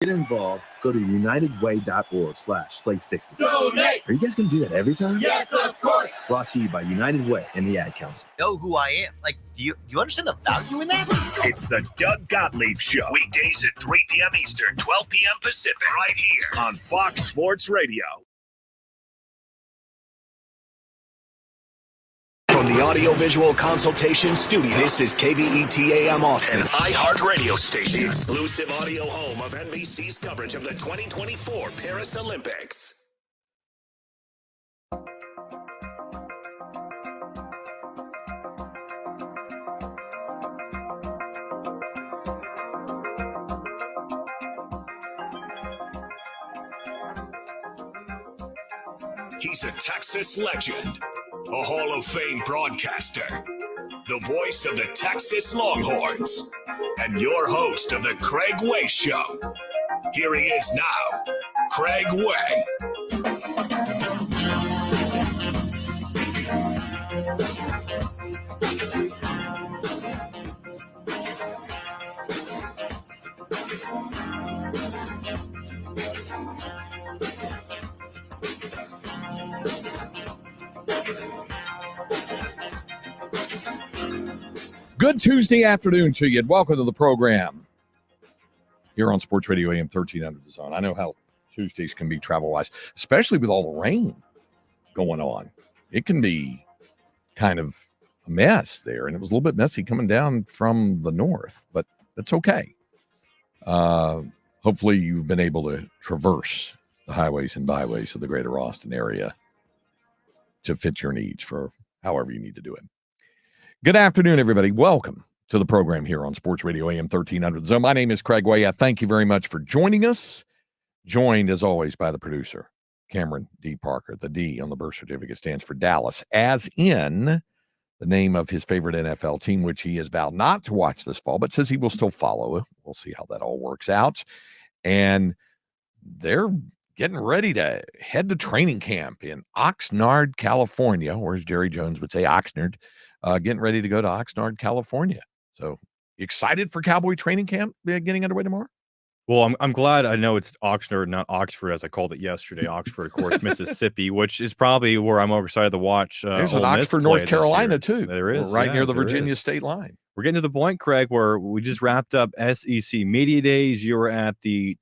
Get involved. Go to unitedway.org/play60. Donate! Are you guys going to do that every time? Yes, of course! Brought to you by United Way and the Ad Council. Know who I am. Like, do you understand the value in that? It's the Doug Gottlieb Show. Weekdays at 3 p.m. Eastern, 12 p.m. Pacific. Right here on Fox Sports Radio. From the Audiovisual Consultation Studio, this is KBET-AM Austin, an iHeartRadio station. The exclusive audio home of NBC's coverage of the 2024 Paris Olympics. He's a Texas legend, a Hall of Fame broadcaster, the voice of the Texas Longhorns, and your host of the Craig Way Show. Here he is now, Craig Way. Good Tuesday afternoon to you, and welcome to the program here on Sports Radio AM 1300 The Zone. I know how Tuesdays can be travel-wise, especially with all the rain going on. It can be kind of a mess there, and it was a little bit messy coming down from the north, but that's okay. Hopefully you've been able to traverse the highways and byways of the greater Austin area to fit your needs for however you need to do it. Good afternoon, everybody. Welcome to the program here on Sports Radio AM 1300 The Zone. My name is Craig Way. I thank you very much for joining us. Joined, as always, by the producer, Cameron D. Parker. The D on the birth certificate stands for Dallas, as in the name of his favorite NFL team, which he has vowed not to watch this fall, but says he will still follow. We'll see how that all works out. And they're getting ready to head to training camp in Oxnard, California, or as Jerry Jones would say, Oxnard. Getting ready to go to Oxnard, California. So excited for Cowboy training camp getting underway tomorrow? Well, I'm glad. I know it's Oxnard, not Oxford, as I called it yesterday. Oxford, of course, Mississippi, which is probably where I'm more excited to watch. There's an Oxford, North Carolina, too. There is. Right near the Virginia state line. We're getting to the point, Craig, where we just wrapped up SEC Media Days. You were at the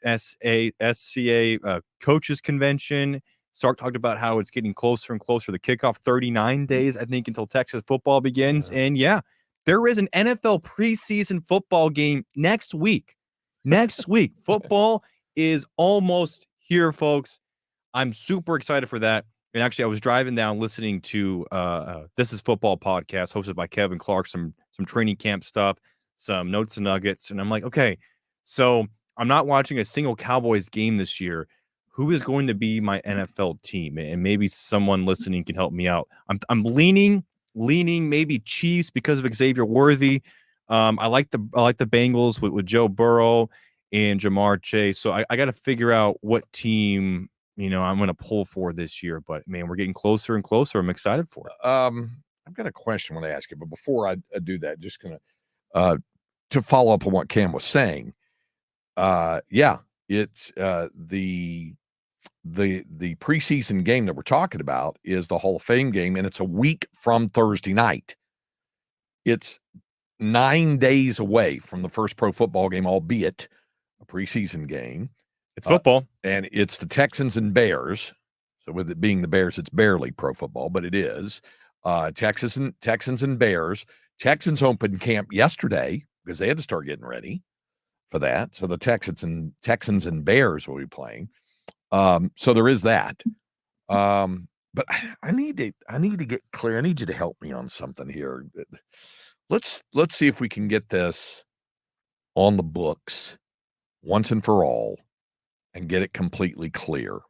SCA Coaches Convention. Sark talked about how it's getting closer and closer. The kickoff, 39 days, I think, until Texas football begins. And yeah, there is an NFL preseason football game next week. Next week. Football is almost here, folks. I'm super excited for that. And actually, I was driving down listening to This Is Football podcast hosted by Kevin Clark, some training camp stuff, some notes and nuggets. And I'm like, okay, so I'm not watching a single Cowboys game this year. Who is going to be my NFL team? And maybe someone listening can help me out. I'm leaning maybe Chiefs because of Xavier Worthy. I like the Bengals with Joe Burrow and Jamar Chase. So I got to figure out what team I'm going to pull for this year. But man, we're getting closer and closer. I'm excited for it. I've got a question I want to ask you, but before I do that, just gonna to follow up on what Cam was saying. It's the preseason game that we're talking about is the Hall of Fame game, and it's a week from Thursday night. It's 9 days away from the first pro football game, albeit a preseason game. It's football. And it's the Texans and Bears. So with it being the Bears, it's barely pro football, but it is. Texans and Bears. Texans opened camp yesterday because they had to start getting ready for that. So the Texans and Bears will be playing. So there is that. But I need to get clear. I need you to help me on something here. Let's see if we can get this on the books once and for all and get it completely clear.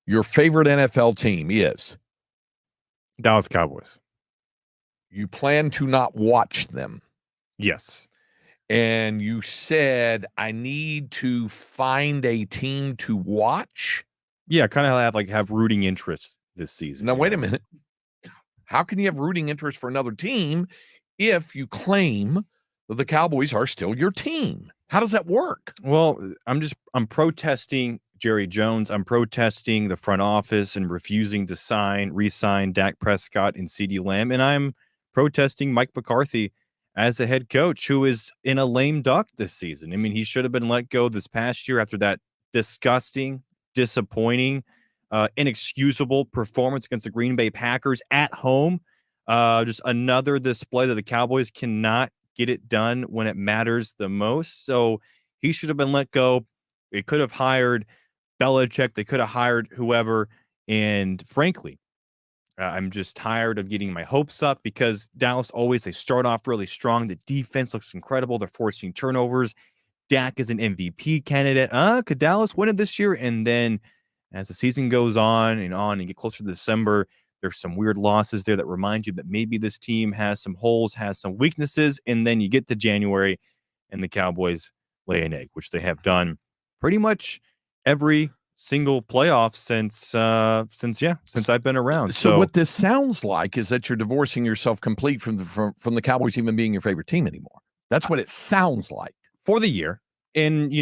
Your favorite NFL team is Dallas Cowboys. You plan to not watch them. Yes. And you said, I need to find a team to watch. Yeah, kind of have rooting interest this season. Now, wait a minute. How can you have rooting interest for another team if you claim that the Cowboys are still your team? How does that work? Well, I'm protesting Jerry Jones. I'm protesting the front office and refusing to re-sign Dak Prescott and CeeDee Lamb. And I'm protesting Mike McCarthy as a head coach who is in a lame duck this season. I mean, he should have been let go this past year after that disgusting, disappointing, inexcusable performance against the Green Bay Packers at home. Just another display that the Cowboys cannot get it done when it matters the most. So he should have been let go. They could have hired Belichick. They could have hired whoever. And frankly, I'm just tired of getting my hopes up because Dallas they start off really strong. The defense looks incredible. They're forcing turnovers. Dak is an MVP candidate. Could Dallas win it this year? And then as the season goes on and get closer to December, there's some weird losses there that remind you that maybe this team has some holes, has some weaknesses. And then you get to January and the Cowboys lay an egg, which they have done pretty much every single playoff since I've been around. So what this sounds like is that you're divorcing yourself complete from the Cowboys even being your favorite team anymore. That's what it sounds like. For the year. And,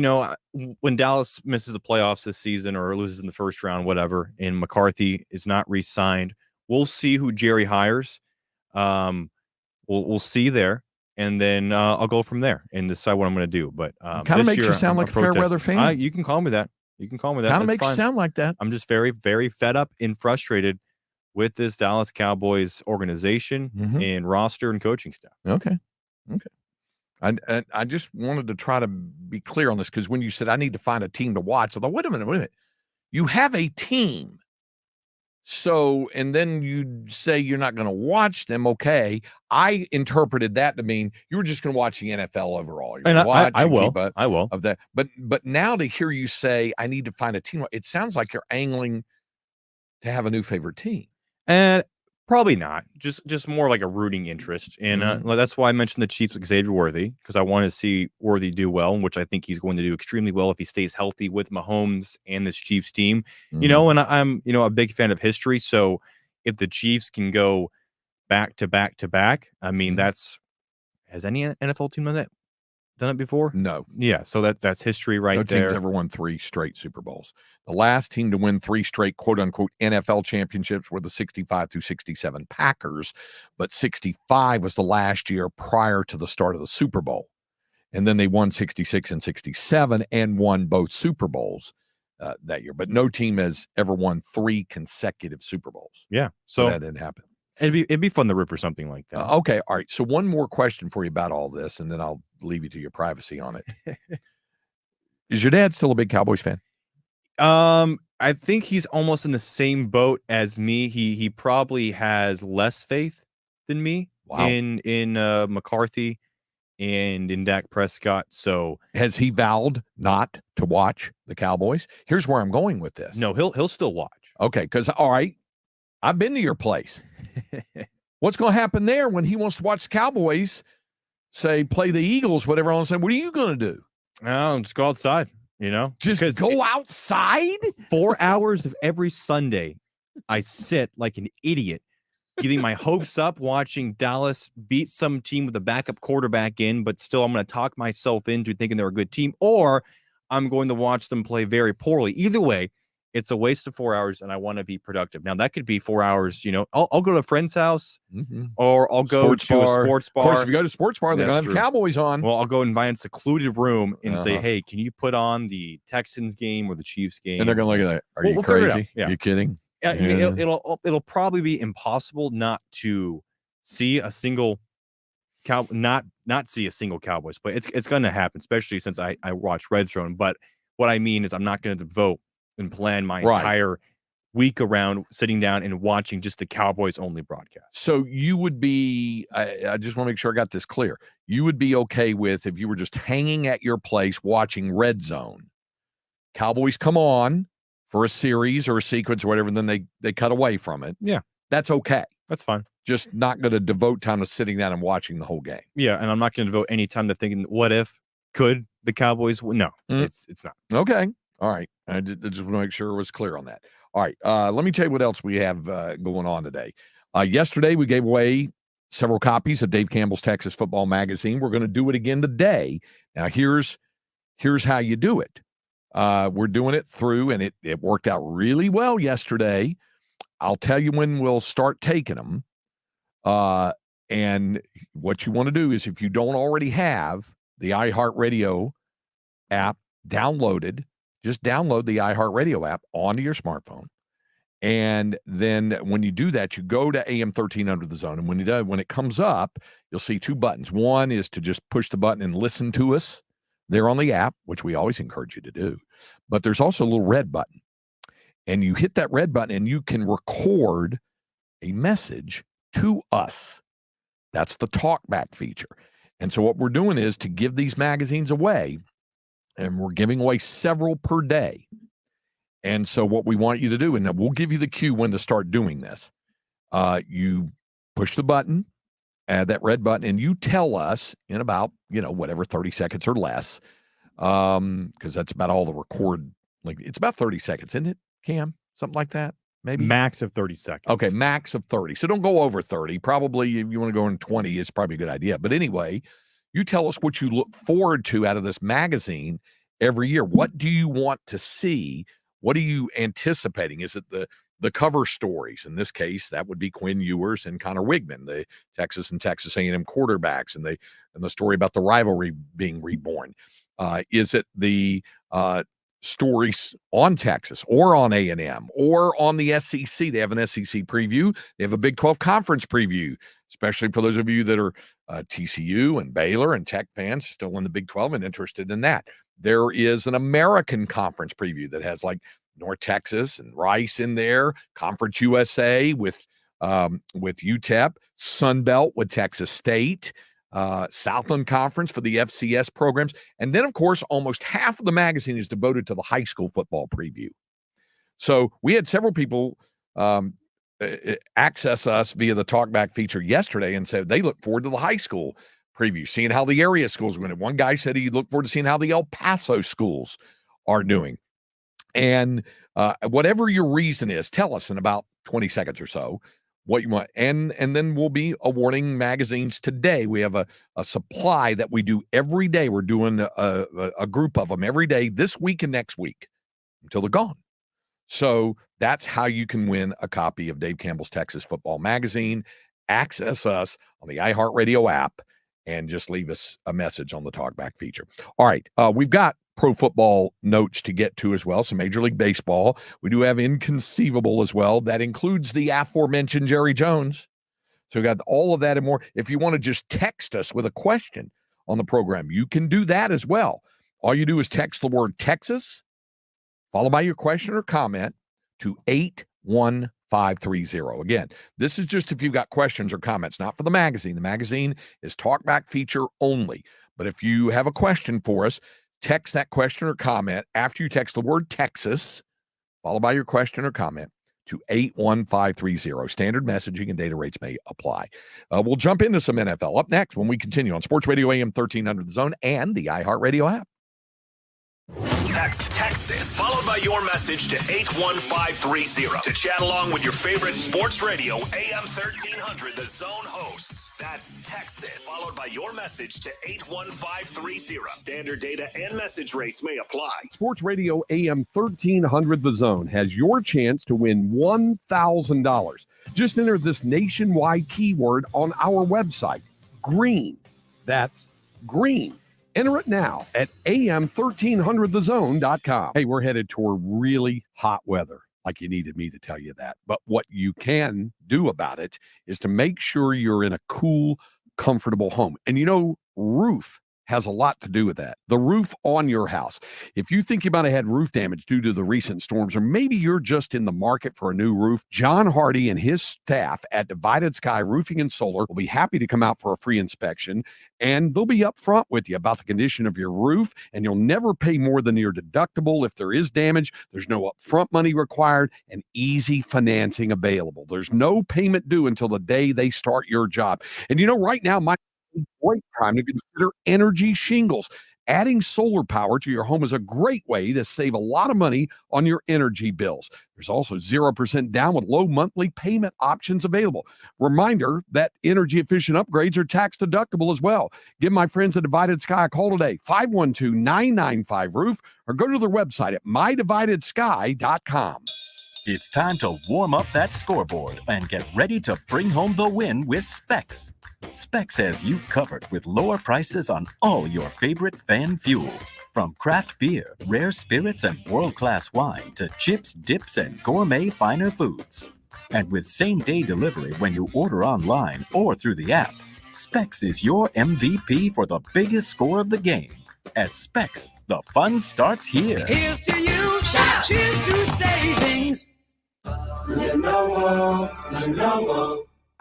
when Dallas misses the playoffs this season or loses in the first round, whatever, and McCarthy is not re-signed, we'll see who Jerry hires. We'll see there. And then I'll go from there and decide what I'm going to do. But kind of makes you sound like a fair weather fan. You can call me that. Kind of makes you sound like that. I'm just very, very fed up and frustrated with this Dallas Cowboys organization and roster and coaching staff. Okay. I just wanted to try to be clear on this because when you said I need to find a team to watch, I thought, wait a minute. You have a team. So, and then you say you're not going to watch them. Okay. I interpreted that to mean you were just going to watch the NFL overall. And I will. Of that. But now to hear you say, I need to find a team, it sounds like you're angling to have a new favorite team. And probably not. Just more like a rooting interest. And that's why I mentioned the Chiefs with Xavier Worthy, because I want to see Worthy do well, which I think he's going to do extremely well if he stays healthy with Mahomes and this Chiefs team. And I'm, a big fan of history. So if the Chiefs can go back to back to back, I mean, has any NFL team done it before? No. Yeah. So that's history right there. No team's ever won 3 straight Super Bowls. The last team to win 3 straight quote unquote NFL championships were the 65 through 67 Packers, but 65 was the last year prior to the start of the Super Bowl. And then they won 66 and 67 and won both Super Bowls that year. But no team has ever won 3 consecutive Super Bowls. Yeah. So that didn't happen. It'd be fun to root for something like that. Okay. All right. So one more question for you about all this, and then I'll leave you to your privacy on it. Is your dad still a big Cowboys fan? I think he's almost in the same boat as me. He probably has less faith than me in McCarthy and in Dak Prescott. So has he vowed not to watch the Cowboys? Here's where I'm going with this. No, he'll still watch. Okay, because all right, I've been to your place. What's going to happen there when he wants to watch the Cowboys, say, play the Eagles, whatever? I'm saying, what are you going to do? No, just go outside, Just go outside? 4 hours of every Sunday, I sit like an idiot, getting my hopes up, watching Dallas beat some team with a backup quarterback in, but still I'm going to talk myself into thinking they're a good team, or I'm going to watch them play very poorly. Either way, it's a waste of 4 hours, and I want to be productive. Now, that could be 4 hours. I'll go to a friend's house, or I'll go to a sports bar. Of course, if you go to a sports bar, they're going to have Cowboys on. Well, I'll go and find a seclitted room and say, hey, can you put on the Texans game or the Chiefs game? And they're going to look at that. Are you crazy? Yeah. Are you kidding? I mean, it'll probably be impossible not to see a single not see a single Cowboys play. It's going to happen, especially since I watch Red Zone. But what I mean is I'm not going to devote and plan my entire week around sitting down and watching just the Cowboys only broadcast. So you would be, I just want to make sure I got this clear. You would be okay with if you were just hanging at your place watching Red Zone, Cowboys come on for a series or a sequence or whatever, and then they cut away from it. Yeah. That's okay. That's fine. Just not going to devote time to sitting down and watching the whole game. Yeah, and I'm not going to devote any time to thinking, what if, could the Cowboys win? No, it's not. Okay. All right. I just want to make sure it was clear on that. All right. Let me tell you what else we have going on today. Yesterday, we gave away several copies of Dave Campbell's Texas Football Magazine. We're going to do it again today. Now, here's here's how you do it. We're doing it through, and it worked out really well yesterday. I'll tell you when we'll start taking them. And what you want to do is, if you don't already have the iHeartRadio app downloaded, just download the iHeartRadio app onto your smartphone. And then when you do that, you go to AM 1300 The Zone. And when it comes up, you'll see two buttons. One is to just push the button and listen to us there on the app, which we always encourage you to do. But there's also a little red button. And you hit that red button and you can record a message to us. That's the talkback feature. And so what we're doing is to give these magazines away, and we're giving away several per day. And so what we want you to do, and we'll give you the cue when to start doing this. You push the button, add that red button, and you tell us in about, 30 seconds or less, because that's about all the record. Like, it's about 30 seconds, isn't it, Cam? Something like that, maybe? Max of 30 seconds. Okay, max of 30. So don't go over 30. Probably if you want to go in 20, it's probably a good idea. But anyway, you tell us what you look forward to out of this magazine every year. What do you want to see? What are you anticipating? Is it the cover stories? In this case, that would be Quinn Ewers and Connor Wigman, the Texas and Texas A&M quarterbacks, and the story about the rivalry being reborn. Is it the stories on Texas or on A&M or on the SEC? They have an SEC preview. They have a Big 12 conference preview, especially for those of you that are TCU and Baylor and Tech fans still in the Big 12 and interested in that. There is an American conference preview that has like North Texas and Rice in there, Conference USA with UTEP, Sun Belt with Texas State, Southland Conference for the FCS programs. And then, of course, almost half of the magazine is devoted to the high school football preview. So we had several people access us via the talkback feature yesterday and said they look forward to the high school preview, seeing how the area schools are going. One guy said he looked forward to seeing how the El Paso schools are doing. And whatever your reason is, tell us in about 20 seconds or so what you want. And then we'll be awarding magazines today. We have a supply that we do every day. We're doing a group of them every day this week and next week until they're gone. So that's how you can win a copy of Dave Campbell's Texas Football Magazine. Access us on the iHeartRadio app and just leave us a message on the talkback feature. All right, we've got pro football notes to get to as well, some Major League Baseball. We do have Inconceivable as well. That includes the aforementioned Jerry Jones. So we got all of that and more. If you want to just text us with a question on the program, you can do that as well. All you do is text the word Texas, followed by your question or comment to 81530. Again, this is just if you've got questions or comments, not for the magazine. The magazine is talkback feature only. But if you have a question for us, text that question or comment after you text the word Texas, followed by your question or comment to 81530. Standard messaging and data rates may apply. We'll jump into some NFL up next when we continue on Sports Radio AM 1300 The Zone and the iHeartRadio app. Text Texas, followed by your message to 81530 to chat along with your favorite sports radio AM 1300 The Zone hosts. That's Texas, followed by your message to 81530. Standard data and message rates may apply. Sports Radio AM 1300 The Zone has your chance to win $1,000. Just enter this nationwide keyword on our website, green. That's green. Enter it now at am1300thezone.com. Hey, we're headed toward really hot weather, like you needed me to tell you that. But what you can do about it is to make sure you're in a cool, comfortable home. And roof has a lot to do with that. The roof on your house. If you think you might have had roof damage due to the recent storms, or maybe you're just in the market for a new roof, John Hardy and his staff at Divided Sky Roofing and Solar will be happy to come out for a free inspection, and they'll be upfront with you about the condition of your roof, and you'll never pay more than your deductible. If there is damage, there's no upfront money required and easy financing available. There's no payment due until the day they start your job. And right now, great time to consider Energy Shingles. Adding solar power to your home is a great way to save a lot of money on your energy bills. There's also 0% down with low monthly payment options available. Reminder that energy-efficient upgrades are tax-deductible as well. Give my friends at Divided Sky a call today, 512-995-ROOF, or go to their website at mydividedsky.com. It's time to warm up that scoreboard and get ready to bring home the win with Specs. Specs has you covered with lower prices on all your favorite fan fuel. From craft beer, rare spirits, and world-class wine to chips, dips, and gourmet finer foods. And with same-day delivery when you order online or through the app, Specs is your MVP for the biggest score of the game. At Specs, the fun starts here. Here's to you, cheers to savings. Lenovo.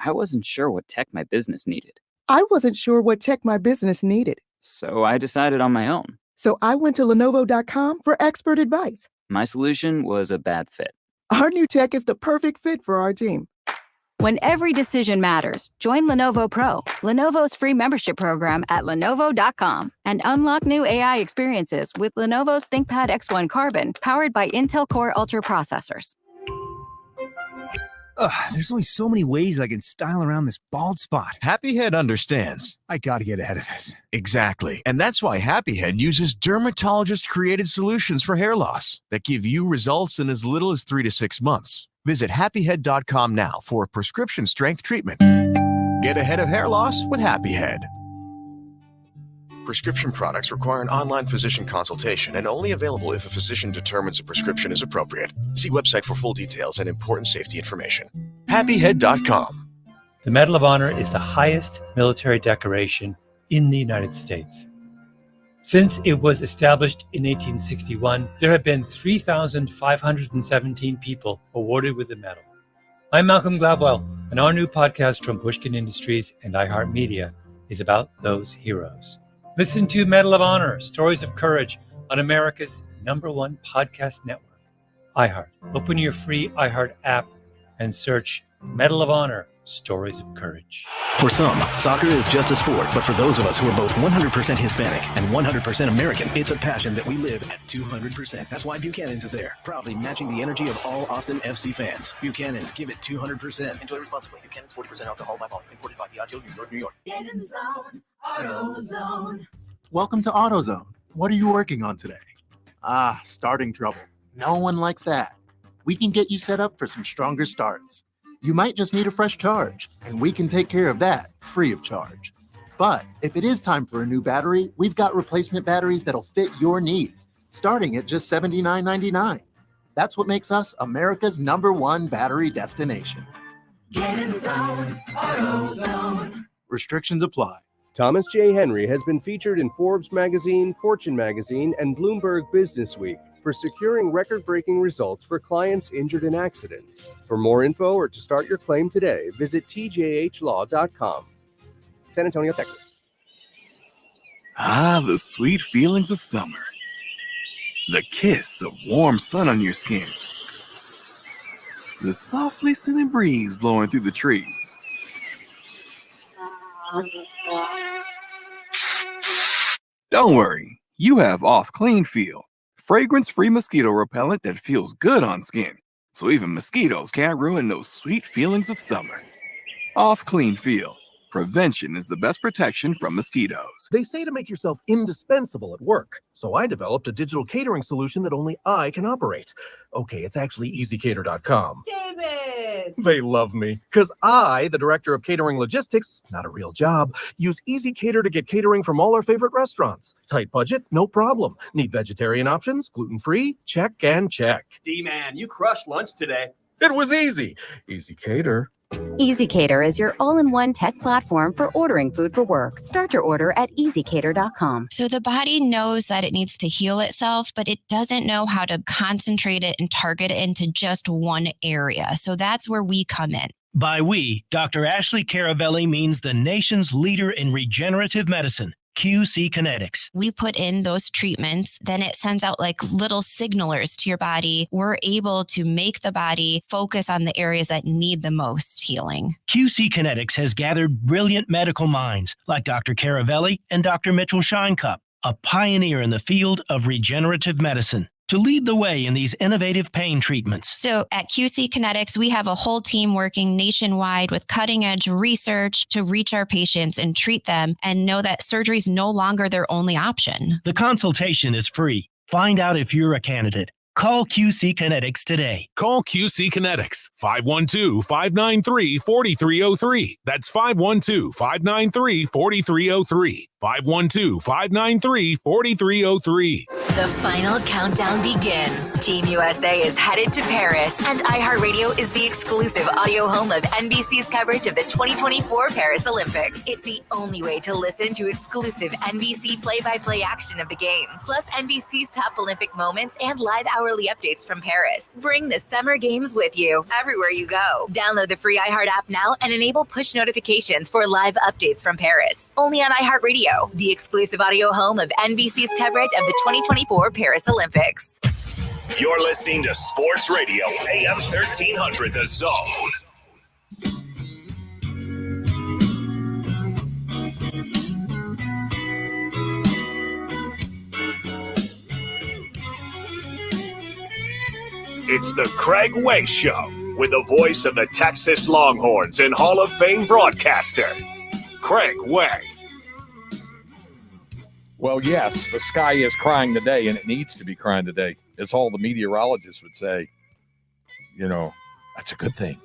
I wasn't sure what tech my business needed. I wasn't sure what tech my business needed. So I decided on my own. So I went to Lenovo.com for expert advice. My solution was a bad fit. Our new tech is the perfect fit for our team. When every decision matters, join Lenovo Pro, Lenovo's free membership program at Lenovo.com, and unlock new AI experiences with Lenovo's ThinkPad X1 Carbon, powered by Intel Core Ultra processors. There's only so many ways I can style around this bald spot. Happy Head understands. I gotta get ahead of this. Exactly. And that's why Happy Head uses dermatologist-created solutions for hair loss that give you results in as little as 3 to 6 months. Visit happyhead.com now for a prescription-strength treatment. Get ahead of hair loss with Happy Head. Prescription products require an online physician consultation and only available if a physician determines a prescription is appropriate. See website for full details and important safety information. Happyhead.com. The Medal of Honor is the highest military decoration in the United States. Since it was established in 1861, there have been 3,517 people awarded with the medal. I'm Malcolm Gladwell, and our new podcast from Pushkin Industries and iHeartMedia is about those heroes. Listen to Medal of Honor, Stories of Courage on America's #1 podcast network, iHeart. Open your free iHeart app and search Medal of Honor, Stories of Courage. For some, soccer is just a sport, but for those of us who are both 100% Hispanic and 100% American, it's a passion that we live at 200%. That's why Buchanan's is there, proudly matching the energy of all Austin FC fans. Buchanan's, give it 200%. Enjoy responsibly. Buchanan's 40% alcohol by volume, imported by Diageo, New York, New York. Get in the zone, AutoZone. Welcome to AutoZone. What are you working on today? Starting trouble. No one likes that. We can get you set up for some stronger starts. You might just need a fresh charge, and we can take care of that free of charge. But if it is time for a new battery, we've got replacement batteries that'll fit your needs, starting at just $79.99. That's what makes us America's #1 battery destination. Get in the zone, AutoZone. Restrictions apply. Thomas J. Henry has been featured in Forbes magazine, Fortune magazine, and Bloomberg Business Week for securing record-breaking results for clients injured in accidents. For more info or to start your claim today, visit tjhlaw.com. San Antonio, Texas. The sweet feelings of summer. The kiss of warm sun on your skin. The softly scented breeze blowing through the trees. Don't worry, you have Off Clean Feel, fragrance-free mosquito repellent that feels good on skin, so even mosquitoes can't ruin those sweet feelings of summer. Off Clean Feel. Prevention is the best protection from mosquitoes. They say to make yourself indispensable at work, so I developed a digital catering solution that only I can operate. Okay, it's actually easycater.com. David! They love me, because I, the director of catering logistics, not a real job, use easycater to get catering from all our favorite restaurants. Tight budget? No problem. Need vegetarian options? Gluten-free? Check and check. D-Man, you crushed lunch today. It was easy. Easycater. EasyCater is your all-in-one tech platform for ordering food for work. Start your order at easycater.com. So the body knows that it needs to heal itself, but it doesn't know how to concentrate it and target it into just one area. So that's where we come in. By we, Dr. Ashley Caravelli means the nation's leader in regenerative medicine, QC Kinetics. We put in those treatments, then it sends out like little signalers to your body. We're able to make the body focus on the areas that need the most healing. QC Kinetics has gathered brilliant medical minds like Dr. Caravelli and Dr. Mitchell Shinecup. a pioneer in the field of regenerative medicine, to lead the way in these innovative pain treatments. So at QC Kinetics, we have a whole team working nationwide with cutting edge research to reach our patients and treat them and know that surgery is no longer their only option. The consultation is free. Find out if you're a candidate. Call QC Kinetics today. Call QC Kinetics, 512-593-4303. That's 512-593-4303. 512-593-4303. The final countdown begins. Team USA is headed to Paris, and iHeartRadio is the exclusive audio home of NBC's coverage of the 2024 Paris Olympics. It's the only way to listen to exclusive NBC play-by-play action of the games, plus NBC's top Olympic moments and live hourly updates from Paris. Bring the Summer Games with you everywhere you go. Download the free iHeart app now and enable push notifications for live updates from Paris. Only on iHeartRadio, the exclusive audio home of NBC's coverage of the 2024 Paris Olympics. You're listening to Sports Radio AM 1300 The Zone. It's the Craig Way Show with the voice of the Texas Longhorns and Hall of Fame broadcaster, Craig Way. Well, yes, the sky is crying today, and it needs to be crying today. As all the meteorologists would say, you know, that's a good thing.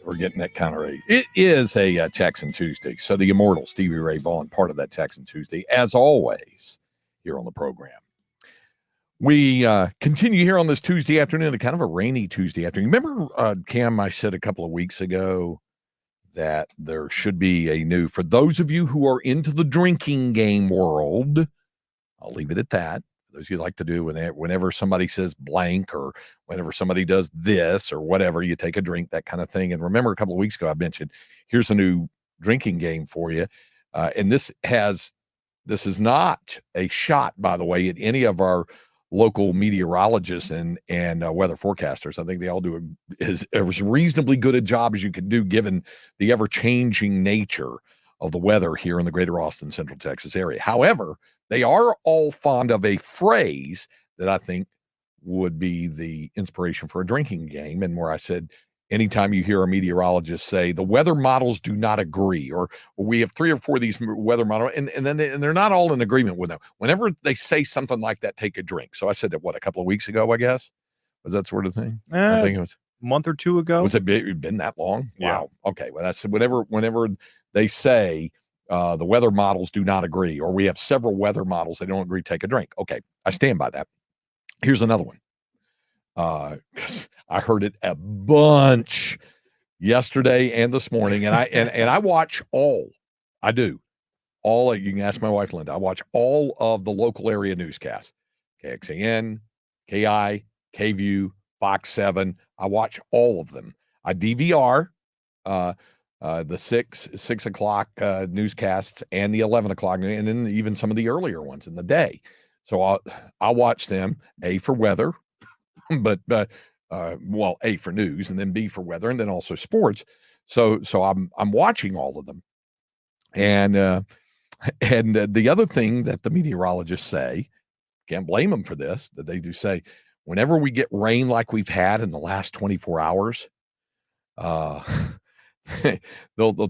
We're getting that kind of rate. It is a Texan Tuesday. So the immortal Stevie Ray Vaughan, part of that Texan Tuesday, as always, here on the program. We continue here on this Tuesday afternoon, a kind of a rainy Tuesday afternoon. Remember, Cam, I said a couple of weeks ago that there should be a new, for those of you who are into the drinking game world, I'll leave it at that. Those you like to do whenever somebody says blank or whenever somebody does this or whatever, you take a drink, that kind of thing. And remember a couple of weeks ago, I mentioned, here's a new drinking game for you. And this is not a shot, by the way, at any of our local meteorologists and weather forecasters. I think they all do as reasonably good a job as you can do given the ever-changing nature of the weather here in the greater Austin, Central Texas area. However, they are all fond of a phrase that I think would be the inspiration for a drinking game, and where I said, anytime you hear a meteorologist say the weather models do not agree, or we have 3 or 4 of these weather models, and they're not all in agreement with them. Whenever they say something like that, take a drink. So I said that, a couple of weeks ago, I guess? Was that sort of thing? I think it was a month or two ago. Was it been that long? Yeah. Wow. Okay. Well, that's whenever they say the weather models do not agree, or we have several weather models that don't agree, take a drink. Okay. I stand by that. Here's another one. 'Cause I heard it a bunch yesterday and this morning, and I watch all. I do all. You can ask my wife Linda. I watch all of the local area newscasts: KXAN, KI, KView, Fox 7. I watch all of them. I DVR the 6 o'clock newscasts and the 11 o'clock, and then even some of the earlier ones in the day. So I'll watch them. A for weather. But A for news, and then B for weather, and then also sports. So I'm watching all of them, and the other thing that the meteorologists say, can't blame them for this, that they do say, whenever we get rain like we've had in the last 24 hours, they'll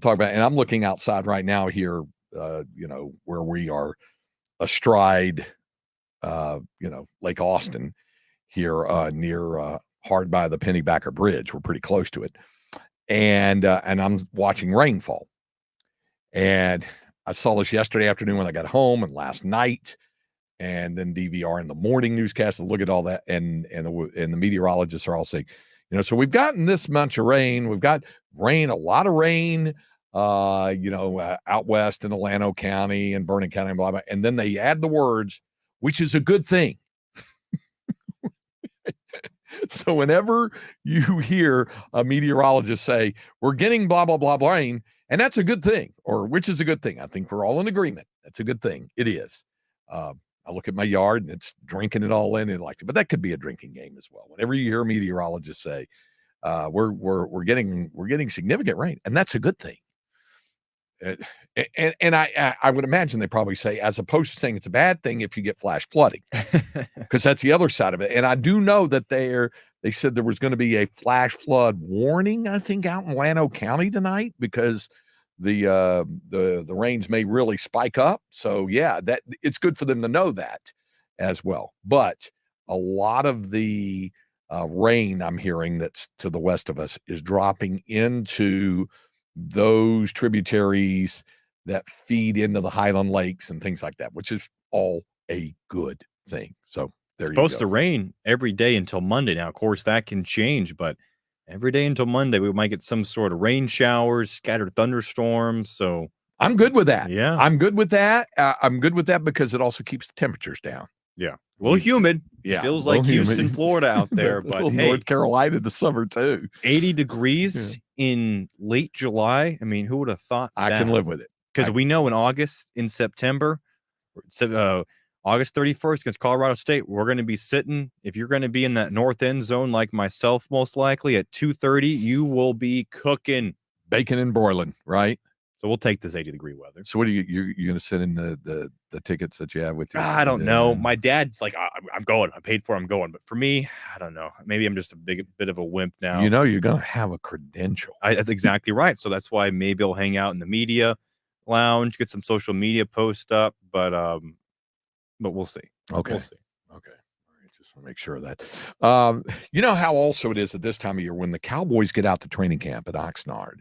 talk about. And I'm looking outside right now here, where we are astride, Lake Austin. Here near hard by the Pennybacker Bridge. We're pretty close to it. And I'm watching rainfall. And I saw this yesterday afternoon when I got home, and last night, and then DVR in the morning newscast to look at all that. And the meteorologists are all saying, so we've gotten this much of rain. We've got rain, a lot of rain, out west in Alano County and Vernon County and blah, blah. And then they add the words, which is a good thing. So whenever you hear a meteorologist say, we're getting blah, blah, blah, blah rain, and that's a good thing, or which is a good thing, I think we're all in agreement. That's a good thing. It is. I look at my yard and it's drinking it all in. But that could be a drinking game as well. Whenever you hear a meteorologist say, we're getting significant rain, and that's a good thing. And I would imagine they probably say, as opposed to saying it's a bad thing if you get flash flooding, because that's the other side of it. And I do know that they said there was going to be a flash flood warning, I think, out in Llano County tonight, because the rains may really spike up. So yeah, that it's good for them to know that as well. But a lot of the rain I'm hearing that's to the west of us is dropping into those tributaries that feed into the Highland Lakes and things like that, which is all a good thing. So It's there you supposed go. to rain every day until Monday. Now, of course, that can change, but every day until Monday, we might get some sort of rain showers, scattered thunderstorms. So I'm good with that. Yeah. I'm good with that. I'm good with that because it also keeps the temperatures down. Yeah. A little humid. Yeah. Feels a little like Houston, humid. Florida out there, A but little hey, North Carolina this summer too. 80 degrees in late July. I mean, who would have thought I can live with it. Because we know in August, in September, August 31st against Colorado State, we're going to be sitting. If you're going to be in that north end zone like myself, most likely at 2:30, you will be cooking. Baking and broiling, right? So we'll take this 80-degree weather. So what are you're going to send in the tickets that you have with you? I don't know. My dad's like, I'm going. I paid for it. I'm going. But for me, I don't know. Maybe I'm just a bit of a wimp now. You know, you're going to have a credential. That's exactly right. So that's why maybe I'll hang out in the media lounge, get some social media post up, but we'll see. Okay. We'll see. Okay. All right. Just want to make sure of that. You know how also it is at this time of year when the Cowboys get out to training camp at Oxnard.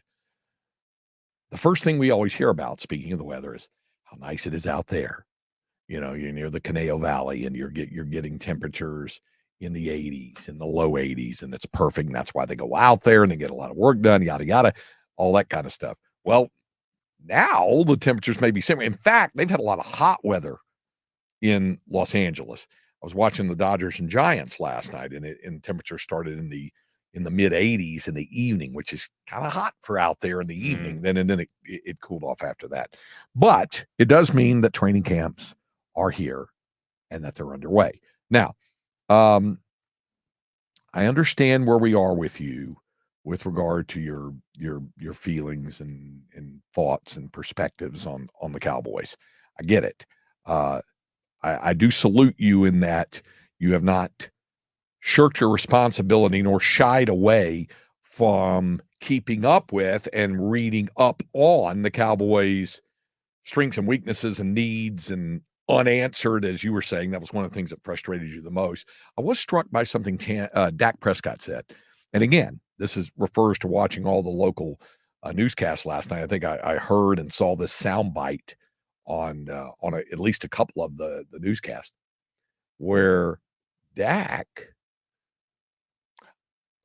The first thing we always hear about, speaking of the weather, is how nice it is out there. You know, you're near the Conejo Valley and you're getting temperatures in the 80s, in the low 80s, and it's perfect. And that's why they go out there and they get a lot of work done, yada, yada, all that kind of stuff. Well, now the temperatures may be similar. In fact, they've had a lot of hot weather in Los Angeles. I was watching the Dodgers and Giants last night, and temperature started in the mid 80s in the evening, which is kind of hot for out there in the evening. Then it cooled off after that. But it does mean that training camps are here and that they're underway. Now, I understand where we are with you with regard to your feelings and thoughts and perspectives on the Cowboys. I get it. I do salute you in that you have not shirked your responsibility nor shied away from keeping up with and reading up on the Cowboys' strengths and weaknesses and needs and unanswered, as you were saying. That was one of the things that frustrated you the most. I was struck by something Dak Prescott said. And again, this refers to watching all the local newscasts last night. I think I heard and saw this soundbite on at least a couple of the newscasts where Dak,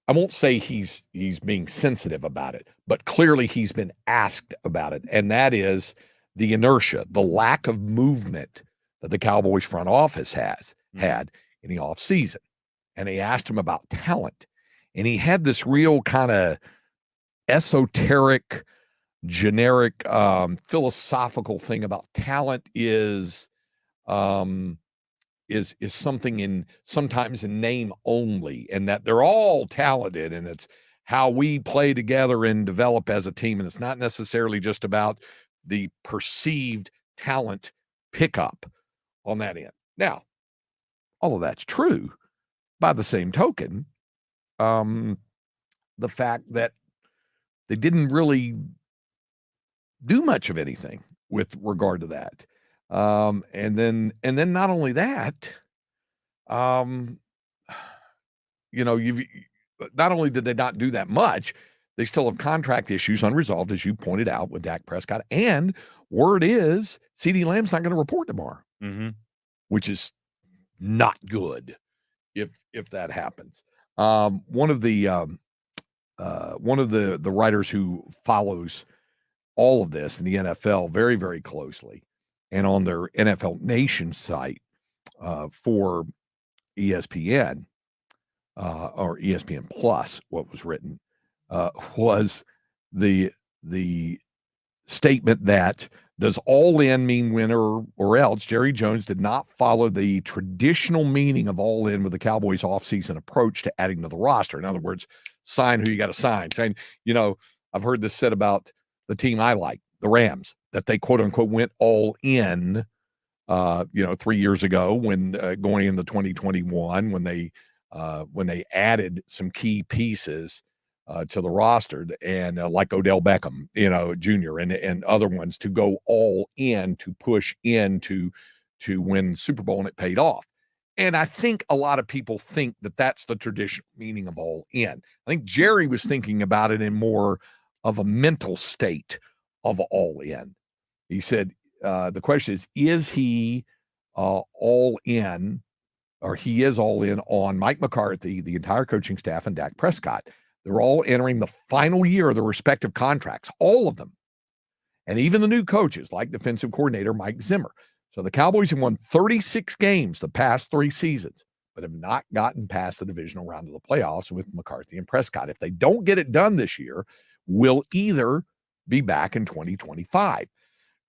I won't say he's being sensitive about it, but clearly he's been asked about it. And that is the inertia, the lack of movement that the Cowboys front office had in the offseason. And they asked him about talent. And he had this real kind of esoteric, generic, philosophical thing about talent is something sometimes in name only, and that they're all talented, and it's how we play together and develop as a team. And it's not necessarily just about the perceived talent pickup on that end. Now, all of that's true. By the same token, the fact that they didn't really do much of anything with regard to that. And then not only that, you've not only did they not do that much, they still have contract issues unresolved, as you pointed out, with Dak Prescott. And word is CeeDee Lamb's not going to report tomorrow, which is not good if that happens. One of the writers who follows all of this in the NFL very, very closely, and on their NFL Nation site for ESPN or ESPN Plus, what was written was the statement that does all in mean winner or else? Jerry Jones did not follow the traditional meaning of all in with the Cowboys offseason approach to adding to the roster. In other words, sign who you got to sign. Saying, I've heard this said about the team I like, the Rams, that they quote unquote went all in, 3 years ago when going into 2021 when they added some key pieces to the roster and like Odell Beckham, Jr. and other ones to go all in to push in to win the Super Bowl, and it paid off. And I think a lot of people think that that's the traditional meaning of all in. I think Jerry was thinking about it in more of a mental state of all in. He said, the question is he all in, or he is all in on Mike McCarthy, the entire coaching staff, and Dak Prescott. They're all entering the final year of their respective contracts, all of them. And even the new coaches, like defensive coordinator Mike Zimmer. So the Cowboys have won 36 games the past 3 seasons, but have not gotten past the divisional round of the playoffs with McCarthy and Prescott. If they don't get it done this year, we'll either be back in 2025.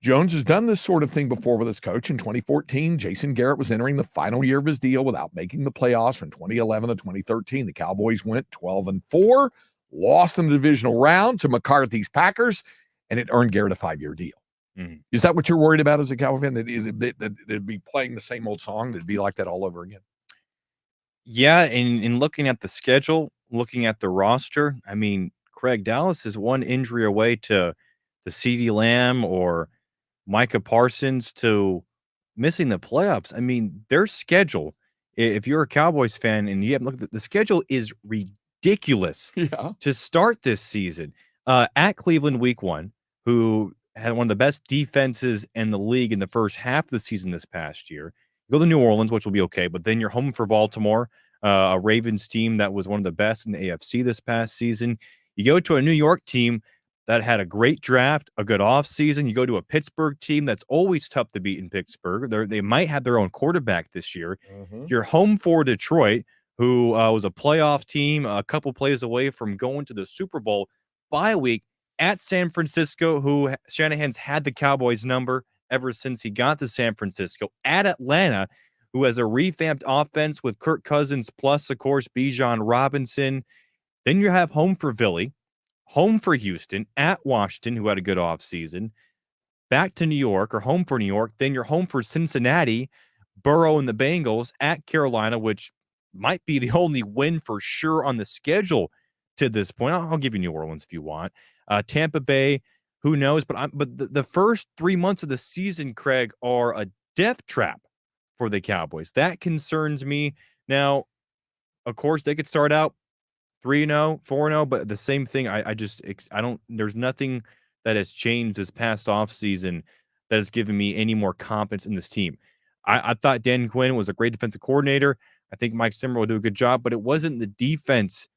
Jones has done this sort of thing before with his coach. In 2014, Jason Garrett was entering the final year of his deal without making the playoffs from 2011 to 2013. The Cowboys went 12-4, lost in the divisional round to McCarthy's Packers, and it earned Garrett a 5-year deal. Is that what you're worried about as a Cowboy fan? That it'd be playing the same old song? That'd be like that all over again? Yeah, in looking at the schedule, looking at the roster, I mean, Craig, Dallas is one injury away to CeeDee Lamb or Micah Parsons to missing the playoffs. I mean, their schedule, if you're a Cowboys fan and you haven't looked at the schedule, is ridiculous to start this season. At Cleveland week 1, who had one of the best defenses in the league in the first half of the season this past year. You go to New Orleans, which will be okay, but then you're home for Baltimore, a Ravens team that was one of the best in the AFC this past season. You go to a New York team that had a great draft, a good offseason. You go to a Pittsburgh team that's always tough to beat in Pittsburgh. They might have their own quarterback this year. You're home for Detroit, who was a playoff team, a couple plays away from going to the Super Bowl. Bye week at San Francisco, who Shanahan's had the Cowboys number ever since he got to San Francisco. At Atlanta, who has a revamped offense with Kirk Cousins plus, of course, Bijan Robinson. Then you have home for Philly, home for Houston, at Washington, who had a good offseason, back to New York, or home for New York. Then you're home for Cincinnati, Burrow and the Bengals, at Carolina, which might be the only win for sure on the schedule to this point. I'll give you New Orleans if you want. Tampa Bay, who knows? But the first 3 months of the season, Craig, are a death trap for the Cowboys. That concerns me. Now, of course, they could start out 3-0, 4-0, but the same thing. I don't. There's nothing that has changed this past offseason that has given me any more confidence in this team. I thought Dan Quinn was a great defensive coordinator. I think Mike Zimmer will do a good job, but it wasn't the defense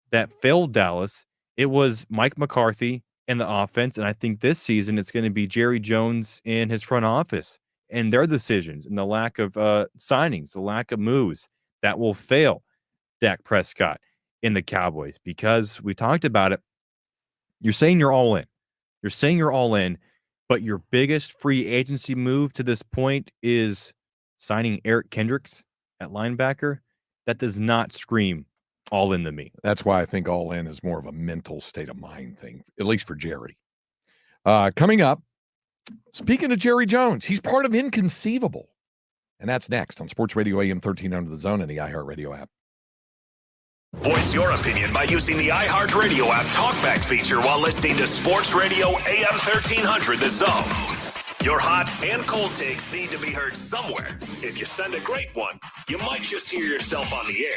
that failed Dallas. It was Mike McCarthy and the offense, and I think this season it's going to be Jerry Jones and his front office and their decisions and the lack of signings, the lack of moves that will fail Dak Prescott in the Cowboys, because we talked about it. You're saying you're all in. You're saying you're all in, but your biggest free agency move to this point is signing Eric Kendricks at linebacker. That does not scream all in to me. That's why I think all in is more of a mental state of mind thing, at least for Jerry. Coming up, speaking of Jerry Jones, he's part of Inconceivable. And that's next on Sports Radio AM 1300 The Zone and the iHeartRadio app. Voice your opinion by using the iHeartRadio app talkback feature while listening to Sports Radio AM 1300 The Zone. Your hot and cold takes need to be heard somewhere. If you send a great one, you might just hear yourself on the air.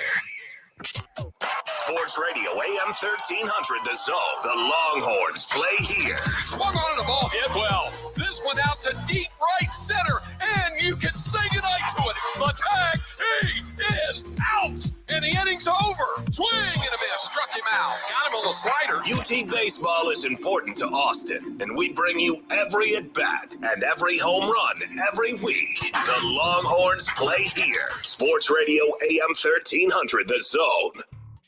Sports Radio AM 1300 The Zone. The Longhorns play here. Swung on and the ball hit well. This one out to deep right center, and you can say goodnight to it. The tag, he is out, and the inning's over. Swing and a miss, struck him out. Got him on the slider. UT baseball is important to Austin, and we bring you every at-bat and every home run every week. The Longhorns play here. Sports Radio AM 1300 The Zone.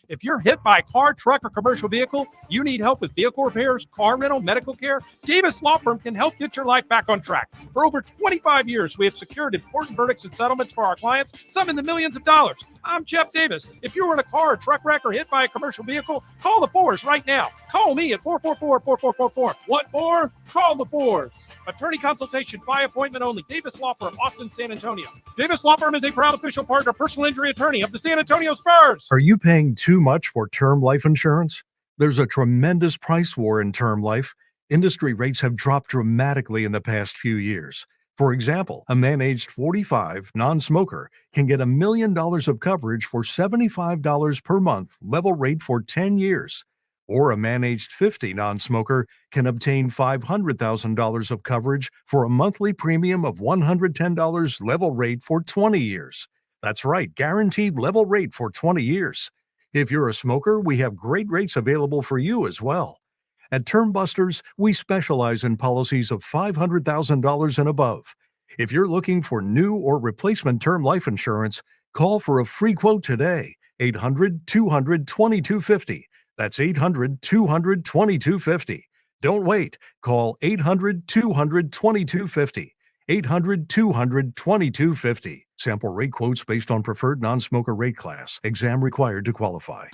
If you're hit by a car, truck, or commercial vehicle, you need help with vehicle repairs, car rental, medical care, Davis Law Firm can help get your life back on track. For over 25 years, we have secured important verdicts and settlements for our clients, some in the millions of dollars. I'm Jeff Davis. If you were in a car, truck wreck, or hit by a commercial vehicle, call the Fours right now. Call me at 444-4444. What more? Call the Fours. Attorney consultation by appointment only. Davis Law Firm, Austin, San Antonio. Davis Law Firm is a proud official partner, personal injury attorney of the San Antonio Spurs. Are you paying too much for term life insurance? There's a tremendous price war in term life. Industry rates have dropped dramatically in the past few years. For example, a man aged 45, non-smoker, can get $1 million of coverage for $75 per month, level rate for 10 years. Or a man aged 50, non-smoker, can obtain $500,000 of coverage for a monthly premium of $110 level rate for 20 years. That's right, guaranteed level rate for 20 years. If you're a smoker, we have great rates available for you as well. At Term Busters, we specialize in policies of $500,000 and above. If you're looking for new or replacement term life insurance, call for a free quote today. 800-200-2250. That's 800-200-2250. Don't wait. Call 800-200-2250. 800-200-2250. Sample rate quotes based on preferred non-smoker rate class. Exam required to qualify.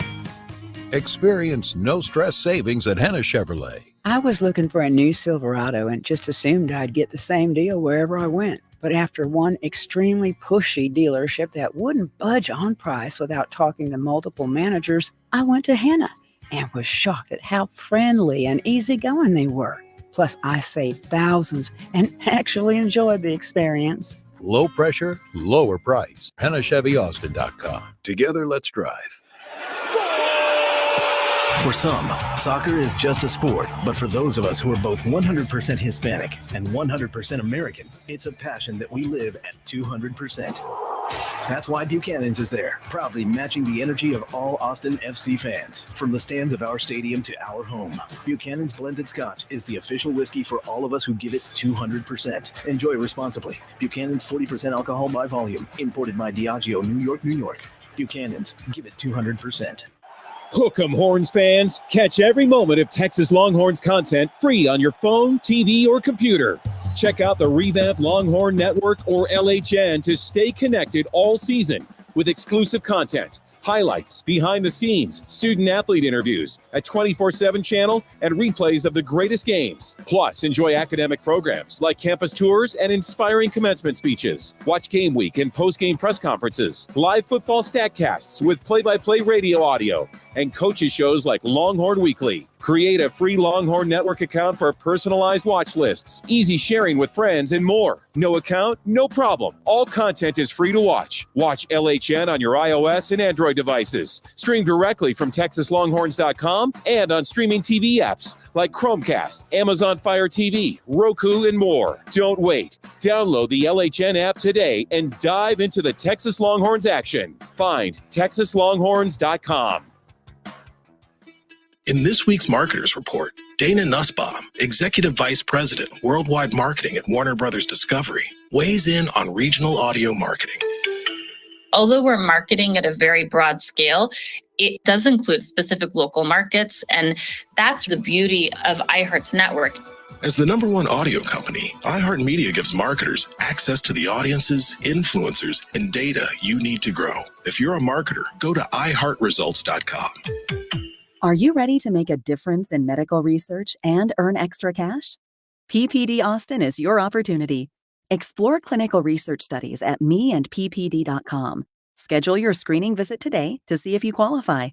Experience no-stress savings at Henna Chevrolet. I was looking for a new Silverado and just assumed I'd get the same deal wherever I went. But after one extremely pushy dealership that wouldn't budge on price without talking to multiple managers, I went to Henna and was shocked at how friendly and easygoing they were. Plus, I saved thousands and actually enjoyed the experience. Low pressure, lower price. HennaChevyAustin.com. Together, let's drive. For some, soccer is just a sport, but for those of us who are both 100% Hispanic and 100% American, it's a passion that we live at 200%. That's why Buchanan's is there, proudly matching the energy of all Austin FC fans. From the stands of our stadium to our home, Buchanan's Blended Scotch is the official whiskey for all of us who give it 200%. Enjoy responsibly. Buchanan's 40% alcohol by volume, imported by Diageo, New York, New York. Buchanan's, give it 200%. Hook 'em, Horns fans. Catch every moment of Texas Longhorns content free on your phone, TV, or computer. Check out the revamped Longhorn Network or LHN to stay connected all season with exclusive content, highlights, behind the scenes, student athlete interviews, a 24/7 channel, and replays of the greatest games. Plus, enjoy academic programs like campus tours and inspiring commencement speeches. Watch game week and post-game press conferences, live football statcasts with play-by-play radio audio, and coaches shows like Longhorn Weekly. Create a free Longhorn Network account for personalized watch lists, easy sharing with friends, and more. No account? No problem. All content is free to watch. Watch LHN on your iOS and Android devices. Stream directly from TexasLonghorns.com and on streaming TV apps like Chromecast, Amazon Fire TV, Roku, and more. Don't wait. Download the LHN app today and dive into the Texas Longhorns action. Find TexasLonghorns.com. In this week's Marketers Report, Dana Nussbaum, Executive Vice President, Worldwide Marketing at Warner Brothers Discovery, weighs in on regional audio marketing. Although we're marketing at a very broad scale, it does include specific local markets, and that's the beauty of iHeart's network. As the #1 audio company, iHeartMedia gives marketers access to the audiences, influencers, and data you need to grow. If you're a marketer, go to iHeartResults.com. Are you ready to make a difference in medical research and earn extra cash? PPD Austin is your opportunity. Explore clinical research studies at meandppd.com. Schedule your screening visit today to see if you qualify.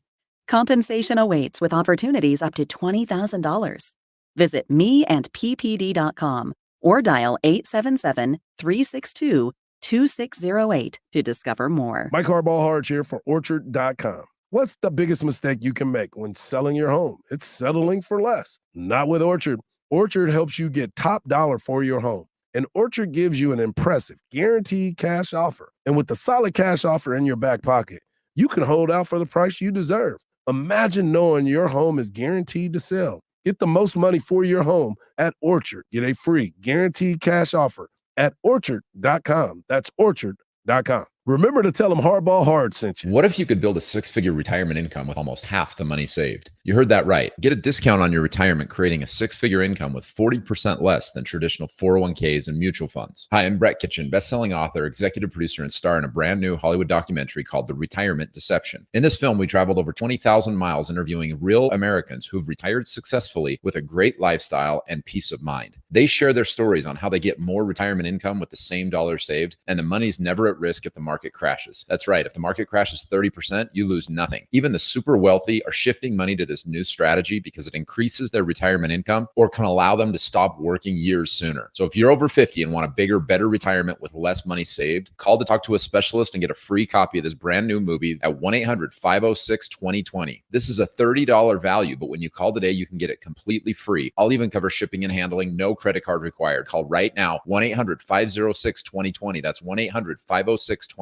Compensation awaits with opportunities up to $20,000. Visit meandppd.com or dial 877-362-2608 to discover more. Mike Harbaugh here for Orchard.com. What's the biggest mistake you can make when selling your home? It's settling for less. Not with Orchard. Orchard helps you get top dollar for your home. And Orchard gives you an impressive guaranteed cash offer. And with the solid cash offer in your back pocket, you can hold out for the price you deserve. Imagine knowing your home is guaranteed to sell. Get the most money for your home at Orchard. Get a free guaranteed cash offer at Orchard.com. That's Orchard.com. Remember to tell them Hardball Hard sent you. What if you could build a six-figure retirement income with almost half the money saved? You heard that right. Get a discount on your retirement creating a six-figure income with 40% less than traditional 401ks and mutual funds. Hi, I'm Brett Kitchen, best-selling author, executive producer, and star in a brand new Hollywood documentary called The Retirement Deception. In this film, we traveled over 20,000 miles interviewing real Americans who've retired successfully with a great lifestyle and peace of mind. They share their stories on how they get more retirement income with the same dollar saved, and the money's never at risk if the market crashes. That's right. If the market crashes 30%, you lose nothing. Even the super wealthy are shifting money to this new strategy because it increases their retirement income or can allow them to stop working years sooner. So if you're over 50 and want a bigger, better retirement with less money saved, call to talk to a specialist and get a free copy of this brand new movie at 1-800-506-2020. This is a $30 value, but when you call today, you can get it completely free. I'll even cover shipping and handling, no credit card required. Call right now, 1-800-506-2020. That's 1-800-506-2020.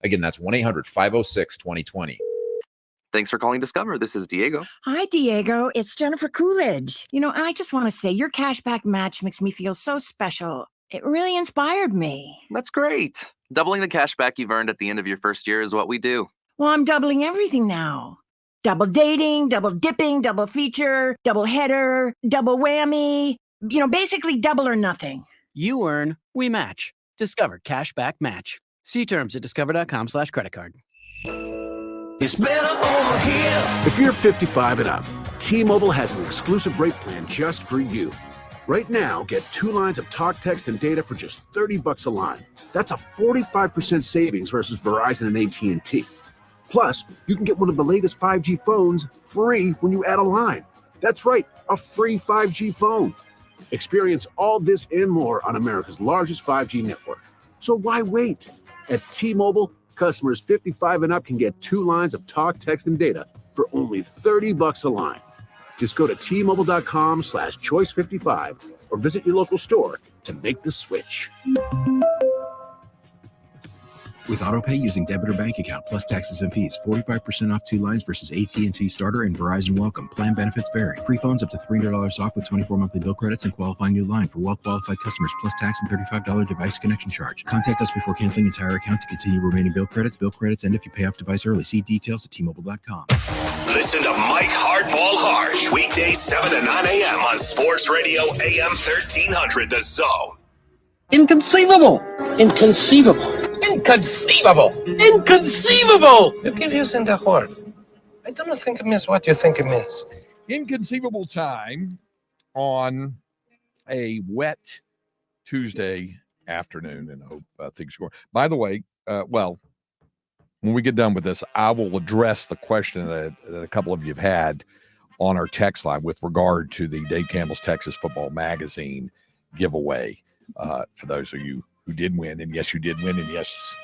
Again, that's 1-800-506-2020. Thanks for calling Discover. This is Diego. Hi, Diego. It's Jennifer Coolidge. I just want to say your cashback match makes me feel so special. It really inspired me. That's great. Doubling the cashback you've earned at the end of your first year is what we do. Well, I'm doubling everything now. Double dating, double dipping, double feature, double header, double whammy. Basically double or nothing. You earn, we match. Discover Cashback Match. See terms at discover.com/creditcard. It's better over here. If you're 55 and up, T-Mobile has an exclusive rate plan just for you. Right now, get 2 lines of talk, text, and data for just $30 a line. That's a 45% savings versus Verizon and AT&T. Plus, you can get one of the latest 5G phones free when you add a line. That's right, a free 5G phone. Experience all this and more on America's largest 5G network. So why wait? At T-Mobile, customers 55 and up can get 2 lines of talk, text, and data for only $30 a line. Just go to T-Mobile.com/choice55 or visit your local store to make the switch. With AutoPay using debit or bank account plus taxes and fees, 45% off 2 lines versus AT&T Starter and Verizon Welcome. Plan benefits vary. Free phones up to $300 off with 24 monthly bill credits and qualifying new line for well-qualified customers plus tax and $35 device connection charge. Contact us before canceling entire account to continue remaining bill credits, and if you pay off device early. See details at T-Mobile.com. Listen to Mike Hardball Harge, weekdays 7 to 9 a.m. on Sports Radio AM 1300 The Zone. Inconceivable! Inconceivable! Inconceivable! Inconceivable! You keep using the word. I don't think it means what you think it means. Inconceivable time on a wet Tuesday afternoon, and hope things go. By the way, when we get done with this, I will address the question that a couple of you have had on our text line with regard to the Dave Campbell's Texas Football Magazine giveaway. For those of you who did win, and yes, you did win, and yes,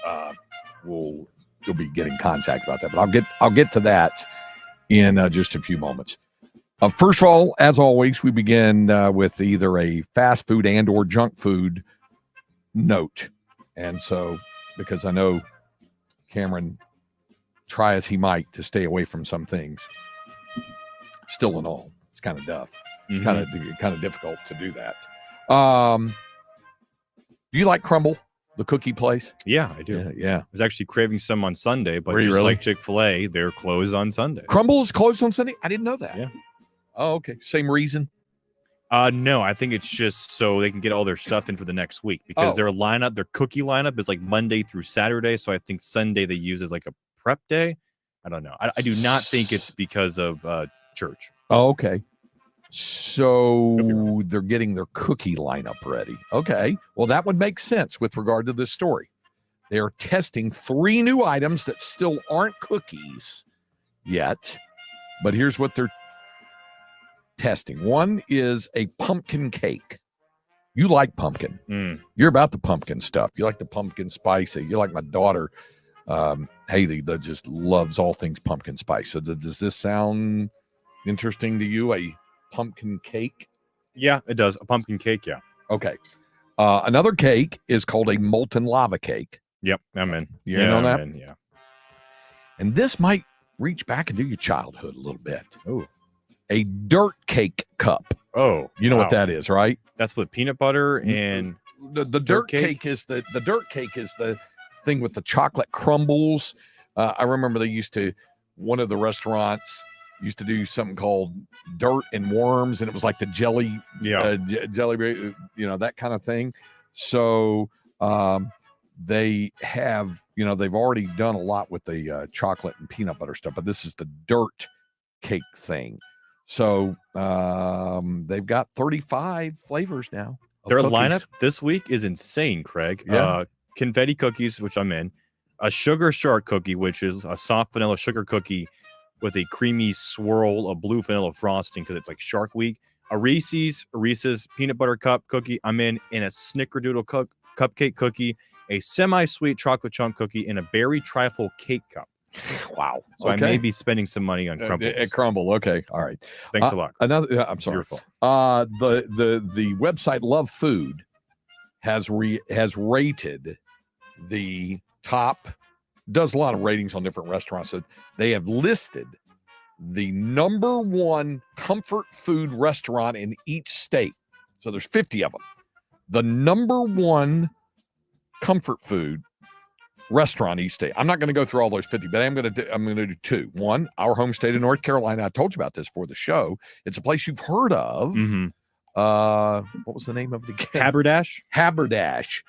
you'll be getting contact about that. But I'll get to that in just a few moments. First of all, as always, we begin with either a fast food and or junk food note, and so because I know Cameron, try as he might to stay away from some things, still in all, it's kind of tough, kind of difficult to do that. Do you like Crumble, the cookie place? Yeah, I do. Yeah. I was actually craving some on Sunday, but Really? like Chick-fil-A, they're closed on Sunday. Crumble is closed on Sunday? I didn't know that. Yeah. Oh, okay. Same reason? No, I think it's just so they can get all their stuff in for the next week because their cookie lineup is like Monday through Saturday. So I think Sunday they use as like a prep day. I don't know. I do not think it's because of church. Oh, okay. So they're getting their cookie lineup ready. Okay. Well, that would make sense with regard to this story. They're testing 3 new items that still aren't cookies yet, but here's what they're testing. One is a pumpkin cake. You like pumpkin. You're about the pumpkin stuff. You like the pumpkin spice. You like my daughter, Haley, that just loves all things pumpkin spice. So does this sound interesting to you? A pumpkin cake? Yeah, it does. A pumpkin cake, yeah. Okay. Another cake is called a molten lava cake. Yep, I'm in. You in on that? I'm in, yeah. And this might reach back into your childhood a little bit. Oh. A dirt cake cup. Oh. You know what that is, right? That's with peanut butter and the dirt cake is the dirt cake is the thing with the chocolate crumbles. I remember one of the restaurants used to do something called dirt and worms, and it was like the jelly, jelly, that kind of thing. So they have, they've already done a lot with the chocolate and peanut butter stuff, but this is the dirt cake thing. So they've got 35 flavors now. Their cookies. lineup this week is insane, Craig. Yeah. Confetti cookies, which I'm in, a sugar shark cookie, which is a soft vanilla sugar cookie with a creamy swirl of blue vanilla frosting because it's like Shark Week. A Reese's peanut butter cup cookie, I'm in a Snickerdoodle cupcake cookie, a semi-sweet chocolate chunk cookie, and a berry trifle cake cup. Wow. So Okay. I may be spending some money on crumbles. At Crumble. Okay. All right. Thanks a lot. I'm sorry. Beautiful. The website Love Food has rated the top, does a lot of ratings on different restaurants. So they have listed the number one comfort food restaurant in each state. So there's 50 of them. The number one comfort food restaurant each state. I'm not going to go through all those 50, but I'm going to do two. One, our home state of North Carolina. I told you about this for the show. It's a place you've heard of. Mm-hmm. What was the name of it again? Haberdash.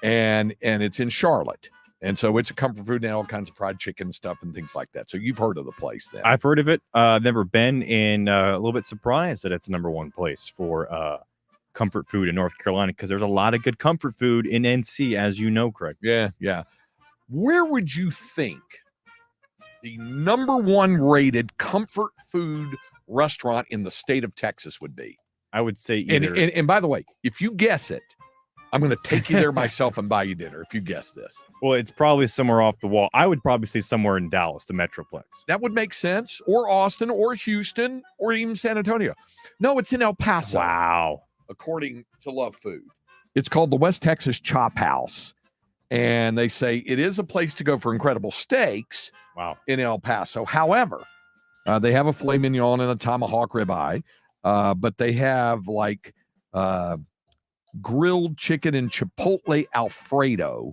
And it's in Charlotte. And so it's a comfort food and all kinds of fried chicken stuff and things like that. So you've heard of the place then. I've heard of it. I've never been, and a little bit surprised that it's number one place for comfort food in North Carolina because there's a lot of good comfort food in NC, as you know, Craig. Yeah. Where would you think the number one rated comfort food restaurant in the state of Texas would be? I would say either. And by the way, if you guess it, I'm going to take you there myself and buy you dinner if you guess this. Well, it's probably somewhere off the wall. I would probably say somewhere in Dallas, the Metroplex. That would make sense. Or Austin, or Houston, or even San Antonio. No, it's in El Paso. Wow. According to Love Food. It's called the West Texas Chop House. And they say it is a place to go for incredible steaks. Wow. In El Paso. However, they have a filet mignon and a tomahawk ribeye. But they have like grilled chicken and chipotle Alfredo,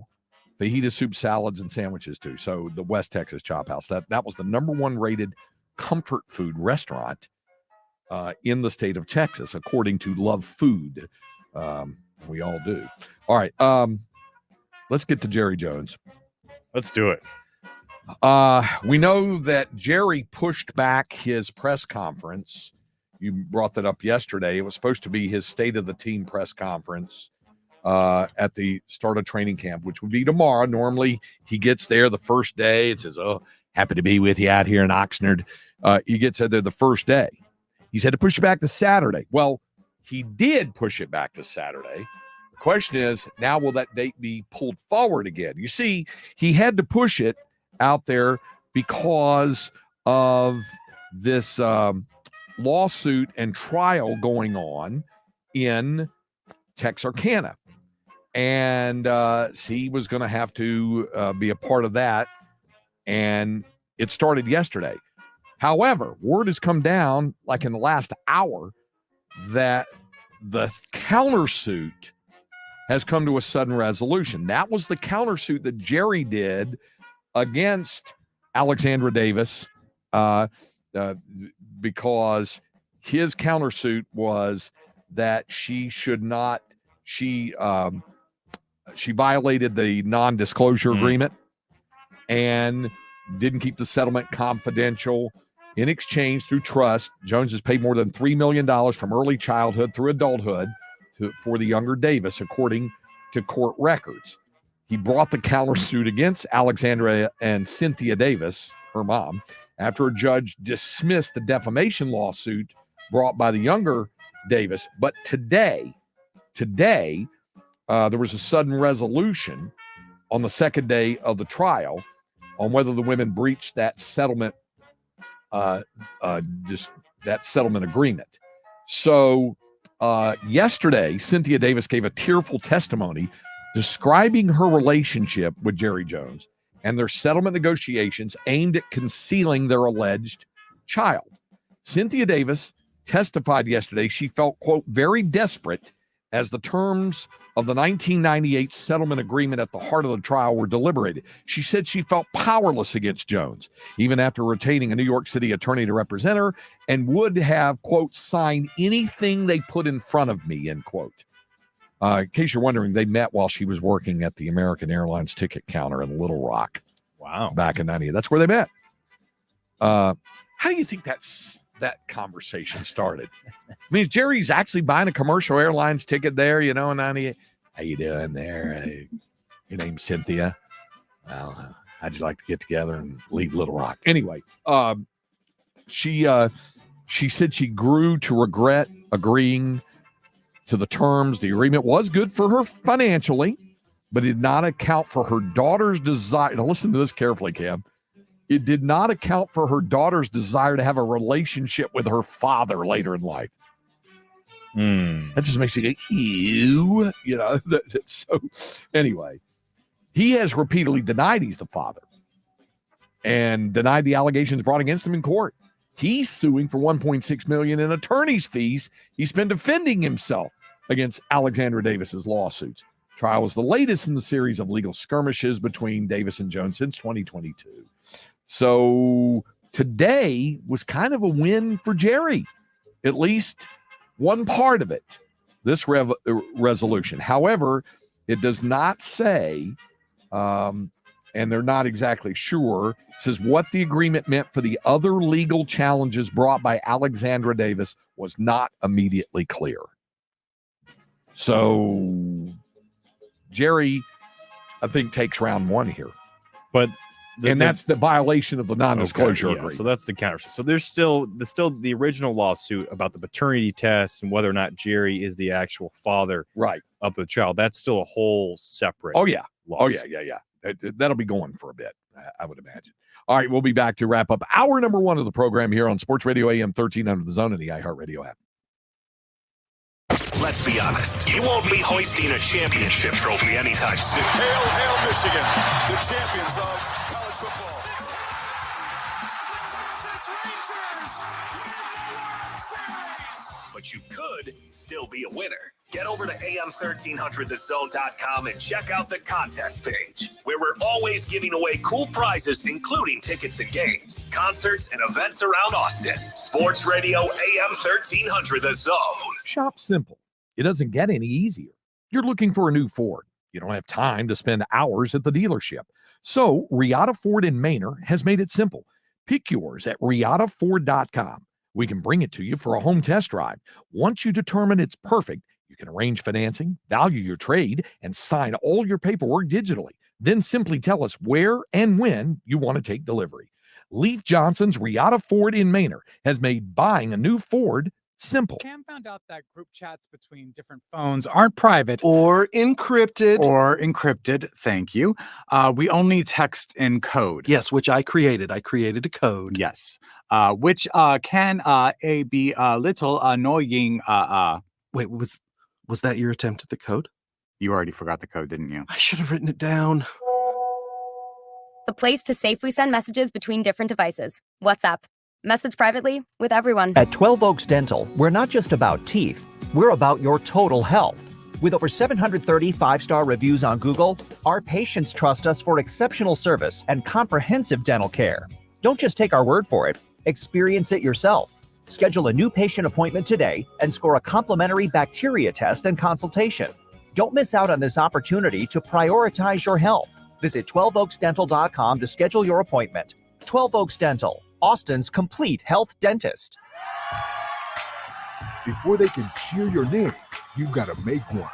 fajita soup, salads, and sandwiches too. So the West Texas Chop House, that was the number one rated comfort food restaurant in the state of Texas, according to Love Food. We all do. All right. Let's get to Jerry Jones. Let's do it. We know that Jerry pushed back his press conference. You brought that up yesterday. It was supposed to be his state of the team press conference at the start of training camp, which would be tomorrow. Normally, he gets there the first day. It says, "Oh, happy to be with you out here in Oxnard." He gets there the first day. He said to push it back to Saturday. Well, he did push it back to Saturday. The question is, now will that date be pulled forward again? You see, he had to push it out there because of this lawsuit and trial going on in Texarkana. And he was going to have to be a part of that. And it started yesterday. However, word has come down like in the last hour that the countersuit has come to a sudden resolution. That was the countersuit that Jerry did against Alexandra Davis because his countersuit was that she violated the non-disclosure agreement and didn't keep the settlement confidential. In exchange, through trust, Jones has paid more than $3 million from early childhood through adulthood for the younger Davis, according to court records. He brought the countersuit against Alexandra and Cynthia Davis, her mom, after a judge dismissed the defamation lawsuit brought by the younger Davis. But today, there was a sudden resolution on the second day of the trial on whether the women breached that settlement, that settlement agreement. So yesterday, Cynthia Davis gave a tearful testimony describing her relationship with Jerry Jones and their settlement negotiations aimed at concealing their alleged child. Cynthia Davis testified yesterday she felt, quote, very desperate as the terms of the 1998 settlement agreement at the heart of the trial were deliberated. She said she felt powerless against Jones, even after retaining a New York City attorney to represent her, and would have, quote, signed anything they put in front of me, end quote. In case you're wondering, they met while she was working at the American Airlines ticket counter in Little Rock. Wow. Back in 98. That's where they met. How do you think that conversation started? I mean, Jerry's actually buying a commercial airlines ticket there, in 98. How you doing there? Your name's Cynthia. Well, how'd you like to get together and leave Little Rock? Anyway, she said she grew to regret agreeing to the terms. The agreement was good for her financially, but did not account for her daughter's desire. Now, listen to this carefully, Cam. It did not account for her daughter's desire to have a relationship with her father later in life. That just makes you go, ew. So anyway, he has repeatedly denied he's the father and denied the allegations brought against him in court. He's suing for $1.6 million in attorney's fees he's been defending himself against Alexandra Davis's lawsuits. Trial was the latest in the series of legal skirmishes between Davis and Jones since 2022. So today was kind of a win for Jerry, at least one part of it, this resolution. However, it does not say, and they're not exactly sure, says what the agreement meant for the other legal challenges brought by Alexandra Davis was not immediately clear. So Jerry, I think, takes round one here. But that's the violation of the non-disclosure agreement. So that's the counter. So there's still the original lawsuit about the paternity test and whether or not Jerry is the actual father of the child. That's still a whole separate lawsuit. Yeah. That'll be going for a bit, I would imagine. All right, we'll be back to wrap up hour number one of the program here on Sports Radio AM 1300 The Zone and the iHeartRadio app. Let's be honest. You won't be hoisting a championship trophy anytime soon. Hail, hail, Michigan, the champions of college football. But you could still be a winner. Get over to am1300thezone.com and check out the contest page, where we're always giving away cool prizes, including tickets and games, concerts, and events around Austin. Sports Radio AM 1300 The Zone. Shop simple. It doesn't get any easier. You're looking for a new Ford. You don't have time to spend hours at the dealership. So Riata Ford in Manor has made it simple. Pick yours at riataford.com. We can bring it to you for a home test drive. Once you determine it's perfect, you can arrange financing, value your trade, and sign all your paperwork digitally. Then simply tell us where and when you want to take delivery. Leif Johnson's Riata Ford in Manor has made buying a new Ford simple. Cam found out that group chats between different phones aren't private or encrypted. Thank you. We only text in code. Yes, which I created. I created a code. Yes, which can be a little annoying. Wait, was that your attempt at the code? You already forgot the code, didn't you? I should have written it down. The place to safely send messages between different devices. WhatsApp. Message privately with everyone. At 12 Oaks Dental, we're not just about teeth, we're about your total health. With over 730 5-star reviews on Google, our patients trust us for exceptional service and comprehensive dental care. Don't just take our word for it, experience it yourself. Schedule a new patient appointment today and score a complimentary bacteria test and consultation. Don't miss out on this opportunity to prioritize your health. Visit 12oaksdental.com to schedule your appointment. 12 Oaks Dental, Austin's complete health dentist. Before they can cheer your name, you've got to make one.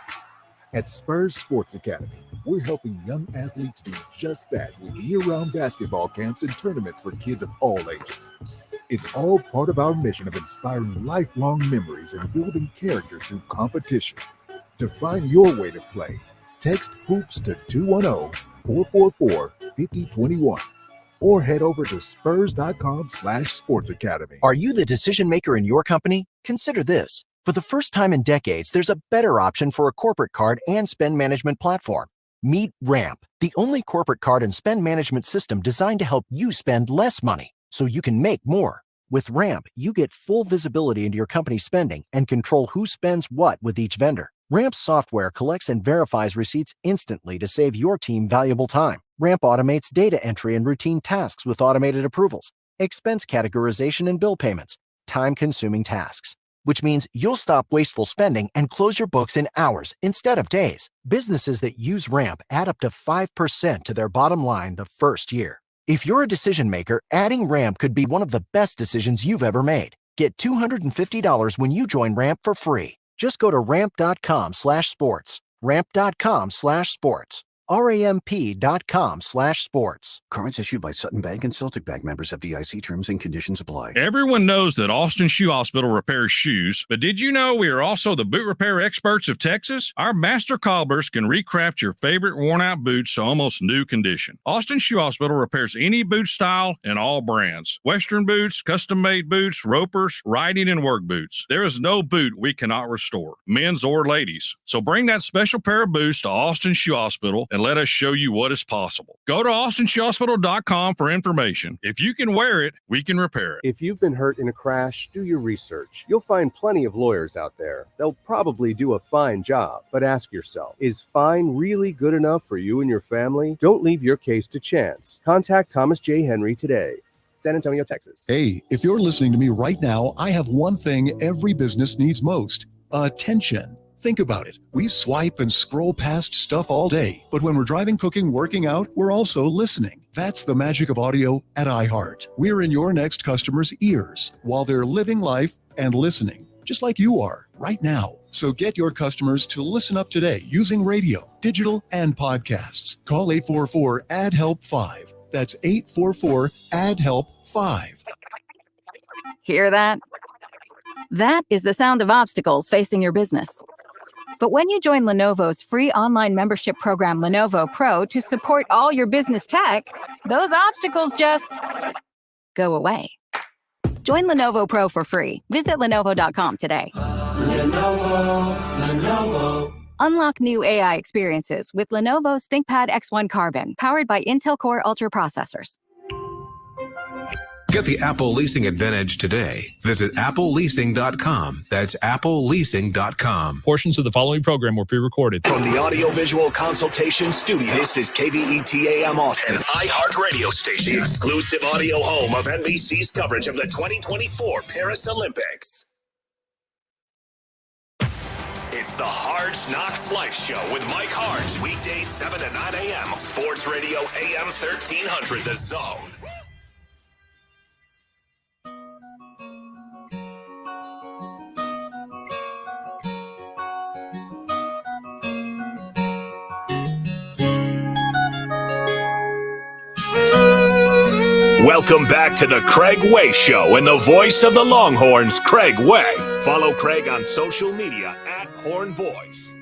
At Spurs Sports Academy, we're helping young athletes do just that with year-round basketball camps and tournaments for kids of all ages. It's all part of our mission of inspiring lifelong memories and building character through competition. To find your way to play, text HOOPS to 210-444-5021 or head over to spurs.com/sportsacademy. Are you the decision maker in your company? Consider this. For the first time in decades, there's a better option for a corporate card and spend management platform. Meet Ramp, the only corporate card and spend management system designed to help you spend less money so you can make more. With Ramp, you get full visibility into your company's spending and control who spends what with each vendor. Ramp software collects and verifies receipts instantly to save your team valuable time. Ramp automates data entry and routine tasks with automated approvals, expense categorization and bill payments, time-consuming tasks, which means you'll stop wasteful spending and close your books in hours instead of days. Businesses that use Ramp add up to 5% to their bottom line the first year. If you're a decision maker, adding Ramp could be one of the best decisions you've ever made. Get $250 when you join Ramp for free. Just go to ramp.com/sports. Ramp.com/sports. ramp.com/sports. Cards issued by Sutton Bank and Celtic Bank, members of FDIC. Terms and conditions apply. Everyone knows that Austin Shoe Hospital repairs shoes, but did you know we are also the boot repair experts of Texas? Our master cobblers can recraft your favorite worn-out boots to almost new condition. Austin Shoe Hospital repairs any boot style and all brands. Western boots, custom-made boots, ropers, riding and work boots. There is no boot we cannot restore, men's or ladies. So bring that special pair of boots to Austin Shoe Hospital and let us show you what is possible. Go to austinshoehospital.com for information. If you can wear it, we can repair it. If you've been hurt in a crash, do your research. You'll find plenty of lawyers out there. They'll probably do a fine job. But ask yourself, is fine really good enough for you and your family? Don't leave your case to chance. Contact Thomas J. Henry today. San Antonio, Texas. Hey, if you're listening to me right now, I have one thing every business needs most: attention. Think about it. We swipe and scroll past stuff all day, but when we're driving, cooking, working out, we're also listening. That's the magic of audio at iHeart. We're in your next customer's ears while they're living life and listening, just like you are right now. So get your customers to listen up today using radio, digital, and podcasts. Call 844-ADD-HELP-5. That's 844-ADD-HELP-5. Hear that? That is the sound of obstacles facing your business. But when you join Lenovo's free online membership program, Lenovo Pro, to support all your business tech, those obstacles just go away. Join Lenovo Pro for free. Visit Lenovo.com today. Lenovo. Unlock new AI experiences with Lenovo's ThinkPad X1 Carbon, powered by Intel Core Ultra processors. Get the Apple Leasing Advantage today. Visit appleleasing.com. That's appleleasing.com. Portions of the following program were pre-recorded. From the Audio-Visual Consultation Studio, this is KBET-AM Austin, an iHeart radio station, the exclusive audio home of NBC's coverage of the 2024 Paris Olympics. It's the Hards Knocks Life Show with Mike Hards, weekdays 7 to 9 a.m. Sports Radio AM 1300, The Zone. Welcome back to the Craig Way Show and the voice of the Longhorns, Craig Way. Follow Craig on social media at Horn Voice.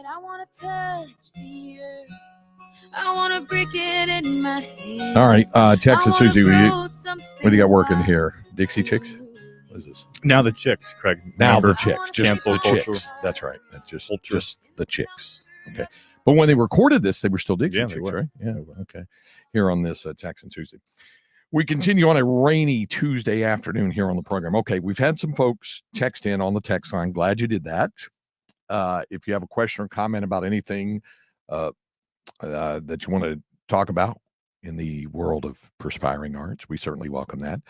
I want to touch the earth. I want to break it in my hand. All right, Texas Susie, what do you got working here? Dixie Chicks? What is this? Now the Chicks, Craig. Now Remember, the Chicks. Just cancel the culture. Chicks. That's right. Just the Chicks. Okay. But when they recorded this, they were still Dixie Chicks, right? Yeah, okay. Here on this Texan Tuesday. We continue on a rainy Tuesday afternoon here on the program. Okay, we've had some folks text in on the text line. Glad you did that. If you have a question or comment about anything that you want to talk about in the world of perspiring arts, we certainly welcome that.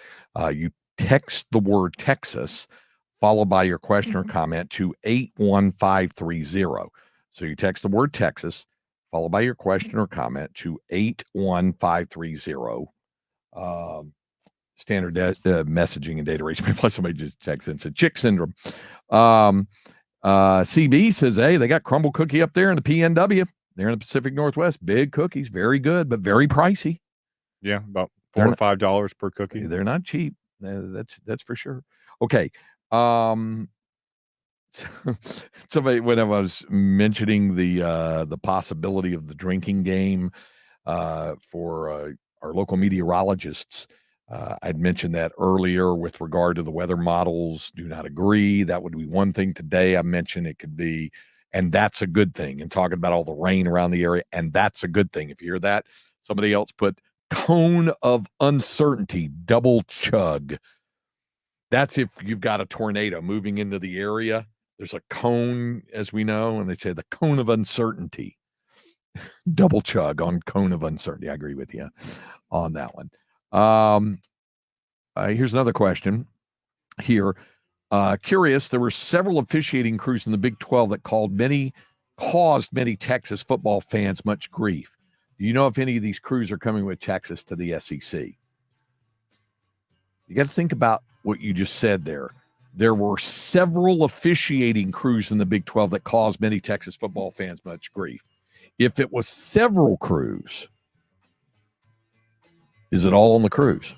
You text the word Texas, followed by your question or comment to 81530. So you text the word Texas, followed by your question or comment to 81530. Standard messaging and data rates. Plus somebody just texted and said chick syndrome. CB says, hey, they got Crumble Cookie up there in the PNW. They're in the Pacific Northwest. Big cookies, very good, but very pricey. Yeah, about $4 or $5 per cookie. They're not cheap. That's for sure. Okay. Somebody, when I was mentioning the possibility of the drinking game for our local meteorologists, I'd mentioned that earlier with regard to the weather models. Do not agree. That would be one thing. Today I mentioned it could be, and that's a good thing. And talking about all the rain around the area, and that's a good thing. If you hear that, somebody else put cone of uncertainty, double chug. That's if you've got a tornado moving into the area. There's a cone, as we know, and they say the cone of uncertainty. Double chug on cone of uncertainty. I agree with you on that one. Here's another question here. Curious, there were several officiating crews in the Big 12 that caused many Texas football fans much grief. Do you know if any of these crews are coming with Texas to the SEC? You got to think about what you just said there. There were several officiating crews in the Big 12 that caused many Texas football fans much grief. If it was several crews, is it all on the crews?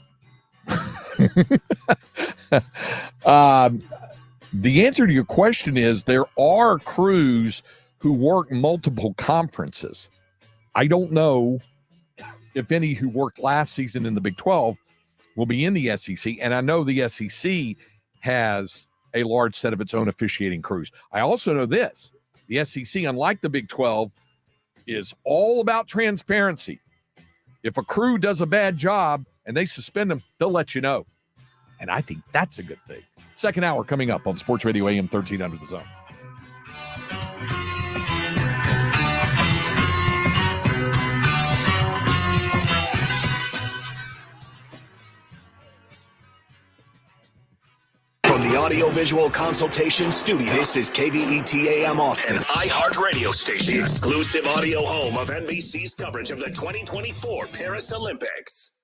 The answer to your question is there are crews who work multiple conferences. I don't know if any who worked last season in the Big 12 will be in the SEC, and I know the SEC has a large set of its own officiating crews. I also know this. The SEC, unlike the Big 12, is all about transparency. If a crew does a bad job and they suspend them, they'll let you know. And I think that's a good thing. Second hour coming up on Sports Radio AM 1300 The Zone. From the Audio-Visual Consultation Studio, this is KBET-AM Austin, an iHeartRadio station. The exclusive audio home of NBC's coverage of the 2024 Paris Olympics.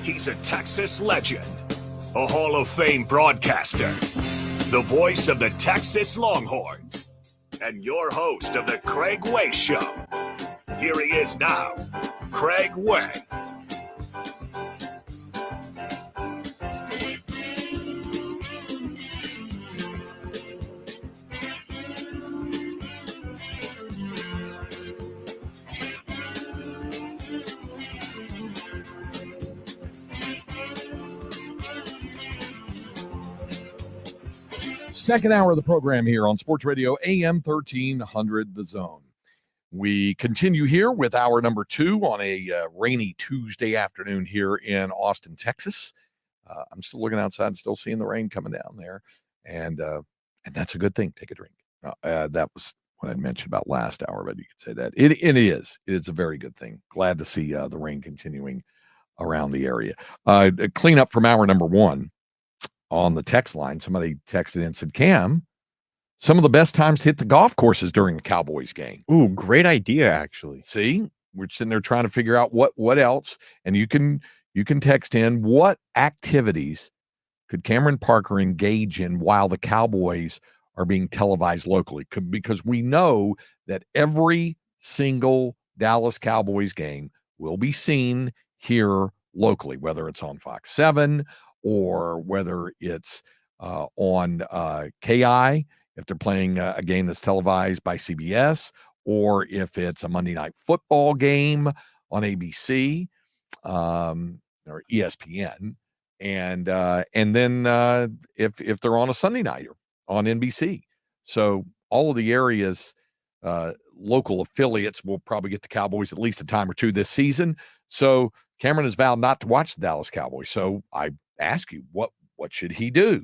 He's a Texas legend, a Hall of Fame broadcaster, the voice of the Texas Longhorns, and your host of the Craig Way Show. Here he is now, Craig Way. Second hour of the program here on Sports Radio AM 1300 The Zone. We continue here with hour number 2 on a rainy Tuesday afternoon here in Austin, Texas. I'm still looking outside, still seeing the rain coming down there, and that's a good thing. Take a drink. That was what I mentioned about last hour, but you could say that it is. It's a very good thing. Glad to see the rain continuing around the area. Clean up from hour number 1 on the text line. Somebody texted in and said, Cam, some of the best times to hit the golf courses during the Cowboys game. Ooh, great idea, actually. See, we're sitting there trying to figure out what else. And you can text in what activities could Cameron Parker engage in while the Cowboys are being televised locally? Because we know that every single Dallas Cowboys game will be seen here locally, whether it's on Fox 7 or whether it's on KI, if they're playing a game that's televised by CBS, or if it's a Monday Night Football game on ABC or ESPN, and then if they're on a Sunday nighter on NBC. So all of the areas, local affiliates will probably get the Cowboys at least a time or two this season. So Cameron has vowed not to watch the Dallas Cowboys. So I ask you, what should he do?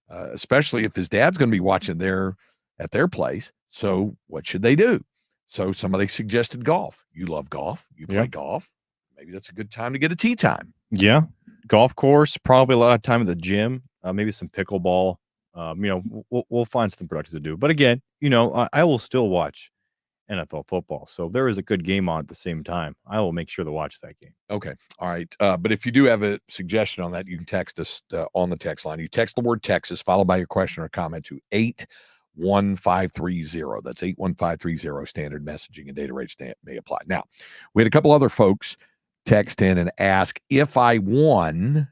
Especially if his dad's going to be watching at their place. So what should they do? So somebody suggested golf. You love golf. You play golf. Maybe that's a good time to get a tee time. Yeah. Golf course, probably a lot of time at the gym, maybe some pickleball. We'll find something productive to do. But again, I will still watch NFL football. So if there is a good game on at the same time, I will make sure to watch that game. Okay. All right. But if you do have a suggestion on that, you can text us on the text line. You text the word Texas, followed by your question or comment to 81530. That's 81530. Standard messaging and data rates may apply. Now, we had a couple other folks text in and ask if I won,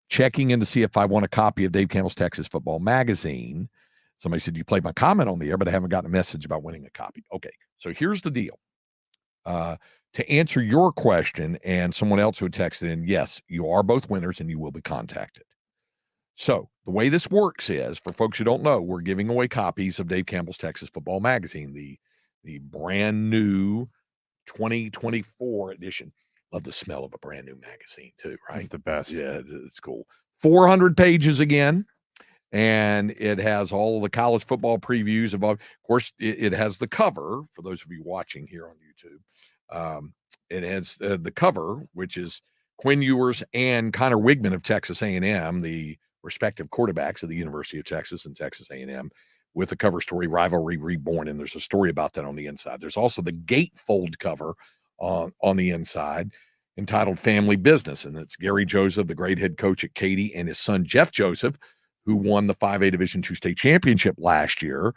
checking in to see if I won a copy of Dave Campbell's Texas Football Magazine. Somebody said, you played my comment on the air, but I haven't gotten a message about winning a copy. Okay, so here's the deal. To answer your question and someone else who had texted in, yes, you are both winners and you will be contacted. So the way this works is, for folks who don't know, we're giving away copies of Dave Campbell's Texas Football Magazine, the brand new 2024 edition. Love the smell of a brand new magazine too, right? It's the best. Yeah, it's cool. 400 pages again, and it has all the college football previews. Of course, it has the cover for those of you watching here on YouTube. It has the cover, which is Quinn Ewers and Connor Wigman of Texas A&M, the respective quarterbacks of the University of Texas and Texas A&M, with the cover story Rivalry Reborn, and there's a story about that on the inside. There's also the gatefold cover on the inside entitled Family Business, and it's Gary Joseph, the great head coach at Katy, and his son Jeff Joseph, who won the 5A Division II state championship last year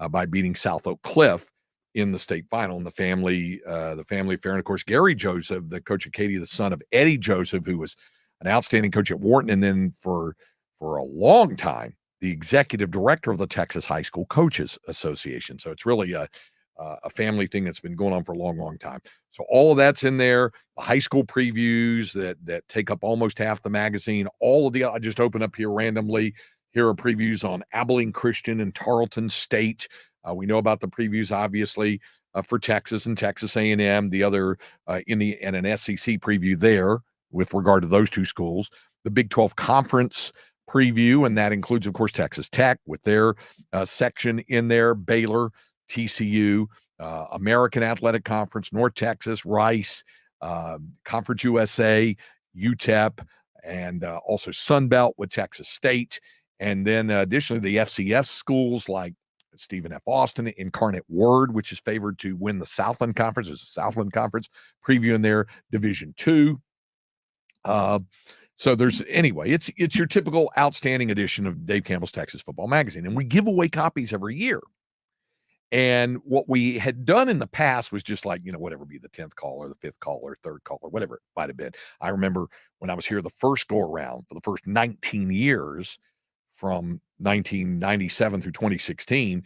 by beating South Oak Cliff in the state final. And the family affair, and of course Gary Joseph, the coach at Katy, the son of Eddie Joseph, who was an outstanding coach at Wharton, and then for a long time the executive director of the Texas High School Coaches Association. So it's really a family thing that's been going on for a long, long time. So all of that's in there. The high school previews that take up almost half the magazine. All of I just open up here randomly. Here are previews on Abilene Christian and Tarleton State. We know about the previews, obviously, for Texas and Texas A&M. The other and an SEC preview there with regard to those two schools. The Big 12 Conference preview, and that includes, of course, Texas Tech with their section in there, Baylor, TCU, American Athletic Conference, North Texas, Rice, Conference USA, UTEP, and also Sun Belt with Texas State. And then additionally, the FCS schools like Stephen F. Austin, Incarnate Word, which is favored to win the Southland Conference. There's a Southland Conference preview in there, Division II. So it's your typical outstanding edition of Dave Campbell's Texas Football Magazine. And we give away copies every year. And what we had done in the past was just like, whatever, be the 10th caller, the 5th caller, 3rd caller, whatever it might have been. I remember when I was here the first go around for the first 19 years, from 1997 through 2016,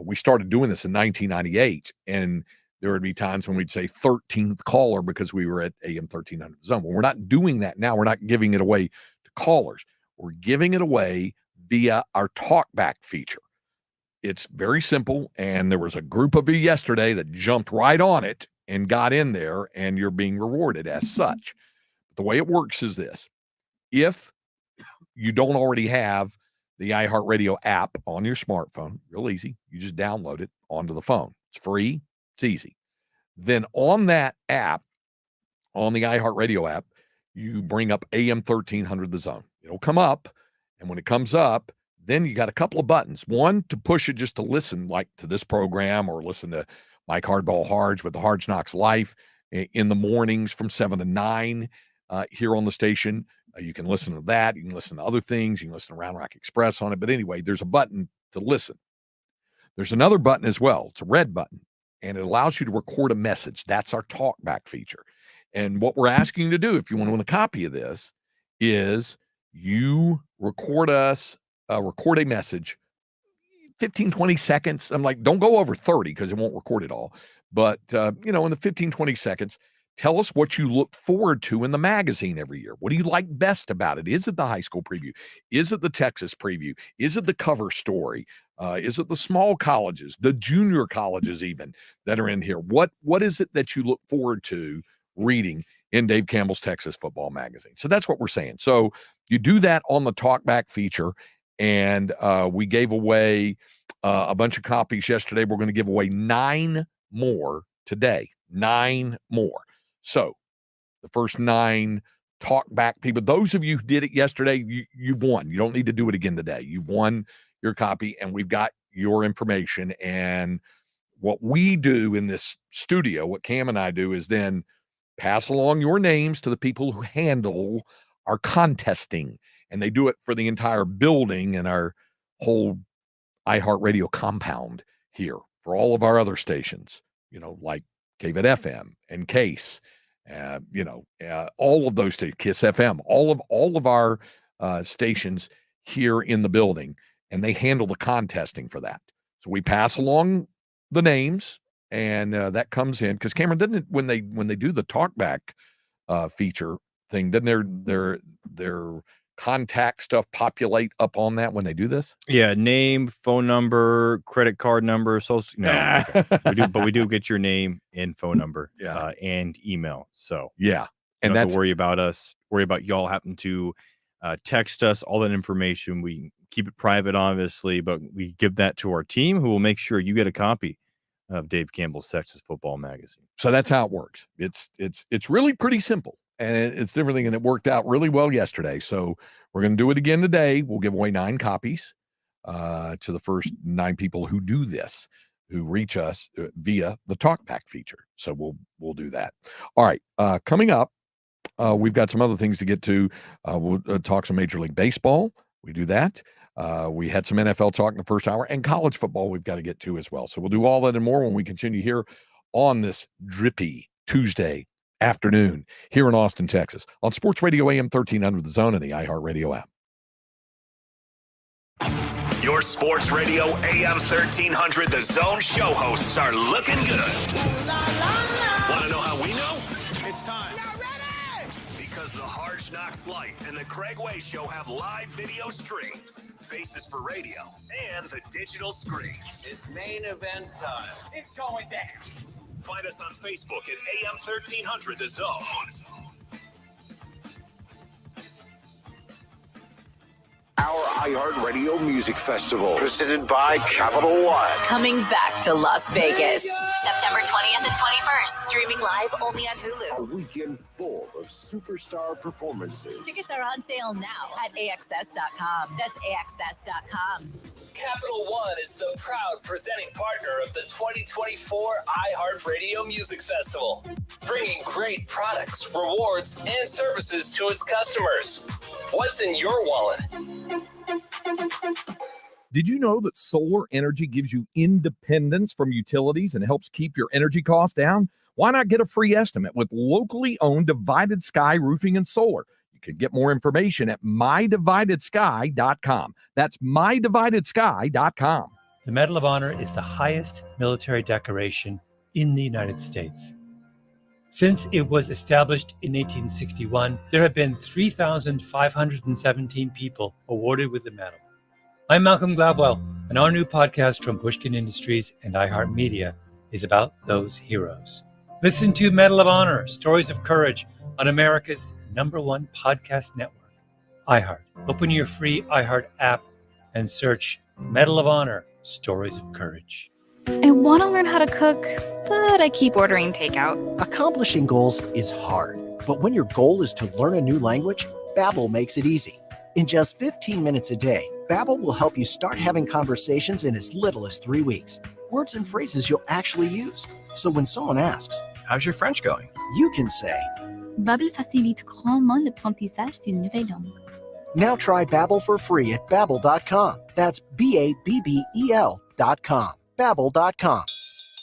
we started doing this in 1998. And there would be times when we'd say 13th caller because we were at AM 1300 zone. Well, we're not doing that now. We're not giving it away to callers. We're giving it away via our talkback feature. It's very simple, and there was a group of you yesterday that jumped right on it and got in there, and you're being rewarded as such. But the way it works is this. If you don't already have the iHeartRadio app on your smartphone, real easy, you just download it onto the phone. It's free. It's easy. Then on that app, on the iHeartRadio app, you bring up AM 1300 The Zone. It'll come up, and when it comes up, then you got a couple of buttons. One, to push it just to listen, like to this program, or listen to Mike Hardball Harge with the Harge Knocks Life in the mornings from 7 to 9 here on the station. You can listen to that. You can listen to other things. You can listen to Round Rock Express on it. But anyway, there's a button to listen. There's another button as well. It's a red button, and it allows you to record a message. That's our talkback feature. And what we're asking you to do, if you want to win a copy of this, is you record a message, 15, 20 seconds. I'm like, don't go over 30 because it won't record it all. But, in the 15, 20 seconds, tell us what you look forward to in the magazine every year. What do you like best about it? Is it the high school preview? Is it the Texas preview? Is it the cover story? Is it the small colleges, the junior colleges even that are in here? What is it that you look forward to reading in Dave Campbell's Texas Football Magazine? So that's what we're saying. So you do that on the talkback feature, and we gave away a bunch of copies yesterday. We're going to give away 9 more today. 9 more. So the first 9 talkback people, those of you who did it yesterday, you've won. You don't need to do it again today. You've won your copy, and we've got your information. And what we do in this studio, what Cam and I do, is then pass along your names to the people who handle our contesting. And they do it for the entire building and our whole iHeartRadio compound here for all of our other stations, like KVIT FM and Case, all of those stations, Kiss FM, all of our stations here in the building, and they handle the contesting for that. So we pass along the names, and that comes in because Cameron, doesn't it, when they do the talkback feature thing, doesn't their contact stuff populate up on that when they do this? Yeah, name, phone number, credit card number, okay. we do get your name and phone number, and email. So yeah, You And don't have that's to worry about us, worry about y'all having to text us all that information. We keep it private, obviously, but we give that to our team who will make sure you get a copy of Dave Campbell's Texas Football Magazine. so that's how it works. It's really pretty simple, and it's different, and it worked out really well yesterday. So we're going to do it again today. We'll give away 9 copies to the first 9 people who do this, who reach us via the TalkBack feature. So we'll do that. All right, coming up, we've got some other things to get to. We'll talk some Major League Baseball. We do that. We had some NFL talk in the first hour, and college football we've got to get to as well. So we'll do all that and more when we continue here on this drippy Tuesday afternoon here in Austin, Texas, on Sports Radio AM 1300 The Zone and the iHeartRadio app. Your Sports Radio AM 1300 The Zone show hosts are looking good. Want to know how we know? It's time. Because the Hard Knocks Life and the Craig Way Show have live video streams, faces for radio, and the digital screen. It's main event time. It's going down. Find us on Facebook at AM 1300 The Zone. Our iHeartRadio Music Festival, presented by Capital One. Coming back to Las Vegas. September 20th and 21st. Streaming live only on Hulu. A weekend full of superstar performances. Tickets are on sale now at AXS.com. That's AXS.com. Capital One is the proud presenting partner of the 2024 iHeartRadio Music Festival, bringing great products, rewards, and services to its customers. What's in your wallet? Did you know that solar energy gives you independence from utilities and helps keep your energy costs down? Why not get a free estimate with locally owned Divided Sky Roofing and Solar? You can get more information at mydividedsky.com. That's mydividedsky.com. The Medal of Honor is the highest military decoration in the United States. Since it was established in 1861, there have been 3,517 people awarded with the medal. I'm Malcolm Gladwell, and our new podcast from Pushkin Industries and iHeartMedia is about those heroes. Listen to Medal of Honor, Stories of Courage on America's #1 podcast network, iHeart. Open your free iHeart app and search Medal of Honor, Stories of Courage. I want to learn how to cook, but I keep ordering takeout. Accomplishing goals is hard, but when your goal is to learn a new language, Babbel makes it easy. In just 15 minutes a day, Babbel will help you start having conversations in as little as 3 weeks. Words and phrases you'll actually use. So when someone asks, "How's your French going?" you can say, Babbel facilite grandement l'apprentissage d'une nouvelle langue. Now try Babbel for free at Babbel.com. That's Babbel.com. Babbel.com.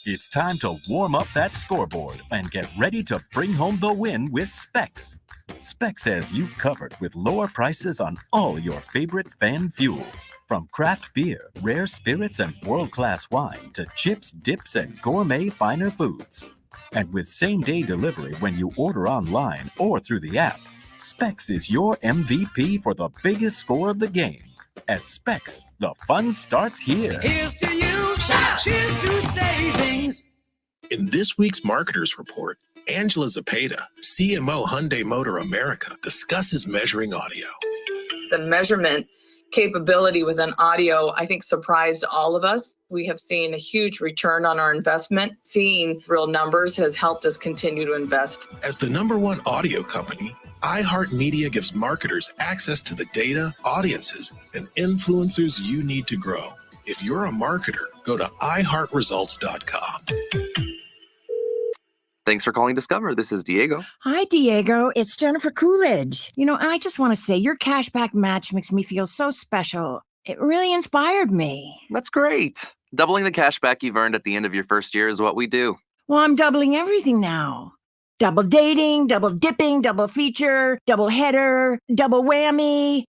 It's time to warm up that scoreboard and get ready to bring home the win with Specs. Specs has you covered with lower prices on all your favorite fan fuel. From craft beer, rare spirits, and world-class wine to chips, dips, and gourmet finer foods. And with same-day delivery when you order online or through the app, Specs is your MVP for the biggest score of the game. At Specs, the fun starts here. Here's to you, cheers to savings. In this week's Marketers Report, Angela Zapata, CMO Hyundai Motor America, discusses measuring audio. The measurement capability within audio, I think, surprised all of us. We have seen a huge return on our investment. Seeing real numbers has helped us continue to invest. As the #1 audio company, iHeartMedia gives marketers access to the data, audiences, and influencers you need to grow. If you're a marketer, go to iHeartResults.com. Thanks for calling Discover. This is Diego. Hi, Diego. It's Jennifer Coolidge. I just want to say your cashback match makes me feel so special. It really inspired me. That's great. Doubling the cashback you've earned at the end of your first year is what we do. Well, I'm doubling everything now. Double dating, double dipping, double feature, double header, double whammy.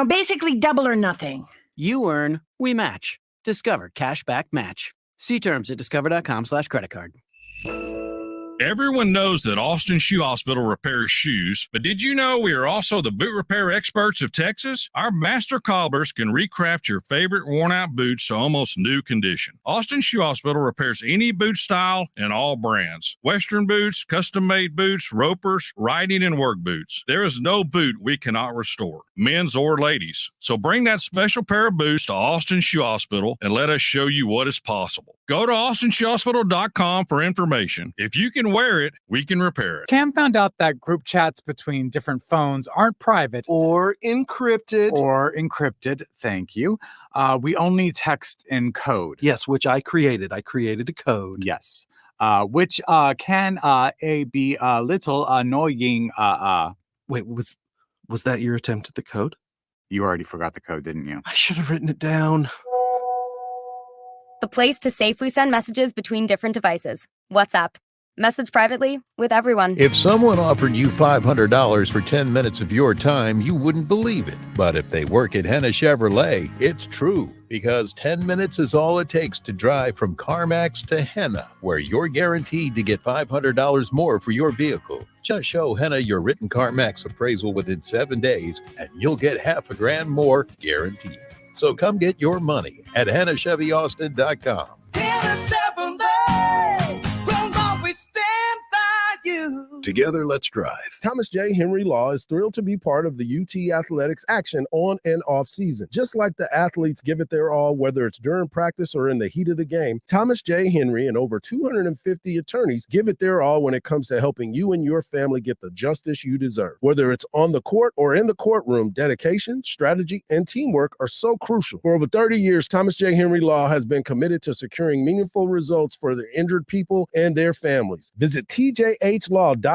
Basically double or nothing. You earn, we match. Discover Cashback Match. See terms at discover.com/credit card. Everyone knows that Austin Shoe Hospital repairs shoes, but did you know we are also the boot repair experts of Texas? Our master cobblers can recraft your favorite worn-out boots to almost new condition. Austin Shoe Hospital repairs any boot style and all brands. Western boots, custom-made boots, ropers, riding and work boots. There is no boot we cannot restore, men's or ladies. So bring that special pair of boots to Austin Shoe Hospital and let us show you what is possible. Go to austinshoehospital.com for information. If you can wear it, we can repair it. Cam found out that group chats between different phones aren't private or encrypted. Thank you. We only text in code. Yes, which I created. I created a code. Yes. Which can be a little annoying. Wait, was that your attempt at the code? You already forgot the code, didn't you? I should have written it down. The place to safely send messages between different devices. WhatsApp. Message privately with everyone. If someone offered you $500 for 10 minutes of your time, you wouldn't believe it. But if they work at Henna Chevrolet, it's true. Because 10 minutes is all it takes to drive from CarMax to Henna, where you're guaranteed to get $500 more for your vehicle. Just show Henna your written CarMax appraisal within 7 days, and you'll get $500 more guaranteed. So come get your money at HennaChevyAustin.com. Together, let's drive. Thomas J. Henry Law is thrilled to be part of the UT Athletics action on and off season. Just like the athletes give it their all, whether it's during practice or in the heat of the game, Thomas J. Henry and over 250 attorneys give it their all when it comes to helping you and your family get the justice you deserve. Whether it's on the court or in the courtroom, dedication, strategy, and teamwork are so crucial. For over 30 years, Thomas J. Henry Law has been committed to securing meaningful results for the injured people and their families. Visit tjhlaw.com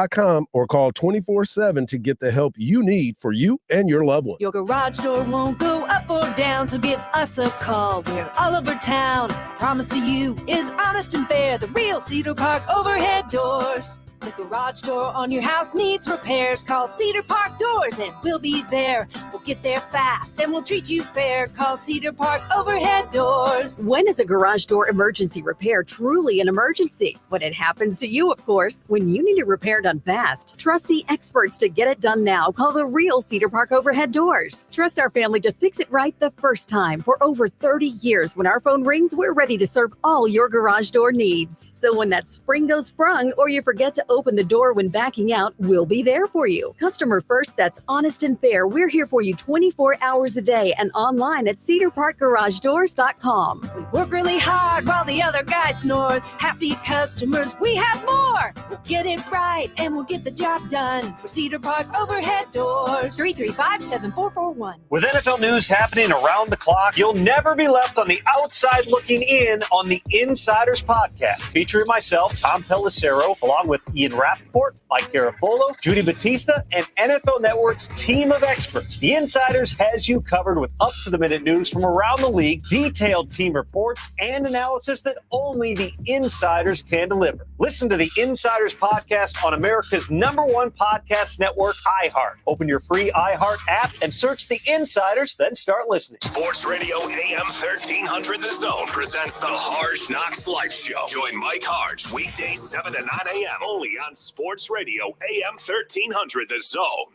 or call 24/7 to get the help you need for you and your loved one. Your garage door won't go up or down, so give us a call. We're all over town. Promise to you is honest and fair. The real Cedar Park overhead doors. The garage door on your house needs repairs. Call Cedar Park Doors and we'll be there. We'll get there fast and we'll treat you fair. Call Cedar Park Overhead Doors. When is a garage door emergency repair truly an emergency? When it happens to you, of course. When you need a repair done fast, trust the experts to get it done now. Call the real Cedar Park Overhead Doors. Trust our family to fix it right the first time. For over 30 years, when our phone rings, we're ready to serve all your garage door needs. So when that spring goes sprung or you forget to open the door when backing out, we'll be there for you. Customer first, that's honest and fair. We're here for you 24 hours a day and online at cedarparkgaragedoors.com. We work really hard while the other guy snores. Happy customers, we have more. We'll get it right and we'll get the job done. For Cedar Park Overhead Doors. 335-7441. With NFL news happening around the clock, you'll never be left on the outside looking in on the Insiders Podcast, featuring myself, Tom Pelissero, along with Ian Rappaport, Mike Garafolo, Judy Batista, and NFL Network's team of experts. The Insiders has you covered with up-to-the-minute news from around the league, detailed team reports, and analysis that only the Insiders can deliver. Listen to the Insiders Podcast on America's #1 podcast network, iHeart. Open your free iHeart app and search the Insiders, then start listening. Sports Radio AM 1300 The Zone presents the Harsh Knocks Life Show. Join Mike Harsh weekdays 7 to 9 a.m. only on Sports Radio AM 1300 The Zone.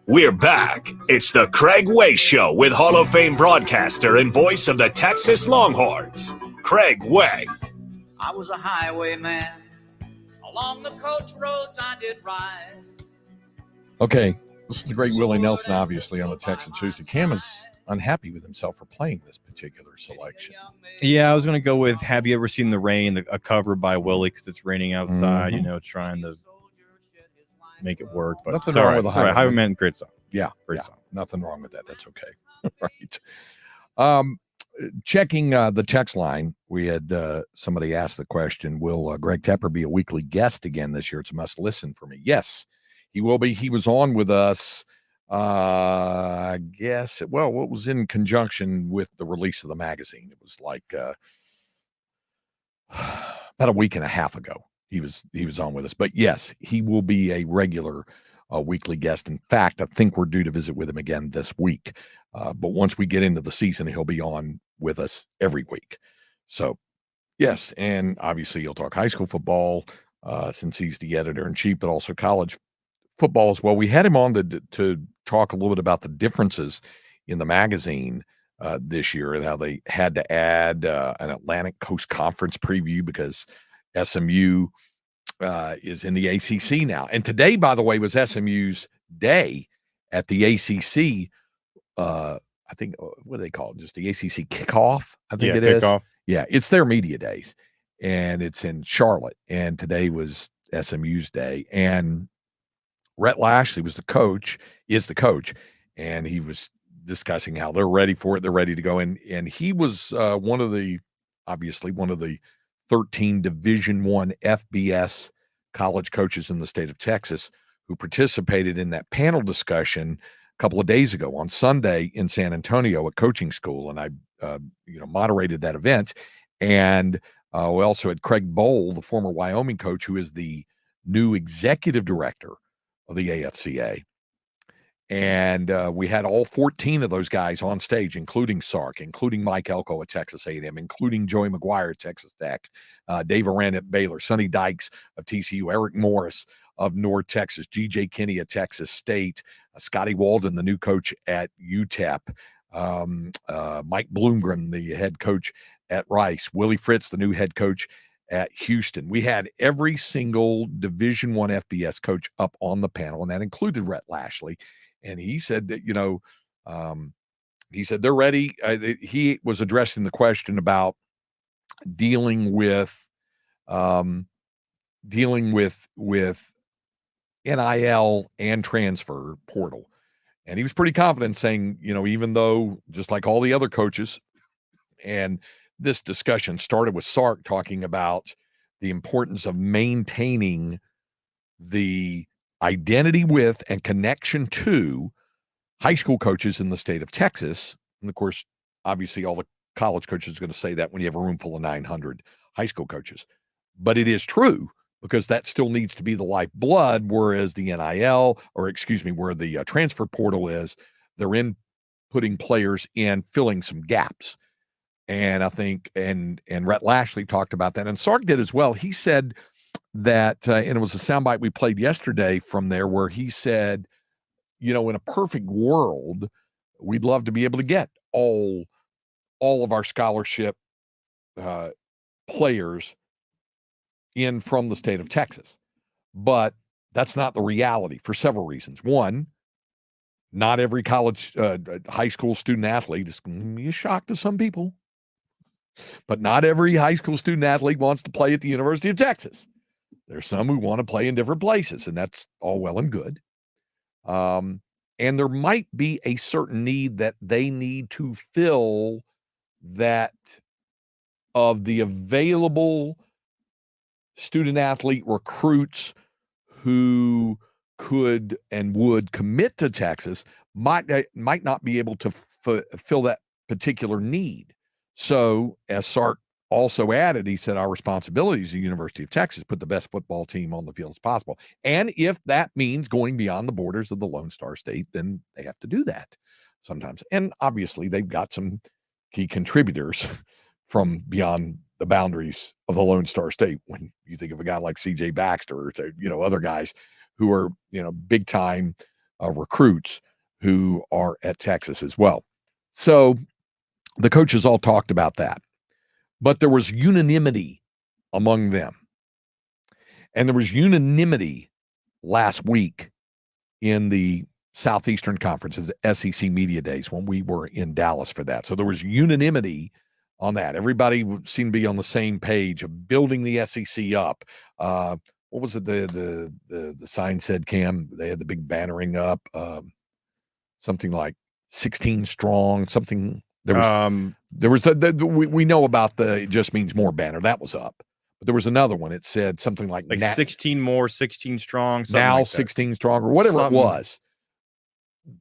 We're back. It's the Craig Way Show with Hall of Fame broadcaster and voice of the Texas Longhorns, Craig Way. I was a highwayman. Along the coach roads I did ride. Okay, this is the great Willie Nelson, obviously, on the Texan Tuesday. Cam is unhappy with himself for playing this particular selection. Yeah, I was going to go with Have You Ever Seen the Rain, a cover by Willie, because it's raining outside, trying to make it work. But nothing wrong with the Highwayman, great song. Yeah, great song. Nothing wrong with that. That's okay. Right. Checking the text line, we had somebody ask the question, will Greg Tepper be a weekly guest again this year? It's a must listen for me. Yes, he will be. He was on with us, I guess, what was in conjunction with the release of the magazine. It was like about a week and a half ago. He was on with us. But yes, he will be a regular weekly guest. In fact, I think we're due to visit with him again this week. But once we get into the season, he'll be on with us every week. So, Yes, and obviously he'll talk high school football since he's the editor-in-chief, but also college football as well. We had him on to talk a little bit about the differences in the magazine this year and how they had to add an Atlantic Coast Conference preview because SMU is in the ACC now. And today, by the way, was SMU's day at the ACC. I think, what do they call it? Just the ACC kickoff, I think it is. Kickoff. Yeah, it's their media days, and it's in Charlotte. And today was SMU's day. And Rhett Lashley is the coach, and he was discussing how they're ready for it. They're ready to go. And he was one of the 13 Division I FBS college coaches in the state of Texas who participated in that panel discussion a couple of days ago on Sunday in San Antonio at coaching school. And I, moderated that event. And we also had Craig Bowl, the former Wyoming coach, who is the new executive director of the AFCA. And we had all 14 of those guys on stage, including Sark, including Mike Elko at Texas A&M, including Joey McGuire at Texas Tech, Dave Arend at Baylor, Sonny Dykes of TCU, Eric Morris of North Texas, G.J. Kinney at Texas State, Scotty Walden, the new coach at UTEP, Mike Bloomgren, the head coach at Rice, Willie Fritz, the new head coach at Houston. We had every single Division I FBS coach up on the panel, and that included Rhett Lashley. And he said that, he said they're ready. He was addressing the question about dealing with NIL and transfer portal. And he was pretty confident saying, even though just like all the other coaches, and this discussion started with Sark talking about the importance of maintaining the identity with and connection to high school coaches in the state of Texas. And of course, obviously all the college coaches are going to say that when you have a room full of 900 high school coaches. But it is true because that still needs to be the lifeblood, whereas the NIL, where the transfer portal is, they're in putting players in, filling some gaps. And I think, and Rhett Lashley talked about that, and Sark did as well. He said that, and it was a soundbite we played yesterday from there, where he said, in a perfect world, we'd love to be able to get all of our scholarship players in from the state of Texas. But that's not the reality for several reasons. One, not every college, high school student athlete is going to be a shock to some people, but not every high school student athlete wants to play at the University of Texas. There's some who want to play in different places, and that's all well and good. And there might be a certain need that they need to fill that of the available student athlete recruits who could and would commit to Texas might not be able to fill that particular need. So as Sark also added, he said, our responsibility as the University of Texas, put the best football team on the field as possible. And if that means going beyond the borders of the Lone Star State, then they have to do that sometimes. And obviously they've got some key contributors from beyond the boundaries of the Lone Star State. When you think of a guy like CJ Baxter or, other guys who are, big time recruits who are at Texas as well. So the coaches all talked about that. But there was unanimity among them. And there was unanimity last week in the Southeastern Conference's SEC Media Days when we were in Dallas for that. So there was unanimity on that. Everybody seemed to be on the same page of building the SEC up. What was it? The sign said, Cam, they had the big bannering up, something like 16 strong, something. We know about the It Just Means More banner. That was up. But there was another one. It said something like 16 more, 16 strong. Now like 16 strong, or whatever it was.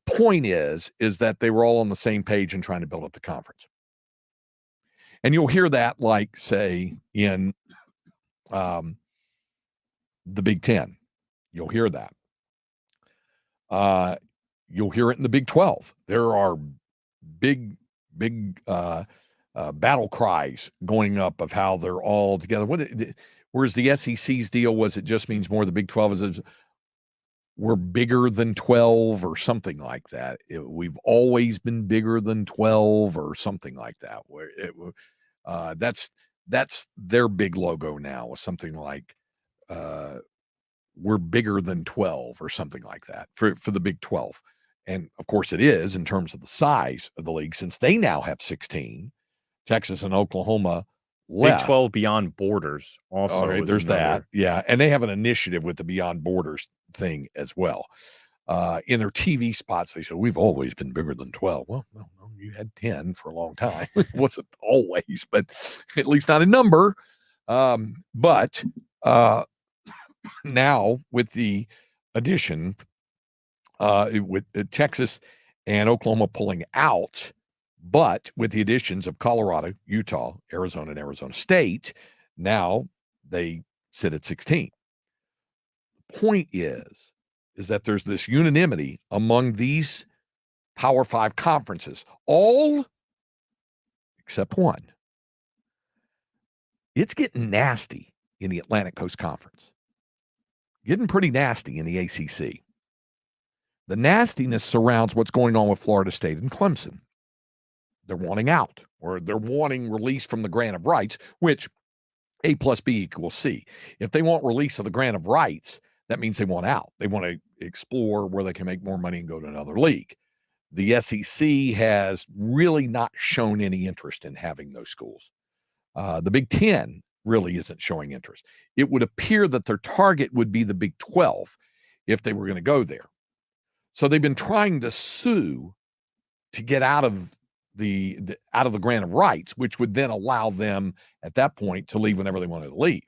Point is that they were all on the same page and trying to build up the conference. And you'll hear that, like, say, in the Big Ten. You'll hear that. You'll hear it in the Big 12. There are big battle cries going up of how they're all together. Whereas the SEC's deal was it just means more. The Big 12 is we're bigger than 12 or something like that. We've always been bigger than 12 or something like that. That's their big logo now, something like we're bigger than 12 or something like that for the Big 12. And of course it is in terms of the size of the league, since they now have 16. Texas and Oklahoma left. Big 12 Beyond Borders also. Okay, there's that. Yeah. And they have an initiative with the Beyond Borders thing as well. In their TV spots, they said, we've always been bigger than 12. Well, you had 10 for a long time. It wasn't always, but at least not a number. But now with the addition, with Texas and Oklahoma pulling out, but with the additions of Colorado, Utah, Arizona, and Arizona State, now they sit at 16. The point is that there's this unanimity among these Power 5 conferences, all except one. It's getting nasty in the Atlantic Coast Conference. Getting pretty nasty in the ACC. The nastiness surrounds what's going on with Florida State and Clemson. They're wanting out, or they're wanting release from the grant of rights, which A plus B equals C. If they want release of the grant of rights, that means they want out. They want to explore where they can make more money and go to another league. The SEC has really not shown any interest in having those schools. The Big Ten really isn't showing interest. It would appear that their target would be the Big 12 if they were going to go there. So they've been trying to sue to get out of the grant of rights, which would then allow them at that point to leave whenever they wanted to leave,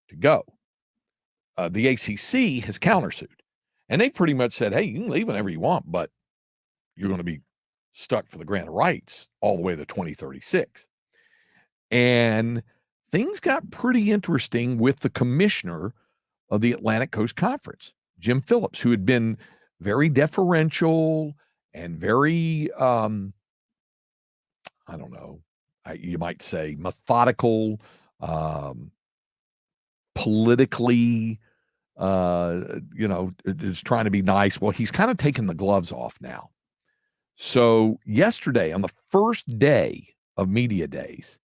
to go. The ACC has countersued, and they pretty much said, hey, you can leave whenever you want, but you're going to be stuck for the grant of rights all the way to 2036. And things got pretty interesting with the commissioner of the Atlantic Coast Conference, Jim Phillips, who had been very deferential and very, you might say methodical, politically, is trying to be nice. Well, he's kind of taken the gloves off now. So yesterday, on the first day of media days,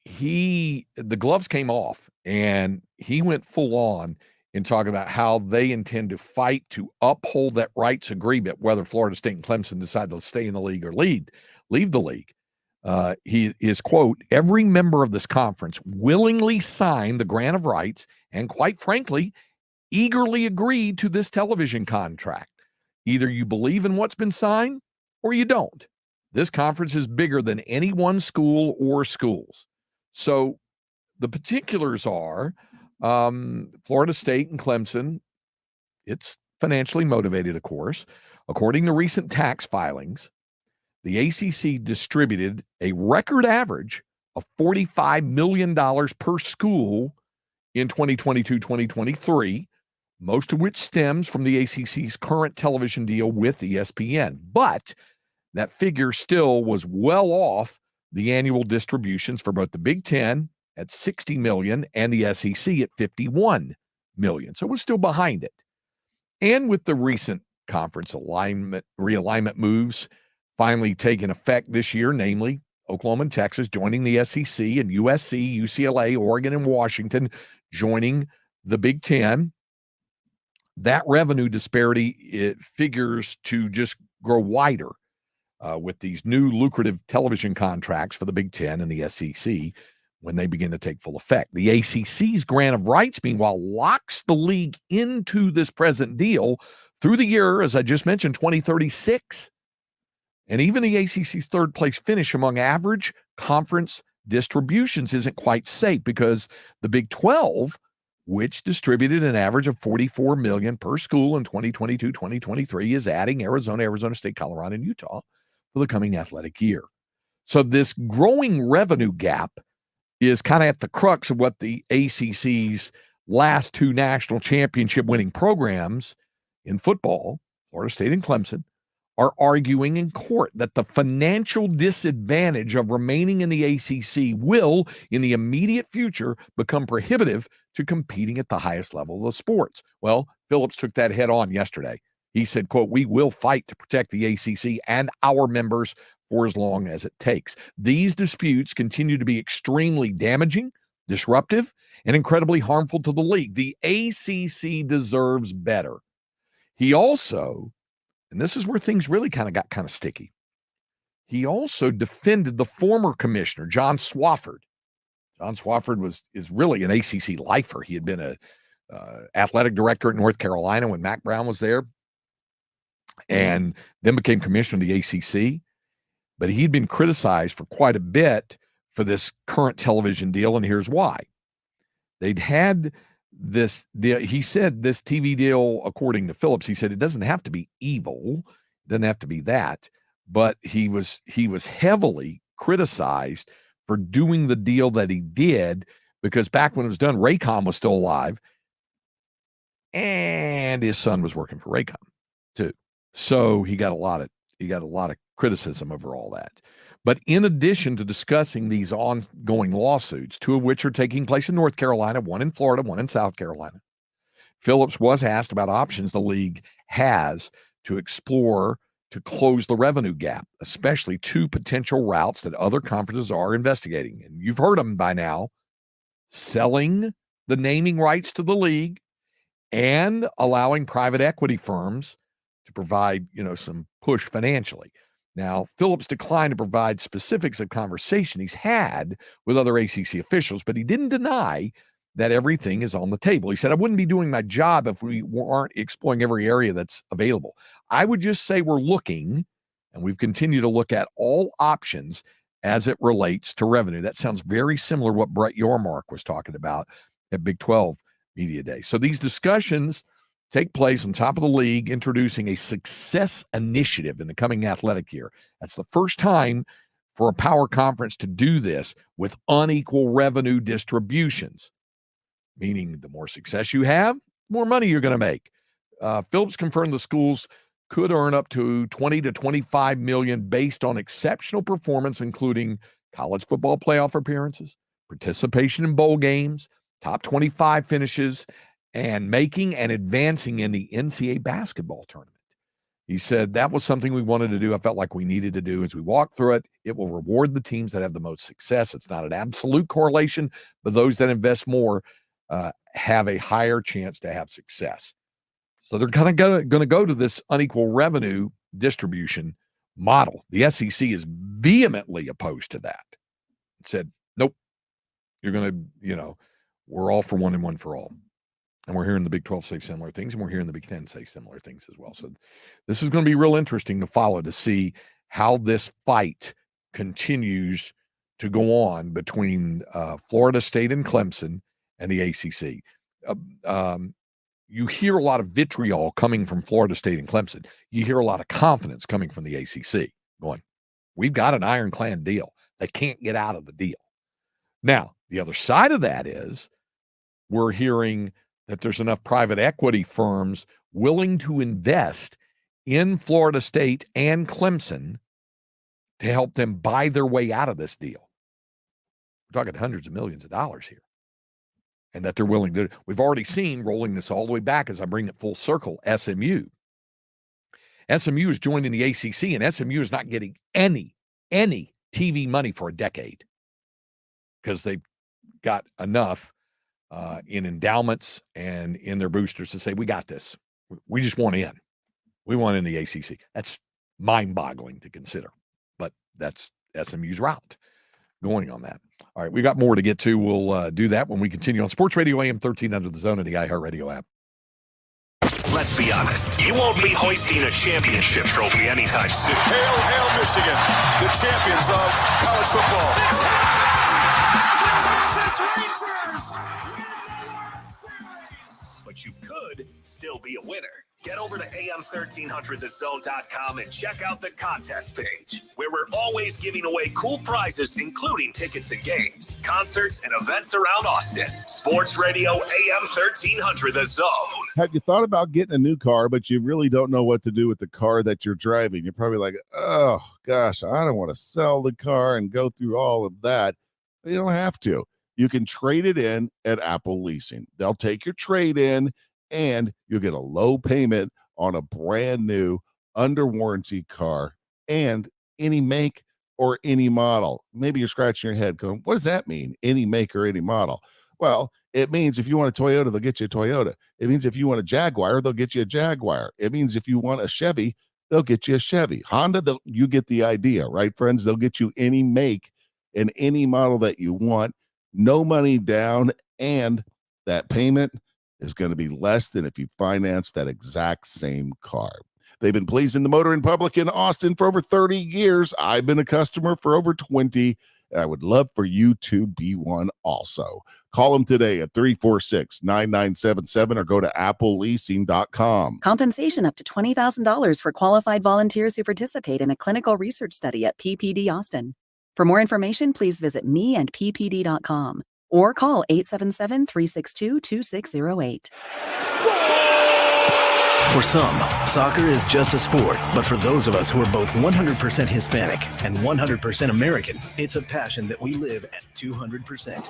the gloves came off and he went full on in talking about how they intend to fight to uphold that rights agreement, whether Florida State and Clemson decide to stay in the league or leave the league. He is, quote, every member of this conference willingly signed the grant of rights and, quite frankly, eagerly agreed to this television contract. Either you believe in what's been signed or you don't. This conference is bigger than any one school or schools. So the particulars are Florida State and Clemson, it's financially motivated, of course. According to recent tax filings, the ACC distributed a record average of $45 million per school in 2022-2023, most of which stems from the ACC's current television deal with ESPN. But that figure still was well off the annual distributions for both the Big Ten at $60 million and the SEC at $51 million. So we're still behind it. And with the recent conference realignment moves finally taking effect this year, namely Oklahoma and Texas joining the SEC and USC, UCLA, Oregon, and Washington joining the Big Ten, that revenue disparity, it figures to just grow wider with these new lucrative television contracts for the Big Ten and the SEC when they begin to take full effect. The ACC's grant of rights, meanwhile, locks the league into this present deal through the year, as I just mentioned, 2036. And even the ACC's third place finish among average conference distributions isn't quite safe, because the Big 12, which distributed an average of $44 million per school in 2022-2023, is adding Arizona, Arizona State, Colorado, and Utah for the coming athletic year. So this growing revenue gap is kind of at the crux of what the ACC's last two national championship winning programs in football, Florida State and Clemson, are arguing in court that the financial disadvantage of remaining in the ACC will, in the immediate future, become prohibitive to competing at the highest level of the sports. Well, Phillips took that head on yesterday. He said, quote, "We will fight to protect the ACC and our members for as long as it takes. These disputes continue to be extremely damaging, disruptive, and incredibly harmful to the league. The ACC deserves better." He also, and this is where things really got sticky, he also defended the former commissioner, John Swofford. John Swofford is really an ACC lifer. He had been a athletic director at North Carolina when Mac Brown was there, and then became commissioner of the ACC. But he'd been criticized for quite a bit for this current television deal, and here's why. They'd had this deal. He said this TV deal, according to Phillips, he said it doesn't have to be evil. It doesn't have to be that. But he was heavily criticized for doing the deal that he did, because back when it was done, Raycom was still alive, and his son was working for Raycom too. So he got a lot of criticism over all that. But in addition to discussing these ongoing lawsuits, two of which are taking place in North Carolina, one in Florida, one in South Carolina, Phillips was asked about options the league has to explore to close the revenue gap, especially two potential routes that other conferences are investigating. And you've heard them by now: selling the naming rights to the league and allowing private equity firms to provide, some push financially. Now, Phillips declined to provide specifics of conversation he's had with other ACC officials, but he didn't deny that everything is on the table. He said, "I wouldn't be doing my job if we weren't exploring every area that's available. I would just say we're looking, and we've continued to look at all options as it relates to revenue." That sounds very similar to what Brett Yormark was talking about at Big 12 Media Day. So these discussions take place on top of the league introducing a success initiative in the coming athletic year. That's the first time for a power conference to do this with unequal revenue distributions, meaning the more success you have, the more money you're going to make. Phillips confirmed the schools could earn up to $20 to $25 million based on exceptional performance, including college football playoff appearances, participation in bowl games, top 25 finishes, and making and advancing in the NCAA basketball tournament. He said that was something we wanted to do. I felt like we needed to do. As we walk through it, it will reward the teams that have the most success. It's not an absolute correlation, but those that invest more have a higher chance to have success. So they're kind of going to go to this unequal revenue distribution model. The SEC is vehemently opposed to that. It said, nope, you're going to, we're all for one and one for all. And we're hearing the Big 12 say similar things, and we're hearing the Big 10 say similar things as well. So this is going to be real interesting to follow, to see how this fight continues to go on between Florida State and Clemson and the ACC. You hear a lot of vitriol coming from Florida State and Clemson. You hear a lot of confidence coming from the ACC, going, we've got an ironclad deal. They can't get out of the deal. Now, the other side of that is we're hearing that there's enough private equity firms willing to invest in Florida State and Clemson to help them buy their way out of this deal. We're talking hundreds of millions of dollars here. And that they're willing to. We've already seen, rolling this all the way back as I bring it full circle, SMU. SMU is joining the ACC, and SMU is not getting any TV money for a decade because they've got enough in endowments and in their boosters to say, we got this. We just want in. We want in the ACC. That's mind-boggling to consider, but that's SMU's route going on that. All right, we got more to get to. We'll do that when we continue on Sports Radio AM 13 under the zone and the iHeartRadio app. Let's be honest. You won't be hoisting a championship trophy anytime soon. Hail, hail, Michigan, the champions of college football. But you could still be a winner. Get over to am1300thezone.com and check out the contest page, where we're always giving away cool prizes, including tickets and games, concerts, and events around Austin. Sports Radio AM 1300 The Zone. Have you thought about getting a new car, but you really don't know what to do with the car that you're driving? You're probably like, oh, gosh, I don't want to sell the car and go through all of that. But you don't have to. You can trade it in at Apple Leasing. They'll take your trade in, and you'll get a low payment on a brand new under warranty car and any make or any model. Maybe you're scratching your head going, what does that mean? Any make or any model? Well, it means if you want a Toyota, they'll get you a Toyota. It means if you want a Jaguar, they'll get you a Jaguar. It means if you want a Chevy, they'll get you a Chevy. Honda, you get the idea, right, friends? They'll get you any make and any model that you want. No money down, and that payment is going to be less than if you finance that exact same car. They've been pleasing the motoring public in Austin for over 30 years. I've been a customer for over 20. And I would love for you to be one also. Call them today at 346-9977 or go to appleleasing.com. Compensation up to $20,000 for qualified volunteers who participate in a clinical research study at PPD Austin. For more information, please visit meandppd.com or call 877-362-2608. For some, soccer is just a sport, but for those of us who are both 100% Hispanic and 100% American, it's a passion that we live at 200%.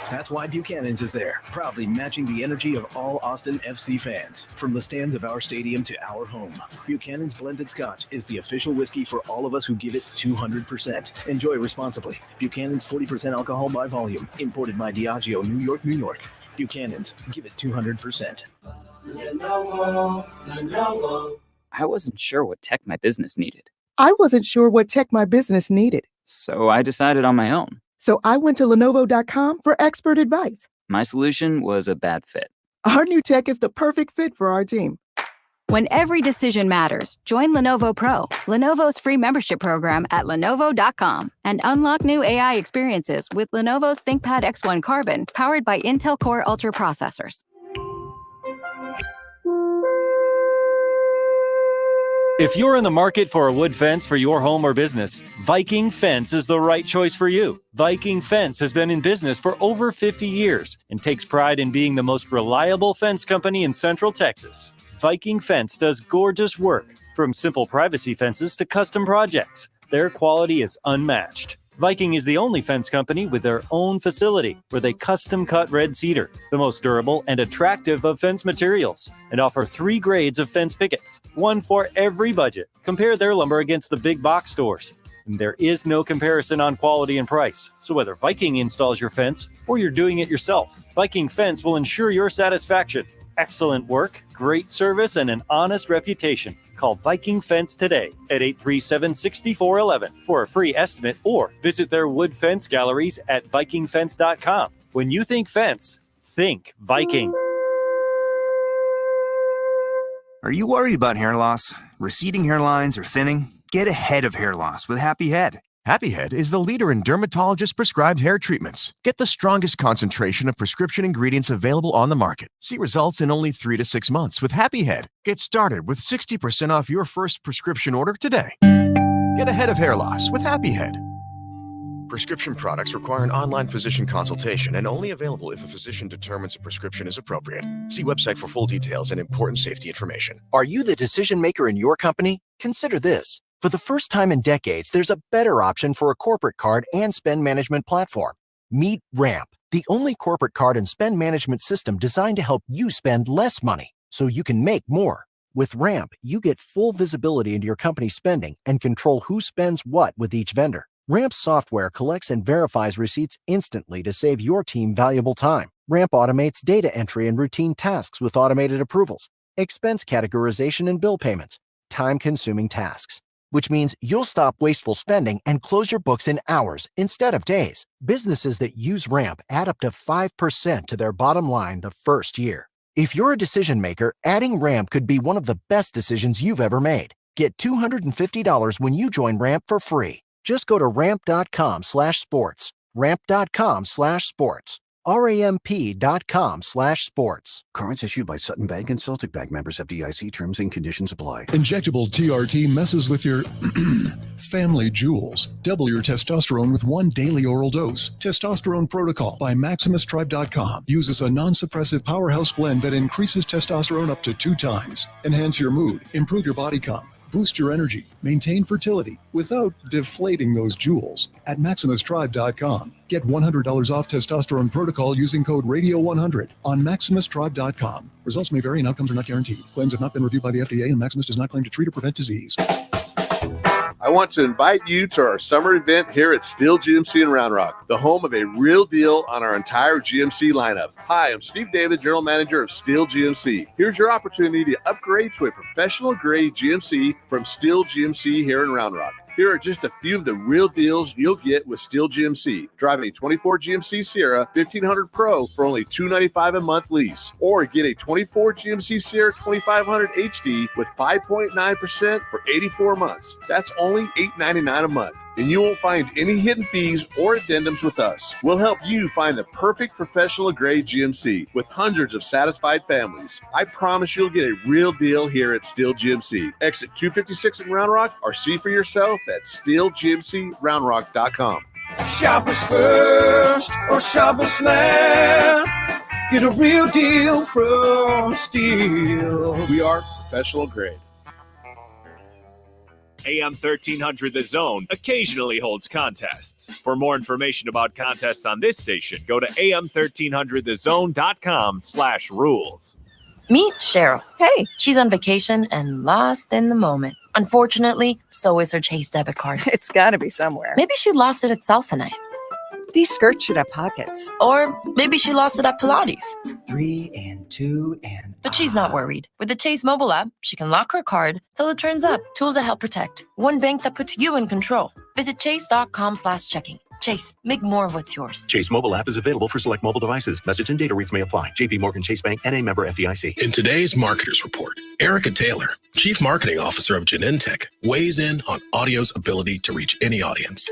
That's why Buchanan's is there, proudly matching the energy of all Austin FC fans. From the stands of our stadium to our home, Buchanan's Blended Scotch is the official whiskey for all of us who give it 200%. Enjoy responsibly. Buchanan's 40% alcohol by volume, imported by Diageo, New York, New York. Buchanan's, give it 200%. I wasn't sure what tech my business needed, I wasn't sure what tech my business needed. so I decided on my own. So I went to Lenovo.com for expert advice. My solution was a bad fit. Our new tech is the perfect fit for our team. When every decision matters, join Lenovo Pro, Lenovo's free membership program at Lenovo.com, and unlock new AI experiences with Lenovo's ThinkPad X1 Carbon, powered by Intel Core Ultra processors. If you're in the market for a wood fence for your home or business, Viking Fence is the right choice for you. Viking Fence has been in business for over 50 years and takes pride in being the most reliable fence company in Central Texas. Viking Fence does gorgeous work, from simple privacy fences to custom projects. Their quality is unmatched. Viking is the only fence company with their own facility where they custom cut red cedar, the most durable and attractive of fence materials, and offer 3 grades of fence pickets, one for every budget. Compare their lumber against the big box stores. And there is no comparison on quality and price. So whether Viking installs your fence or you're doing it yourself, Viking Fence will ensure your satisfaction. Excellent work, great service, and an honest reputation. Call Viking Fence today at 837-6411 for a free estimate or visit their wood fence galleries at vikingfence.com. When you think fence, think Viking. Are you worried about hair loss, receding hairlines, or thinning? Get ahead of hair loss with Happy Head. Happy Head is the leader in dermatologist-prescribed hair treatments. Get the strongest concentration of prescription ingredients available on the market. See results in only 3 to 6 months with Happy Head. Get started with 60% off your first prescription order today. Get ahead of hair loss with Happy Head. Prescription products require an online physician consultation and only available if a physician determines a prescription is appropriate. See website for full details and important safety information. Are you the decision maker in your company? Consider this. For the first time in decades, there's a better option for a corporate card and spend management platform. Meet Ramp, the only corporate card and spend management system designed to help you spend less money so you can make more. With Ramp, you get full visibility into your company's spending and control who spends what with each vendor. Ramp's software collects and verifies receipts instantly to save your team valuable time. Ramp automates data entry and routine tasks with automated approvals, expense categorization and bill payments, time-consuming tasks, which means you'll stop wasteful spending and close your books in hours instead of days. Businesses that use Ramp add up to 5% to their bottom line the first year. If you're a decision maker, adding Ramp could be one of the best decisions you've ever made. Get $250 when you join Ramp for free. Just go to ramp.com/sports. Ramp.com/sports. ramp.com/sports. Cards issued by Sutton Bank and Celtic Bank, members FDIC. Terms and conditions apply. Injectable TRT messes with your family jewels. Double your testosterone with one daily oral dose. Testosterone Protocol by MaximusTribe.com uses a non-suppressive powerhouse blend that increases testosterone up to 2 times. Enhance your mood, improve your body comp, boost your energy, maintain fertility without deflating those jewels at MaximusTribe.com. Get $100 off Testosterone Protocol using code RADIO100 on MaximusTribe.com. Results may vary and outcomes are not guaranteed. Claims have not been reviewed by the FDA, and Maximus does not claim to treat or prevent disease. I want to invite you to our summer event here at Steel GMC in Round Rock, the home of a real deal on our entire GMC lineup. Hi, I'm Steve David, General Manager of Steel GMC. Here's your opportunity to upgrade to a professional grade GMC from Steel GMC here in Round Rock. Here are just a few of the real deals you'll get with Steel GMC. Drive a 24 GMC Sierra 1500 Pro for only $295 a month lease. Or get a 24 GMC Sierra 2500 HD with 5.9% for 84 months. That's only $899 a month. And you won't find any hidden fees or addendums with us. We'll help you find the perfect professional grade GMC with hundreds of satisfied families. I promise you'll get a real deal here at Steel GMC. Exit 256 in Round Rock, or see for yourself at steelgmcroundrock.com. Shoppers first or shoppers last. Get a real deal from Steel. We are professional grade. AM 1300 The Zone occasionally holds contests. For more information about contests on this station, go to am1300thezone.com/rules. Meet Cheryl. Hey. She's on vacation and lost in the moment. Unfortunately, so is her Chase debit card. It's got to be somewhere. Maybe she lost it at salsa night. These skirts should have pockets. Or maybe she lost it at Pilates. 3 and 2 and... But she's not worried. With the Chase mobile app, she can lock her card till it turns up. Tools that help protect. One bank that puts you in control. Visit chase.com/checking. Chase, make more of what's yours. Chase mobile app is available for select mobile devices. Message and data rates may apply. JP Morgan Chase Bank, N.A. member FDIC. In today's Marketers Report, Erica Taylor, Chief Marketing Officer of Genentech, weighs in on audio's ability to reach any audience.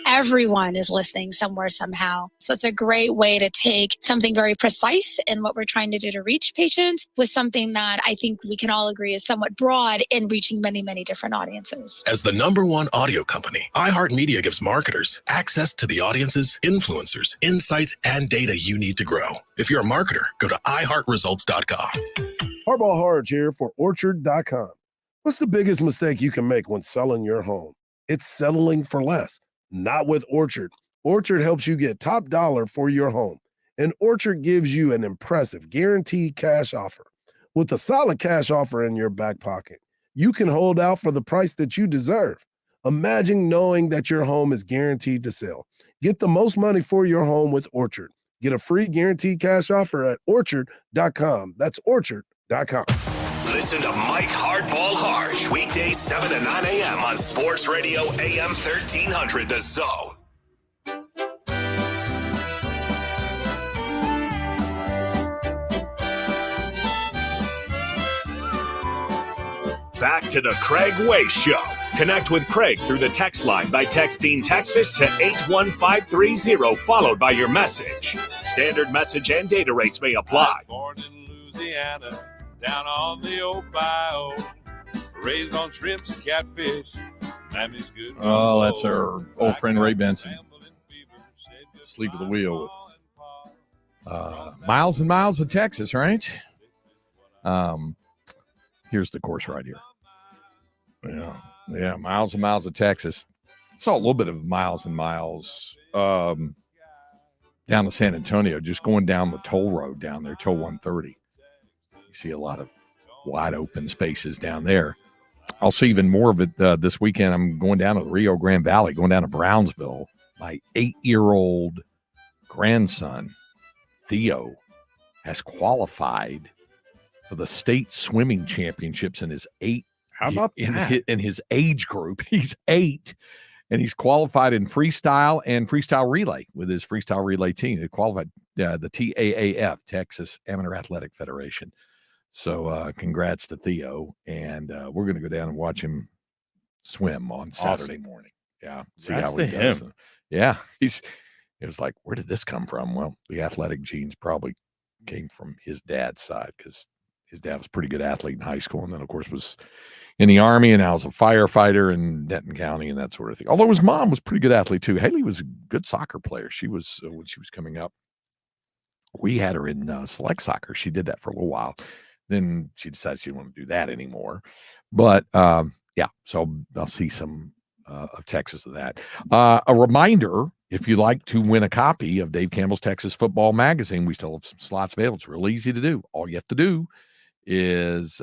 Everyone is listening somewhere, somehow. So it's a great way to take something very precise in what we're trying to do to reach patients with something that I think we can all agree is somewhat broad in reaching many, many different audiences. As the #1 audio company, iHeartMedia gives marketers access to the audiences, influencers, insights, and data you need to grow. If you're a marketer, go to iHeartResults.com. Harbaugh Harge here for Orchard.com. What's the biggest mistake you can make when selling your home? It's settling for less. Not with Orchard. Orchard helps you get top dollar for your home. And Orchard gives you an impressive guaranteed cash offer. With a solid cash offer in your back pocket, you can hold out for the price that you deserve. Imagine knowing that your home is guaranteed to sell. Get the most money for your home with Orchard. Get a free guaranteed cash offer at Orchard.com. That's Orchard.com. Listen to Mike Hardball Harge, weekdays 7 to 9 a.m. on Sports Radio AM 1300 The Zone. Back to the Craig Way Show. Connect with Craig through the text line by texting Texas to 81530, followed by your message. Standard message and data rates may apply. Born in Louisiana, down on the old bayou, raised on shrimps and catfish. Mammy's good. Oh, that's our old friend Ray Benson. Sleep at the wheel with miles and miles of Texas, right? Here's the course right here. Yeah, miles and miles of Texas. Saw a little bit of miles and miles down to San Antonio, just going down the toll road down there, toll 130. You see a lot of wide open spaces down there. I'll see even more of it this weekend. I'm going down to the Rio Grande Valley, going down to Brownsville. My 8-year-old grandson, Theo, has qualified for the state swimming championships in his in his age group. He's 8, and he's qualified in freestyle and freestyle relay with his freestyle relay team. He qualified the TAAF, Texas Amateur Athletic Federation. So congrats to Theo, and we're going to go down and watch him swim on Saturday morning. Yeah, see how he does. Yeah, It was like, where did this come from? Well, the athletic genes probably came from his dad's side because his dad was a pretty good athlete in high school, and then, of course, was in the Army, and now is a firefighter in Denton County and that sort of thing. Although his mom was a pretty good athlete, too. Haley was a good soccer player. She was, when she was coming up, we had her in select soccer. She did that for a little while. Then she decided she didn't want to do that anymore. But, yeah, so I'll see some of Texas of that. A reminder, if you'd like to win a copy of Dave Campbell's Texas Football Magazine, we still have some slots available. It's real easy to do. All you have to do is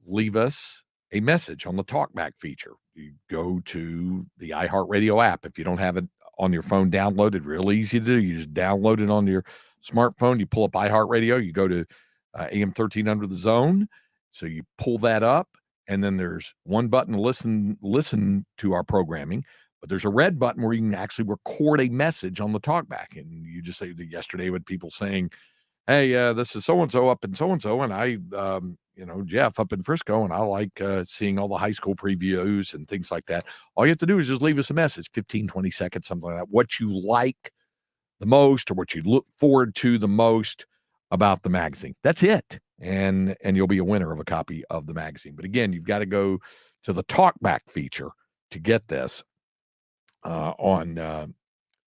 leave us a message on the TalkBack feature. You go to the iHeartRadio app. If you don't have it on your phone downloaded, real easy to do. You just download it on your smartphone. You pull up iHeartRadio. You go to AM 1300 The Zone. So you pull that up, and then there's one button to listen to our programming. But there's a red button where you can actually record a message on the TalkBack. And you just say, yesterday with people saying, hey, this is so-and-so up in so-and-so, and I, Jeff up in Frisco, and I like seeing all the high school previews and things like that. All you have to do is just leave us a message, 15, 20 seconds, something like that, what you like the most or what you look forward to the most about the magazine. That's it. And you'll be a winner of a copy of the magazine. But again, you've got to go to the TalkBack feature to get this on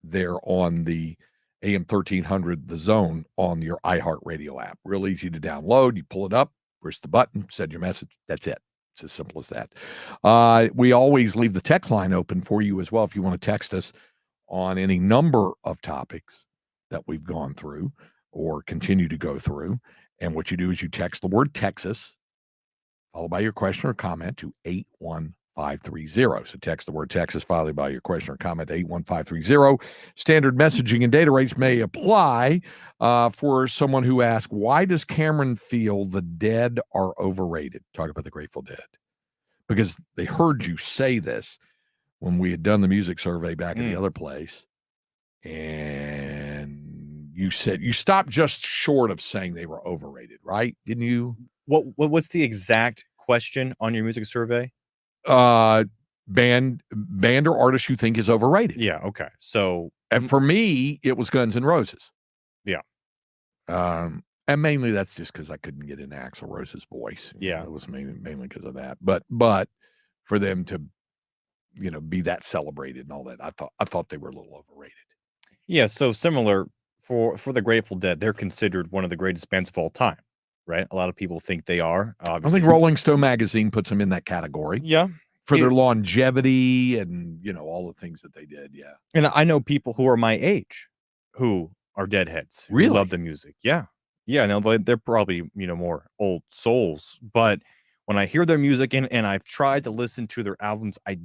the AM 1300 The Zone on your iHeartRadio app. Real easy to download. You pull it up, push the button, send your message. That's it. It's as simple as that. We always leave the text line open for you as well if you want to text us on any number of topics that we've gone through or continue to go through. And what you do is you text the word Texas, followed by your question or comment to 81530. So text the word Texas, followed by your question or comment to 81530. Standard messaging and data rates may apply for someone who asks, why does Cameron feel the Dead are overrated? Talk about the Grateful Dead. Because they heard you say this when we had done the music survey back at the other place. And you said you stopped just short of saying they were overrated, right? Didn't you? What's the exact question on your music survey? Band or artist you think is overrated. Yeah, okay. So and for me, it was Guns N' Roses. Yeah. And mainly that's just because I couldn't get into Axl Rose's voice. Yeah. It was mainly because of that. But for them to, be that celebrated and all that, I thought they were a little overrated. Yeah, so similar for the Grateful Dead, they're considered one of the greatest bands of all time, right? A lot of people think they are. Obviously. I think Rolling Stone magazine puts them in that category. Yeah. For their longevity and, all the things that they did. Yeah. And I know people who are my age who are Deadheads. Who really love the music. Yeah. Yeah. Now they're probably, more old souls. But when I hear their music and I've tried to listen to their albums, I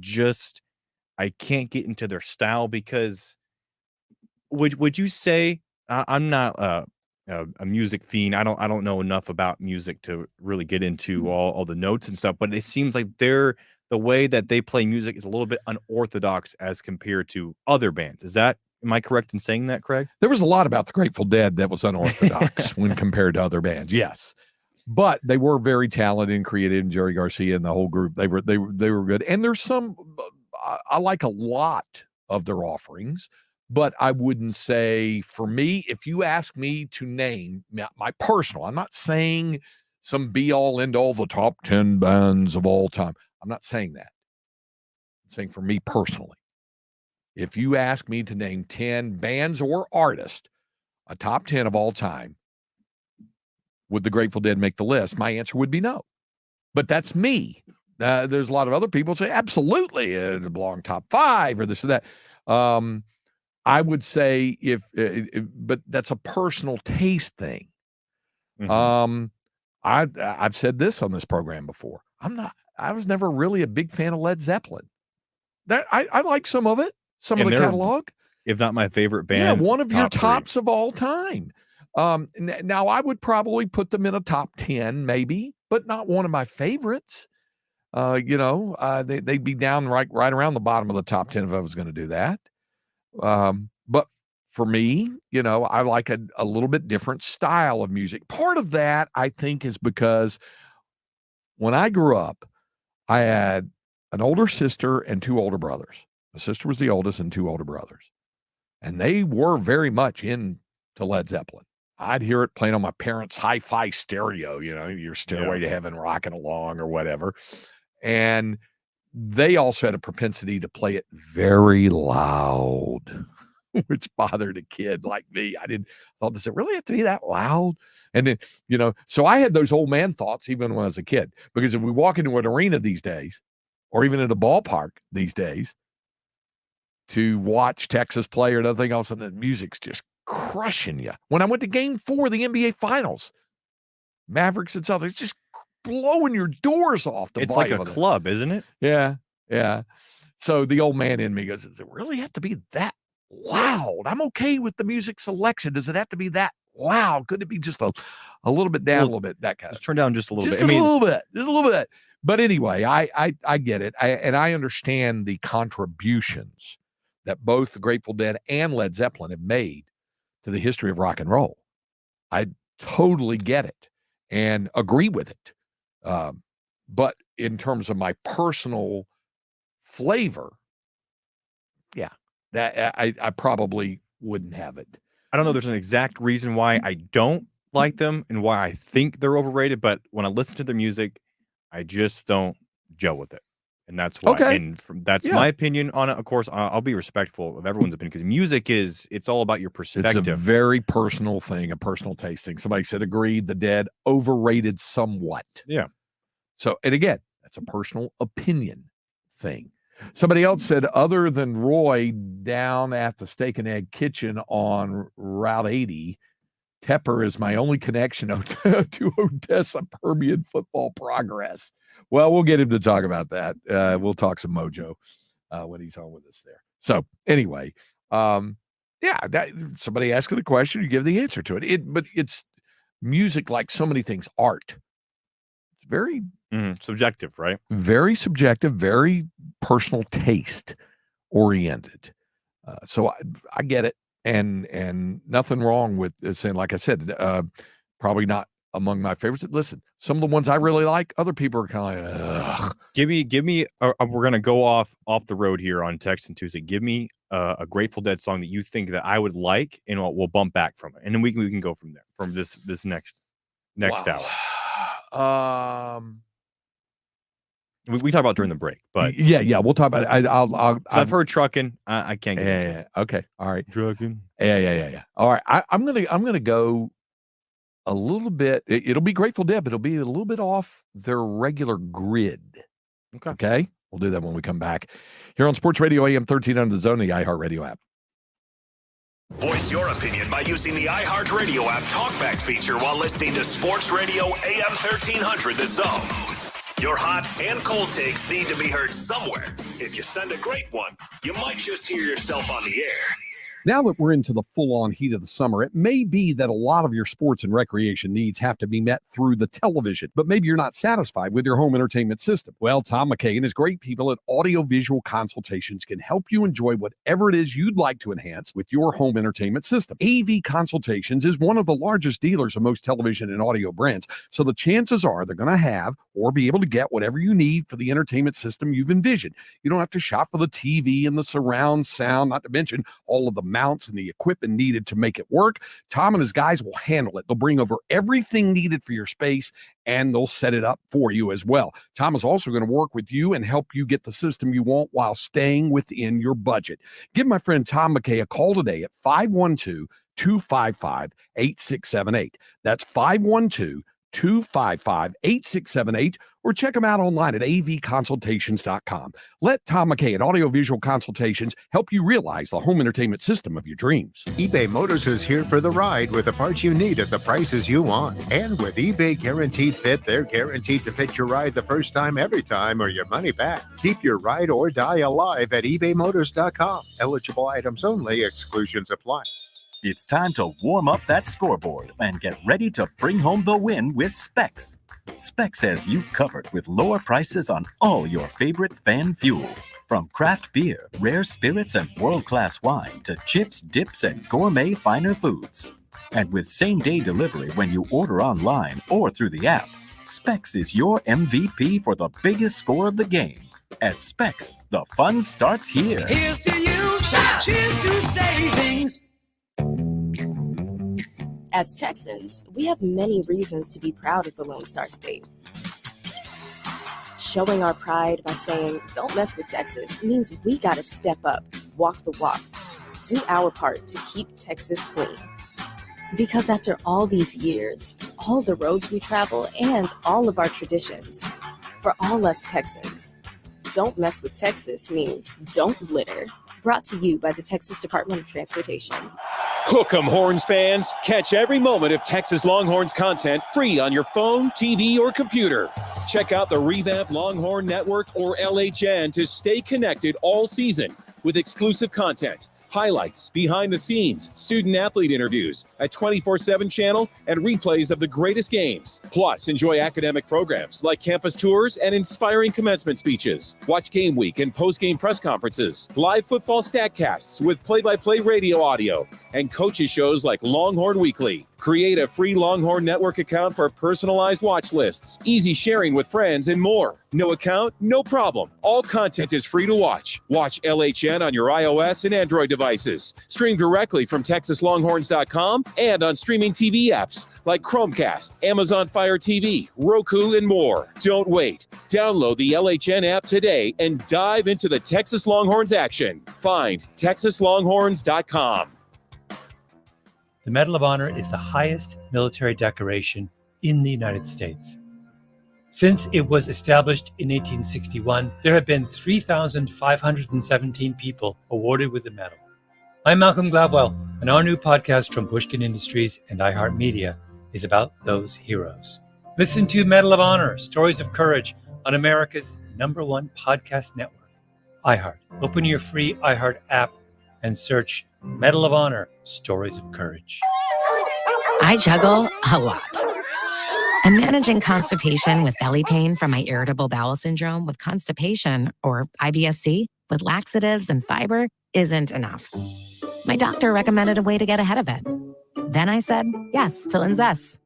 can't get into their style because would you say I'm not a music fiend. I don't know enough about music to really get into all the notes and stuff, but it seems like the way that they play music is a little bit unorthodox as compared to other bands. Am I correct in saying that, Craig? There was a lot about the Grateful Dead that was unorthodox when compared to other bands. Yes. But they were very talented and creative, and Jerry Garcia and the whole group, they were good. And there's some, I like a lot of their offerings, but I wouldn't say, for me, if you ask me to name my personal, I'm not saying some be all end all the top 10 bands of all time. I'm not saying that. I'm saying for me personally, if you ask me to name 10 bands or artists, a top 10 of all time, would the Grateful Dead make the list? My answer would be no. But that's me. There's a lot of other people say, absolutely, it belong top 5 or this or that. I would say but that's a personal taste thing. Mm-hmm. I've said this on this program before. I was never really a big fan of Led Zeppelin. I like some of it, some of the catalog. If not my favorite band. Yeah, one of your tops of all time. Now I would probably put them in a top 10, maybe, but not one of my favorites. They'd be down right around the bottom of the top 10 if I was going to do that. But for me, I like a little bit different style of music. Part of that, I think, is because when I grew up, I had an older sister and 2 older brothers. My sister was the oldest and 2 older brothers. And they were very much into Led Zeppelin. I'd hear it playing on my parents' hi-fi stereo, your Stairway to Heaven rocking along or whatever. And they also had a propensity to play it very loud, which bothered a kid like me. I thought, does it really have to be that loud? And then, so I had those old man thoughts even when I was a kid, because if we walk into an arena these days, or even at a ballpark these days, to watch Texas play or nothing else, and the music's just crushing you. When I went to Game 4 of the NBA Finals, Mavericks and Celtics, just blowing your doors off. It's like a club, isn't it? Yeah, yeah. So the old man in me goes, does it really have to be that loud? I'm okay with the music selection. Does it have to be that loud? Could it be just a little bit down, a little bit, that kind of? Just turn down just a little bit. Just a little bit. But anyway, I get it. I understand the contributions that both the Grateful Dead and Led Zeppelin have made to the history of rock and roll. I totally get it and agree with it. But in terms of my personal flavor, yeah, that I probably wouldn't have it. I don't know there's an exact reason why I don't like them and why I think they're overrated, but when I listen to their music, I just don't gel with it. And that's why. Okay. And that's my opinion on it. Of course, I'll be respectful of everyone's opinion, because music it's all about your perspective. It's a very personal thing, a personal taste thing. Somebody said, agreed, the Dead overrated somewhat. Yeah. So, and again, that's a personal opinion thing. Somebody else said, other than Roy down at the Steak and Egg Kitchen on Route 80, Tepper is my only connection to Odessa Permian football progress. Well, we'll get him to talk about that. We'll talk some mojo when he's on with us there. So anyway, somebody asking a question, you give the answer to it. But it's music, like so many things, art. It's very subjective, right? Very subjective, very personal taste oriented. So I get it. And nothing wrong with saying, like I said, probably not among my favorites. Listen, some of the ones I really like, other people are kind of like, ugh. Give me. We're gonna go off the road here on Texan Tuesday. Give me a Grateful Dead song that you think that I would like, and we'll bump back from it, and then we can go from there, from this next hour. We talk about during the break, but yeah, we'll talk about it. I've heard trucking. I can't get into it. Okay, all right, trucking. Yeah. All right, I'm gonna go a little bit. It'll be Grateful Dead, but it'll be a little bit off their regular grid. Okay, we'll do that when we come back here on Sports Radio AM 1300 The Zone, the iHeartRadio app. Voice your opinion by using the iHeartRadio app talkback feature while listening to Sports Radio AM 1300 The Zone. Your hot and cold takes need to be heard somewhere. If you send a great one, you might just hear yourself on the air. Now that we're into the full-on heat of the summer, it may be that a lot of your sports and recreation needs have to be met through the television, but maybe you're not satisfied with your home entertainment system. Well, Tom McKay and his great people at Audiovisual Consultations can help you enjoy whatever it is you'd like to enhance with your home entertainment system. AV Consultations is one of the largest dealers of most television and audio brands, so the chances are they're going to have or be able to get whatever you need for the entertainment system you've envisioned. You don't have to shop for the TV and the surround sound, not to mention all of the mounts and the equipment needed to make it work. Tom and his guys will handle it. They'll bring over everything needed for your space, and they'll set it up for you as well. Tom is also going to work with you and help you get the system you want while staying within your budget. Give my friend Tom McKay a call today at 512-255-8678. That's 512-255-8678, or check them out online at avconsultations.com. Let Tom McKay at Audiovisual Consultations help you realize the home entertainment system of your dreams. eBay Motors is here for the ride with the parts you need at the prices you want. And with eBay Guaranteed Fit, they're guaranteed to fit your ride the first time, every time, or your money back. Keep your ride or die alive at ebaymotors.com. Eligible items only. Exclusions apply. It's time to warm up that scoreboard and get ready to bring home the win with Specs. Specs has you covered with lower prices on all your favorite fan fuel. From craft beer, rare spirits, and world-class wine to chips, dips, and gourmet finer foods. And with same-day delivery when you order online or through the app, Specs is your MVP for the biggest score of the game. At Specs, the fun starts here. Here's to you, shout! Cheers to savings. As Texans, we have many reasons to be proud of the Lone Star State. Showing our pride by saying, don't mess with Texas, means we gotta step up, walk the walk, do our part to keep Texas clean. Because after all these years, all the roads we travel, and all of our traditions, for all us Texans, don't mess with Texas means don't litter. Brought to you by the Texas Department of Transportation. Hook 'em, Horns fans. Catch every moment of Texas Longhorns content free on your phone, TV, or computer. Check out the revamped Longhorn Network or LHN to stay connected all season with exclusive content, highlights, behind the scenes, student-athlete interviews, a 24/7 channel, and replays of the greatest games. Plus, enjoy academic programs like campus tours and inspiring commencement speeches. Watch game week and post-game press conferences, live football statcasts with play-by-play radio audio, and coaches shows like Longhorn Weekly. Create a free Longhorn Network account for personalized watch lists, easy sharing with friends, and more. No account? No problem. All content is free to watch. Watch LHN on your iOS and Android devices. Stream directly from TexasLonghorns.com and on streaming TV apps like Chromecast, Amazon Fire TV, Roku, and more. Don't wait. Download the LHN app today and dive into the Texas Longhorns action. Find TexasLonghorns.com. The Medal of Honor is the highest military decoration in the United States. Since it was established in 1861, there have been 3,517 people awarded with the medal. I'm Malcolm Gladwell, and our new podcast from Pushkin Industries and iHeartMedia is about those heroes. Listen to Medal of Honor, Stories of Courage on America's #1 podcast network, iHeart. Open your free iHeart app and search Medal of Honor, Stories of Courage. I juggle a lot. And managing constipation with belly pain from my irritable bowel syndrome with constipation, or IBS-C, with laxatives and fiber isn't enough. My doctor recommended a way to get ahead of it. Then I said yes to Linzess.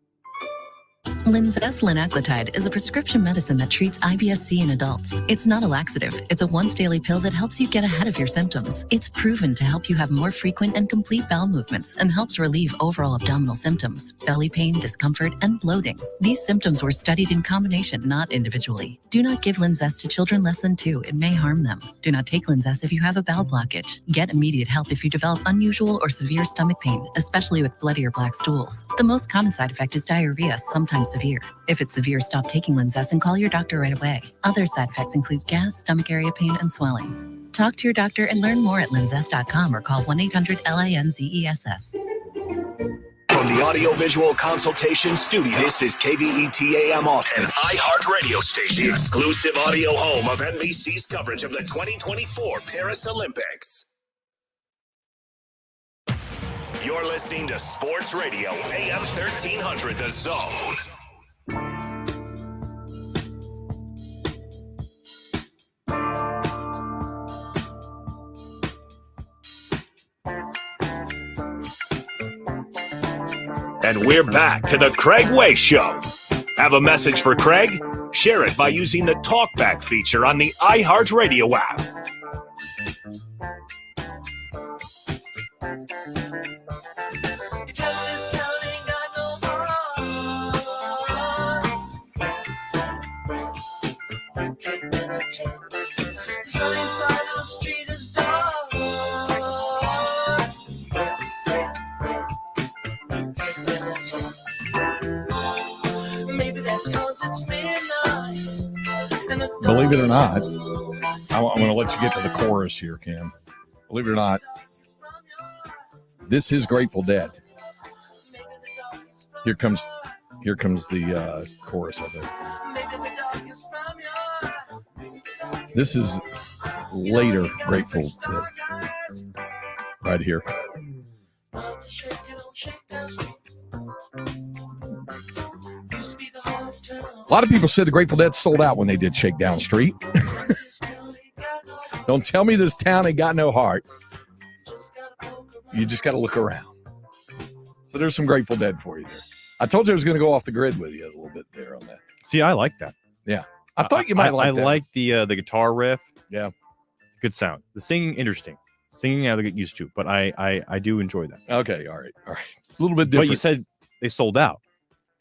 Linzess linaclotide is a prescription medicine that treats IBS-C in adults. It's not a laxative. It's a once-daily pill that helps you get ahead of your symptoms. It's proven to help you have more frequent and complete bowel movements and helps relieve overall abdominal symptoms, belly pain, discomfort, and bloating. These symptoms were studied in combination, not individually. Do not give Linzess to children less than 2. It may harm them. Do not take Linzess if you have a bowel blockage. Get immediate help if you develop unusual or severe stomach pain, especially with bloody or black stools. The most common side effect is diarrhea, sometimes severe. If it's severe, stop taking Linzess and call your doctor right away. Other side effects include gas, stomach area pain, and swelling. Talk to your doctor and learn more at linzess.com or call 1-800-LINZESS. From the Audiovisual Consultation Studio, this is KVET-AM Austin, an iHeart radio station, the exclusive audio home of NBC's coverage of the 2024 Paris Olympics. You're listening to Sports Radio, AM 1300, The Zone. And we're back to the Craig Way Show. Have a message for Craig? Share it by using the TalkBack feature on the iHeart Radio app. Sunny side of the street is dark. Maybe that's 'cause it's midnight. Believe it or not, I'm going to let you get to the chorus here, Cam. Believe it or not, this is Grateful Dead. Here comes the chorus of it. This is later Grateful Dead. Right here. A lot of people said the Grateful Dead sold out when they did Shakedown Street. Don't tell me this town ain't got no heart. You just got to look around. So there's some Grateful Dead for you there. I told you I was going to go off the grid with you a little bit there on that. See, I like that. Yeah. I thought you might like that. I like the guitar riff. Yeah. Good sound. The singing, interesting. Singing, I have to get used to, but I do enjoy that. Okay, all right. A little bit different. But you said they sold out.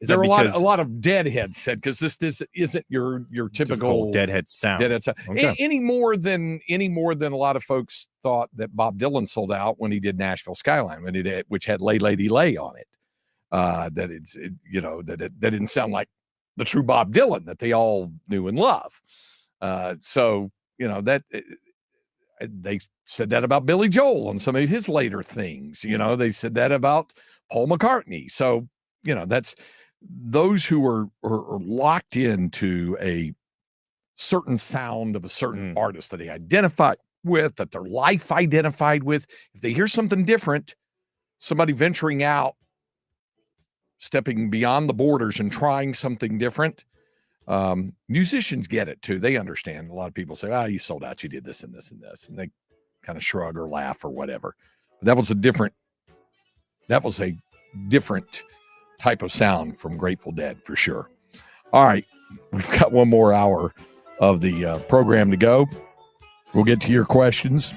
Is there that were because a lot of deadheads said because this isn't your typical deadhead sound. Deadhead sound. Okay. Any more than a lot of folks thought that Bob Dylan sold out when he did Nashville Skyline, which had "Lay Lady Lay" on it. That didn't sound like the true Bob Dylan that they all knew and love. They said that about Billy Joel on some of his later things. They said that about Paul McCartney. So, that's those who are locked into a certain sound of a certain artist that they identify with, that their life identified with. If they hear something different, somebody venturing out, stepping beyond the borders and trying something different, musicians get it too. They understand. A lot of people say, you sold out, you did this and this and this, and they kind of shrug or laugh or whatever. But that was a different type of sound from Grateful Dead for sure. All right, we've got one more hour of the program to go. We'll get to your questions.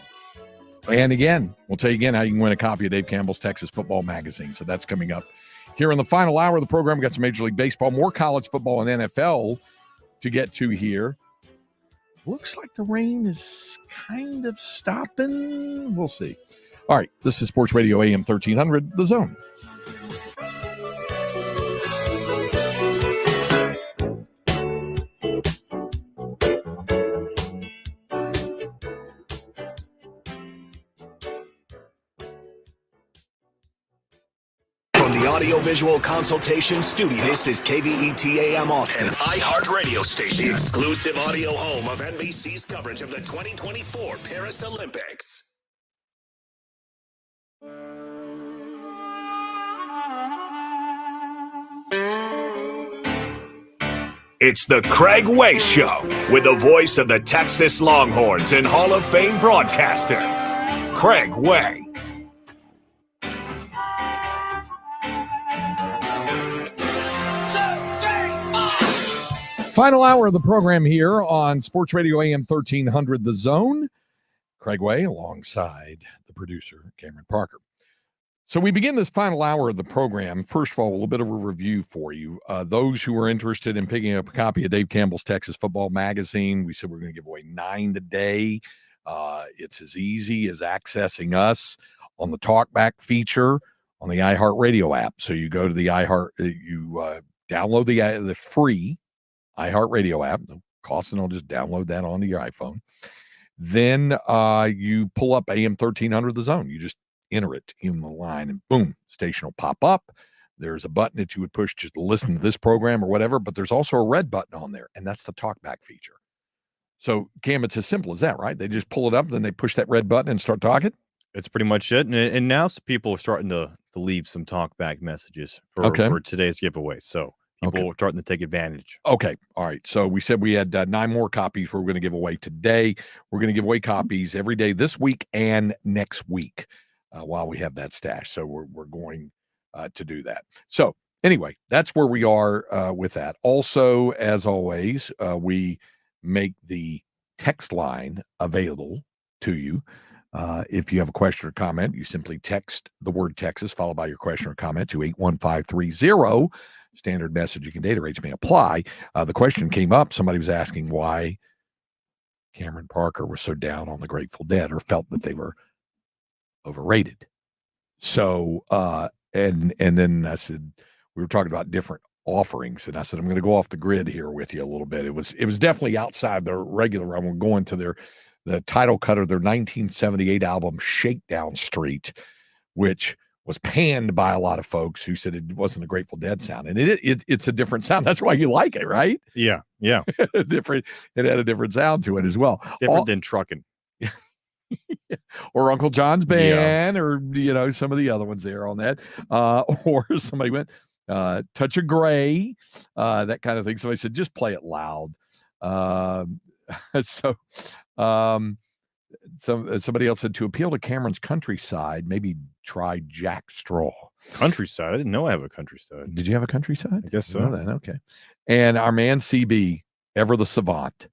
And again, we'll tell you again how you can win a copy of Dave Campbell's Texas Football Magazine. So that's coming up here in the final hour of the program. We got some Major League Baseball, more college football and NFL to get to here. Looks like the rain is kind of stopping. We'll see. All right, this is Sports Radio AM 1300, The Zone. Audiovisual Consultation Studio. This is KBET-AM Austin, an iHeartRadio station. The exclusive audio home of NBC's coverage of the 2024 Paris Olympics. It's the Craig Way Show with the voice of the Texas Longhorns and Hall of Fame broadcaster, Craig Way. Final hour of the program here on Sports Radio AM 1300, The Zone. Craig Way alongside the producer, Cameron Parker. So we begin this final hour of the program. First of all, a little bit of a review for you. Those who are interested in picking up a copy of Dave Campbell's Texas Football Magazine, we said we're going to give away 9 today. It's as easy as accessing us on the Talkback feature on the iHeartRadio app. So you go to the download the free iHeartRadio app, no cost, and I'll just download that onto your iPhone. Then you pull up AM 1300 The Zone. You just enter it in the line, and boom, station will pop up. There's a button that you would push just to listen to this program or whatever, but there's also a red button on there, and that's the Talkback feature. So, Cam, it's as simple as that, right? They just pull it up, then they push that red button and start talking? It's pretty much it. And now people are starting to leave some Talkback messages for today's giveaway. So people are starting to take advantage. Okay. All right. So we said we had 9 more copies we're going to give away today. We're going to give away copies every day this week and next week while we have that stash. So we're going to do that. So anyway, that's where we are with that. Also, as always, we make the text line available to you. If you have a question or comment, you simply text the word Texas followed by your question or comment to 81530. Standard messaging and data rates may apply. The question came up. Somebody was asking why Cameron Parker was so down on the Grateful Dead or felt that they were overrated. So, and then I said, we were talking about different offerings, and I said, I'm going to go off the grid here with you a little bit. It was definitely outside the regular realm. We're going to the title cut of their 1978 album, Shakedown Street, which was panned by a lot of folks who said it wasn't a Grateful Dead sound. And it's a different sound. That's why you like it, right? Yeah. Different. It had a different sound to it as well. Different than Truckin'. Or Uncle John's Band, or, some of the other ones there on that. Or somebody went, Touch of Gray, that kind of thing. Somebody said, just play it loud. Somebody else said, to appeal to Cameron's countryside, maybe try Jack Straw. Countryside? I didn't know I have a countryside. Did you have a countryside? I guess so. Then, okay. And our man CB, ever the savant,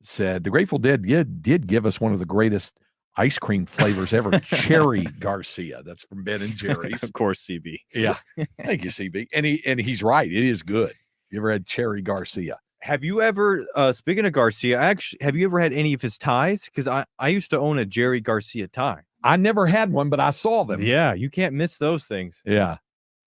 said the Grateful Dead did give us one of the greatest ice cream flavors ever. Cherry Garcia. That's from Ben and Jerry's. Of course, CB. Yeah. Thank you, CB. And he's right. It is good. You ever had Cherry Garcia? Have you ever, speaking of Garcia, have you ever had any of his ties? Because I used to own a Jerry Garcia tie. I never had one, but I saw them. Yeah, you can't miss those things. Yeah.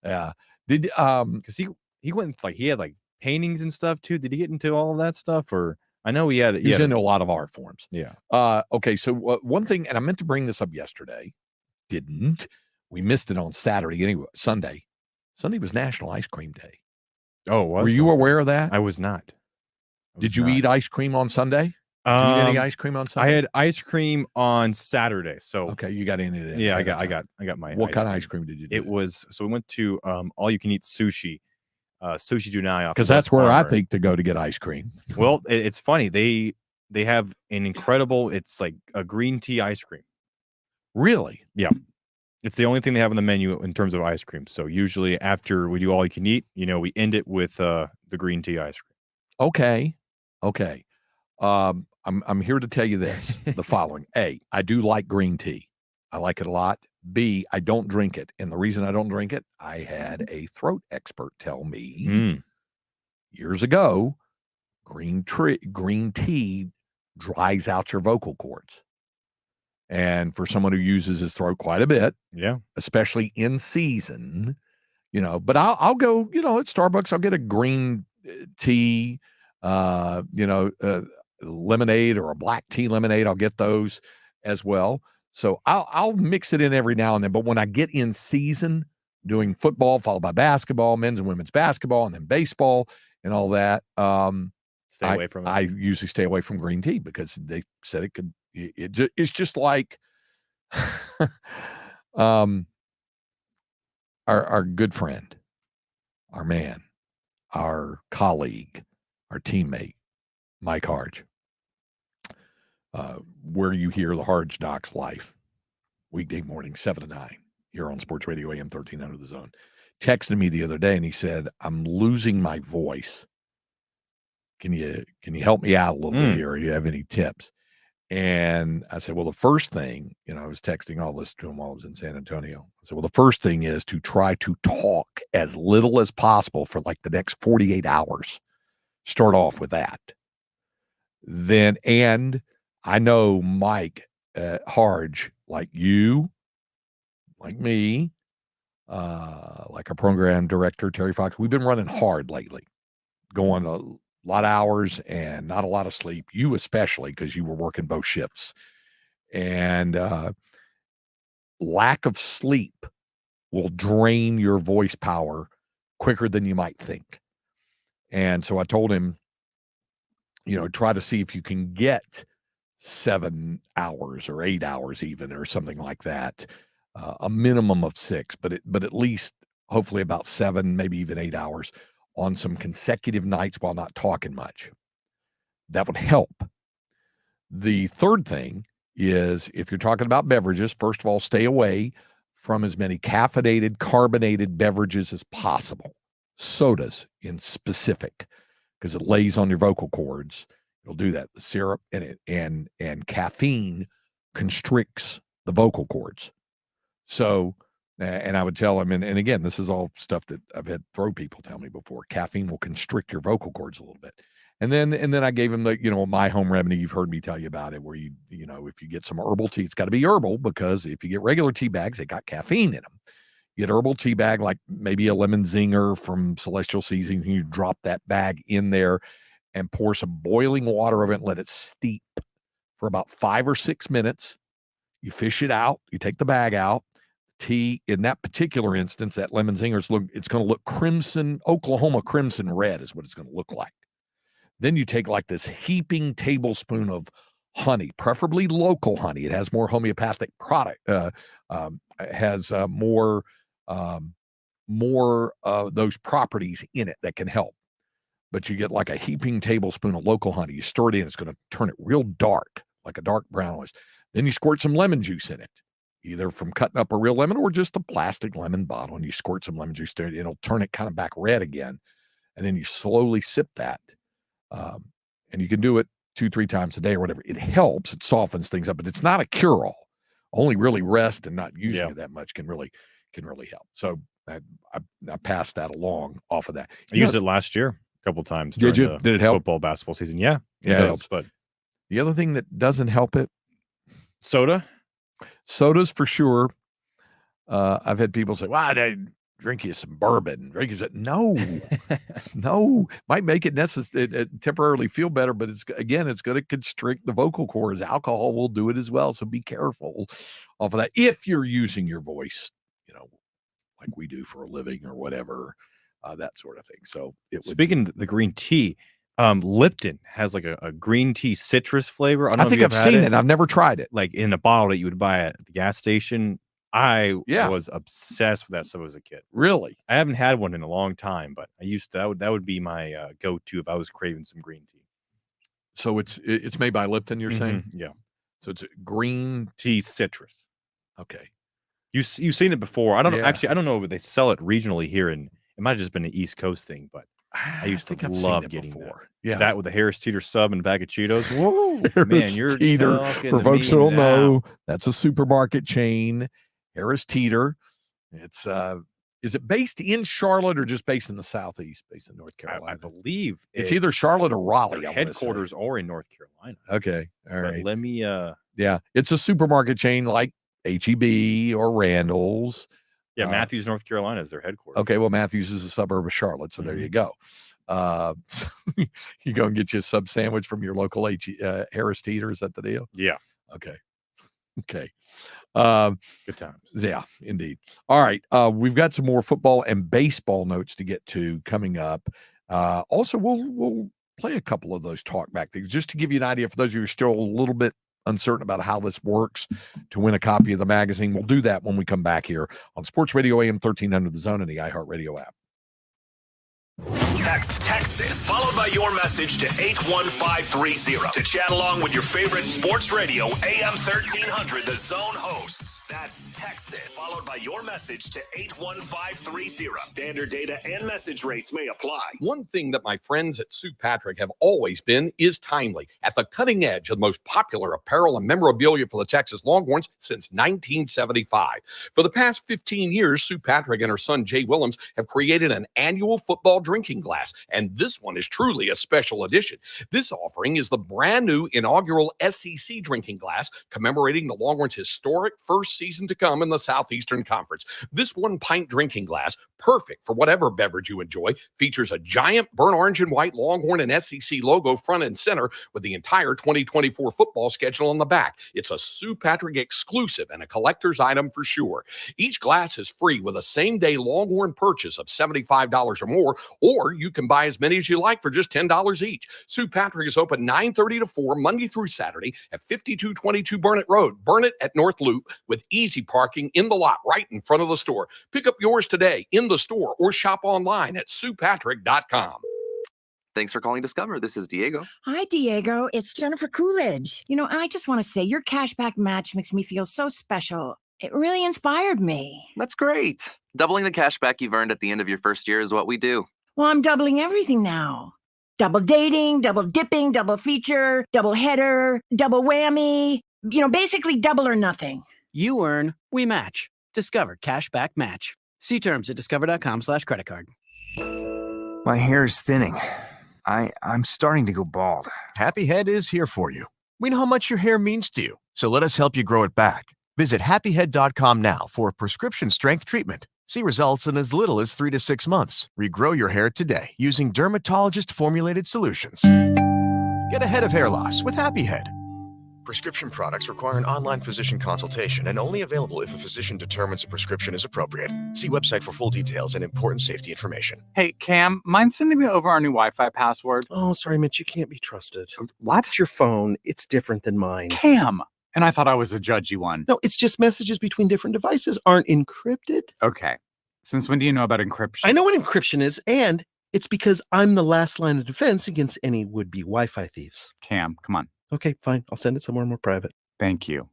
Yeah. Did because he went he had like paintings and stuff too. Did he get into all of that stuff? Or I know he he's into a lot of art forms. Yeah. Okay. So one thing, and I meant to bring this up yesterday, didn't. We missed it on Saturday anyway. Sunday was National Ice Cream Day. Oh, was were you aware of that? I was not. Did you eat ice cream on Sunday? Did you eat any ice cream on Sunday? I had ice cream on Saturday. So okay, you got into that. Yeah, I got my. What kind of ice cream did you do? It was we went to all you can eat sushi, Sushi Junai, because that's where I think to go to get ice cream. Well, it's funny they have an incredible. It's like a green tea ice cream. Really? Yeah. It's the only thing they have on the menu in terms of ice cream. So usually after we do all you can eat, we end it with the green tea ice cream. Okay. I'm here to tell you this, the following. A, I do like green tea. I like it a lot. B, I don't drink it. And the reason I don't drink it, I had a throat expert tell me years ago, green tea dries out your vocal cords. And for someone who uses his throat quite a bit, yeah, especially in season, but I'll go, at Starbucks, I'll get a green tea, lemonade or a black tea lemonade. I'll get those as well. So I'll mix it in every now and then. But when I get in season doing football, followed by basketball, men's and women's basketball, and then baseball and all that, stay away from it. I usually stay away from green tea because they said it could. It's just like our good friend, our man, our colleague, our teammate, Mike Harge, where you hear the Harge Docs live, weekday morning, 7 to 9, here on Sports Radio AM 1300 The Zone, texted me the other day and he said, I'm losing my voice. Can you help me out a little bit here? Or you have any tips? And I said, well, the first thing, I was texting all this to him while I was in San Antonio. I said, well, the first thing is to try to talk as little as possible for like the next 48 hours. Start off with that. Then, and I know Mike Harge, like you, like me, like our program director, Terry Fox, we've been running hard lately, going a lot of hours and not a lot of sleep. You especially, because you were working both shifts. And lack of sleep will drain your voice power quicker than you might think. And so I told him, try to see if you can get 7 hours or 8 hours even, or something like that, a minimum of 6, but at least hopefully about 7, maybe even 8 hours on some consecutive nights while not talking much. That would help. The third thing is, if you're talking about beverages, first of all, stay away from as many caffeinated, carbonated beverages as possible. Sodas in specific, because it lays on your vocal cords. It'll do that. The syrup and caffeine constricts the vocal cords. So, and I would tell them, and again, this is all stuff that I've had throat people tell me before. Caffeine will constrict your vocal cords a little bit. And then I gave him the, my home remedy. You've heard me tell you about it, where if you get some herbal tea, it's got to be herbal, because if you get regular tea bags, they got caffeine in them. You get herbal tea bag, like maybe a lemon zinger from Celestial Seasoning. You drop that bag in there and pour some boiling water over it and let it steep for about 5 or 6 minutes. You fish it out. You take the bag out. Tea, in that particular instance, that lemon zinger, it's going to look crimson, Oklahoma crimson red is what it's going to look like. Then you take like this heaping tablespoon of honey, preferably local honey. It has more homeopathic product, has more of those properties in it that can help. But you get like a heaping tablespoon of local honey. You stir it in. It's going to turn it real dark, like a dark brownish. Then you squirt some lemon juice in it, either from cutting up a real lemon or just a plastic lemon bottle. And you squirt some lemon juice in it. It'll turn it kind of back red again. And then you slowly sip that. And you can do it 2-3 times a day or whatever. It helps. It softens things up, but it's not a cure-all. only really rest and not using it that much can really help. So I passed that along off of that. I used it last year a couple times. Did you? Did it help? Football, basketball season. Yeah. Yeah, it helps. But the other thing that doesn't help it, sodas for sure. I've had people say, well, I drink you some bourbon. Drink you some. No, might make it necessary, temporarily feel better, but it's going to constrict the vocal cords. Alcohol will do it as well. So be careful off of that. If you're using your voice, like we do for a living or whatever, that sort of thing. So speaking of the green tea, Lipton has like a green tea citrus flavor. I think I've seen it. I've never tried it. Like in a bottle that you would buy at the gas station. I was obsessed with that stuff as a kid. Really? I haven't had one in a long time, but I used to. That would be my go-to if I was craving some green tea. So it's made by Lipton, you're saying? Yeah. So it's green tea citrus. Okay. You've seen it before. I don't know. Actually, I don't know if they sell it regionally here, and it might have just been an East Coast thing, but I used to love getting that. Yeah. That with the Harris Teeter sub and a bag of Cheetos. Whoa, man, you're Teeter. talking For to folks me who don't now. know, that's a supermarket chain. Harris Teeter. It's is it based in Charlotte or just based in the Southeast, based in North Carolina? I believe it's either Charlotte or Raleigh. Their headquarters or in North Carolina. Okay. All right. Let me yeah, it's a supermarket chain like HEB or Randall's. Yeah, Matthews, North Carolina is their headquarters. Okay, well, Matthews is a suburb of Charlotte, so there you go. You go and get you a sub sandwich from your local Harris Teeter. Is that the deal? Yeah. Okay. Good times. Yeah, indeed. All right. We've got some more football and baseball notes to get to coming up. Also, we'll play a couple of those talkback things just to give you an idea for those of you who are still a little bit uncertain about how this works to win a copy of the magazine. We'll do that when we come back here on Sports Radio AM 1300 The Zone and the iHeartRadio app. Text Texas, followed by your message to 81530 to chat along with your favorite sports radio AM 1300 The Zone hosts. That's Texas, followed by your message to 81530. Standard data and message rates may apply. One thing that my friends at Sue Patrick have always been is timely, at the cutting edge of the most popular apparel and memorabilia for the Texas Longhorns since 1975. For the past 15 years, Sue Patrick and her son Jay Willems have created an annual football drinking glass, and this one is truly a special edition. This offering is the brand new inaugural SEC drinking glass commemorating the Longhorns' historic first season to come in the Southeastern Conference. This 1-pint drinking glass, perfect for whatever beverage you enjoy, features a giant burnt orange and white Longhorn and SEC logo front and center with the entire 2024 football schedule on the back. It's a Sue Patrick exclusive and a collector's item for sure. Each glass is free with a same-day Longhorn purchase of $75 or more, or you can buy as many as you like for just $10 each. Sue Patrick is open 9:30 to 4 Monday through Saturday at 5222 Burnett Road, Burnett at North Loop, with easy parking in the lot right in front of the store. Pick up yours today in the store or shop online at SuePatrick.com. Thanks for calling Discover. This is Diego. Hi, Diego. It's Jennifer Coolidge. I just want to say your cashback match makes me feel so special. It really inspired me. That's great. Doubling the cash back you've earned at the end of your first year is what we do. Well, I'm doubling everything now. Double dating, double dipping, double feature, double header, double whammy. Basically double or nothing. You earn, we match. Discover Cashback Match. See terms at discover.com/creditcard. My hair is thinning. I'm starting to go bald. Happy Head is here for you. We know how much your hair means to you, so let us help you grow it back. Visit happyhead.com now for a prescription strength treatment. See results in as little as 3 to 6 months. Regrow your hair today using dermatologist-formulated solutions. Get ahead of hair loss with Happy Head. Prescription products require an online physician consultation and only available if a physician determines a prescription is appropriate. See website for full details and important safety information. Hey, Cam, mind sending me over our new Wi-Fi password? Oh, sorry, Mitch, you can't be trusted. What? It's your phone. It's different than mine. Cam! And I thought I was a judgy one. No, it's just messages between different devices aren't encrypted. Okay. Since when do you know about encryption? I know what encryption is, and it's because I'm the last line of defense against any would-be Wi-Fi thieves. Cam, come on. Okay, fine. I'll send it somewhere more private. Thank you.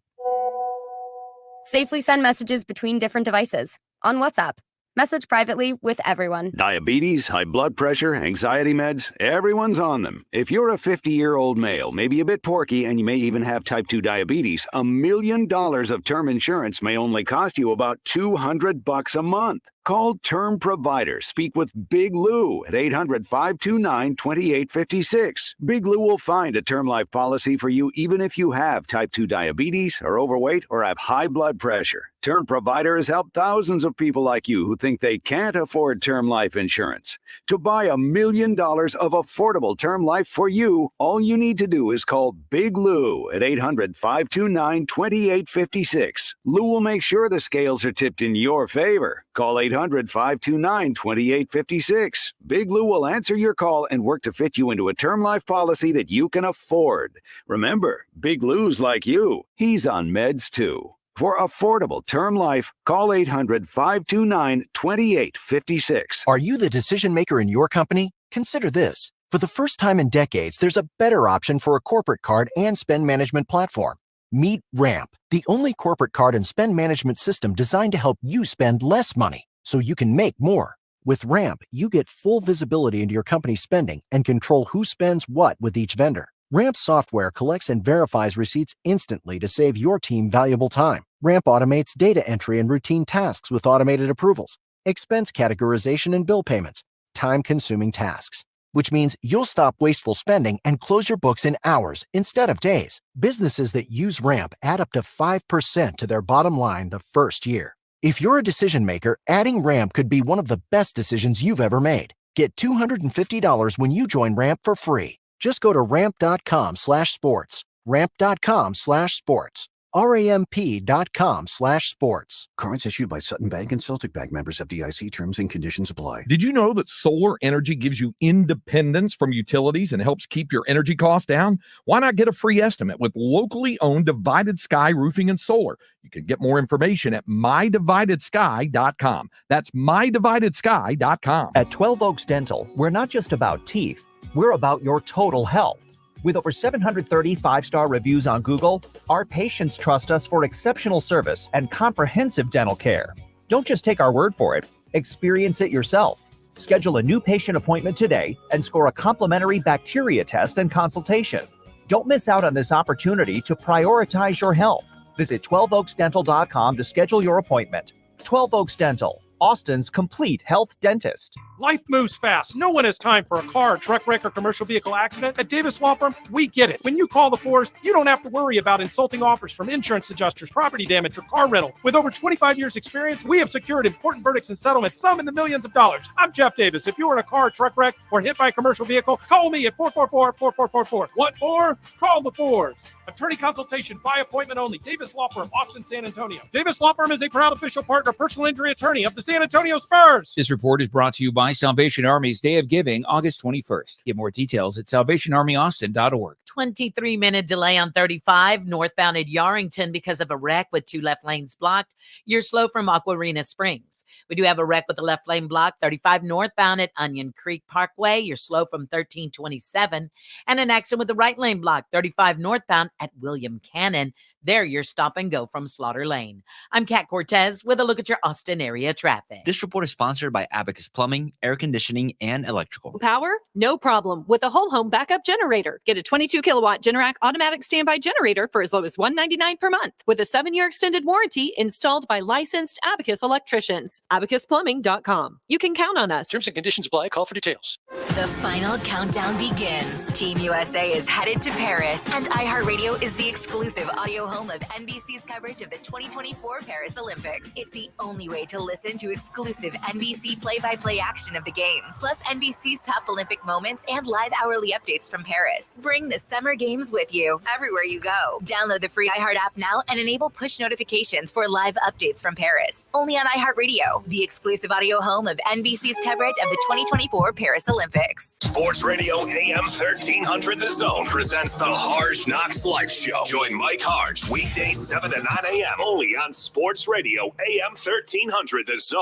Safely send messages between different devices on WhatsApp. Message privately with everyone. Diabetes, high blood pressure, anxiety meds, everyone's on them. If you're a 50-year-old male, maybe a bit porky, and you may even have type 2 diabetes, $1 million of term insurance may only cost you about $200 a month. Call Term Provider. Speak with Big Lou at 800-529-2856. Big Lou will find a term life policy for you even if you have type 2 diabetes, are overweight, or have high blood pressure. Term Provider has helped thousands of people like you who think they can't afford term life insurance. To buy $1 million of affordable term life for you, all you need to do is call Big Lou at 800-529-2856. Lou will make sure the scales are tipped in your favor. Call 800-529-2856. Big Lou will answer your call and work to fit you into a term life policy that you can afford. Remember, Big Lou's like you. He's on meds too. For affordable term life, call 800-529-2856. Are you the decision maker in your company? Consider this. For the first time in decades, there's a better option for a corporate card and spend management platform. Meet Ramp, the only corporate card and spend management system designed to help you spend less money so you can make more. With Ramp, you get full visibility into your company's spending and control who spends what with each vendor. Ramp software collects and verifies receipts instantly to save your team valuable time. Ramp automates data entry and routine tasks with automated approvals, expense categorization and bill payments, time-consuming tasks, which means you'll stop wasteful spending and close your books in hours instead of days. Businesses that use Ramp add up to 5% to their bottom line the first year. If you're a decision maker, adding Ramp could be one of the best decisions you've ever made. Get $250 when you join Ramp for free. Just go to ramp.com/sports. Ramp.com/sports. ramp.com/sports. Cards issued by Sutton Bank and Celtic Bank, members of FDIC. Terms and conditions apply. Did you know that solar energy gives you independence from utilities and helps keep your energy costs down? Why not get a free estimate with locally owned Divided Sky Roofing and Solar? You can get more information at mydividedsky.com. That's mydividedsky.com. At 12 Oaks Dental, we're not just about teeth, we're about your total health. With over 730 five-star reviews on Google, our patients trust us for exceptional service and comprehensive dental care. Don't just take our word for it, experience it yourself. Schedule a new patient appointment today and score a complimentary bacteria test and consultation. Don't miss out on this opportunity to prioritize your health. Visit 12oaksdental.com to schedule your appointment. 12 Oaks Dental, Austin's complete health dentist. Life moves fast. No one has time for a car, truck wreck, or commercial vehicle accident. At Davis Law Firm, we get it. When you call the fours, you don't have to worry about insulting offers from insurance adjusters, property damage, or car rental. With over 25 years experience, we have secured important verdicts and settlements, some in the millions of dollars. I'm Jeff Davis. If you are in a car, truck wreck, or hit by a commercial vehicle, call me at 444-4444. What for? Call the fours. Attorney consultation by appointment only. Davis Law Firm, Austin, San Antonio. Davis Law Firm is a proud official partner, personal injury attorney of the San Antonio Spurs. This report is brought to you by Salvation Army's Day of Giving, August 21st. Get more details at salvationarmyaustin.org. 23-minute delay on 35 northbound at Yarrington because of a wreck with 2 left lanes blocked. You're slow from Aquarina Springs. We do have a wreck with the left lane blocked. 35 northbound at Onion Creek Parkway. You're slow from 1327. And an accident with the right lane blocked. 35 northbound at William Cannon. There, you're stop and go from Slaughter Lane. I'm Kat Cortez with a look at your Austin area traffic. This report is sponsored by Abacus Plumbing, Air Conditioning, and Electrical. Power? No problem. With a whole home backup generator. Get a 22 kilowatt Generac automatic standby generator for as low as $199 per month with a 7-year extended warranty installed by licensed Abacus electricians. AbacusPlumbing.com. You can count on us. Terms and conditions apply. Call for details. The final countdown begins. Team USA is headed to Paris, and iHeartRadio is the exclusive audio home of NBC's coverage of the 2024 Paris Olympics. It's the only way to listen to exclusive NBC play-by-play action of the games, plus NBC's top Olympic moments and live hourly updates from Paris. Bring the Summer Games with you everywhere you go. Download the free iHeart app now and enable push notifications for live updates from Paris. Only on iHeartRadio, the exclusive audio home of NBC's coverage of the 2024 Paris Olympics. Sports Radio AM 1300 The Zone presents the Harsh Knocks Life Show. Join Mike Harsh weekdays 7 to 9 a.m. only on Sports Radio AM 1300 The Zone.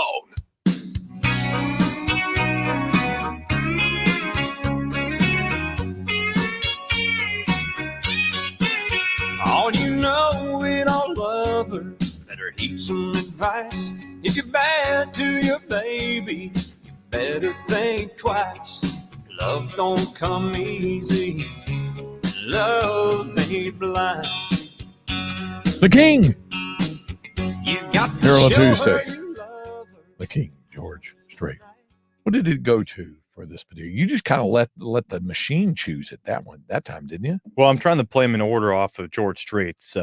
All you know it all lover, better heed some advice. If you're bad to your baby, you better think twice. Love don't come easy. Love ain't blind. The King. You've got to Here on a show Tuesday. her you love her. The King, George Strait. What did it go to for this particular? You just kind of let the machine choose it that time, didn't you? Well, I'm trying to play them in order off of George Strait's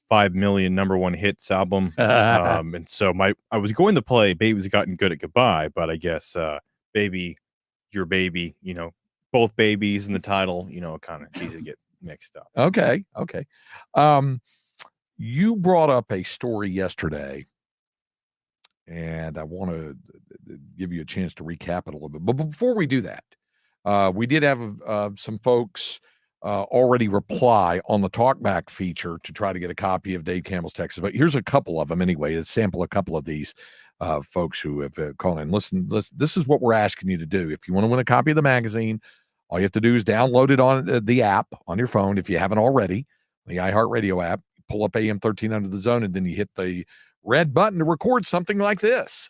5 million #1 hits album. And so I was going to play Baby's Gotten Good at Goodbye, but I guess Baby, Your Baby, both babies in the title, kind of easy to get mixed up. Okay. You brought up a story yesterday, and I want to give you a chance to recap it a little bit. But before we do that, we did have some folks already reply on the talkback feature to try to get a copy of Dave Campbell's Texas. But here's a couple of them anyway, to sample a couple of these folks who have called in. Listen, this is what we're asking you to do. If you want to win a copy of the magazine, all you have to do is download it on the app on your phone if you haven't already, the iHeartRadio app. Pull up AM 1300 The Zone, and then you hit the red button to record something like this.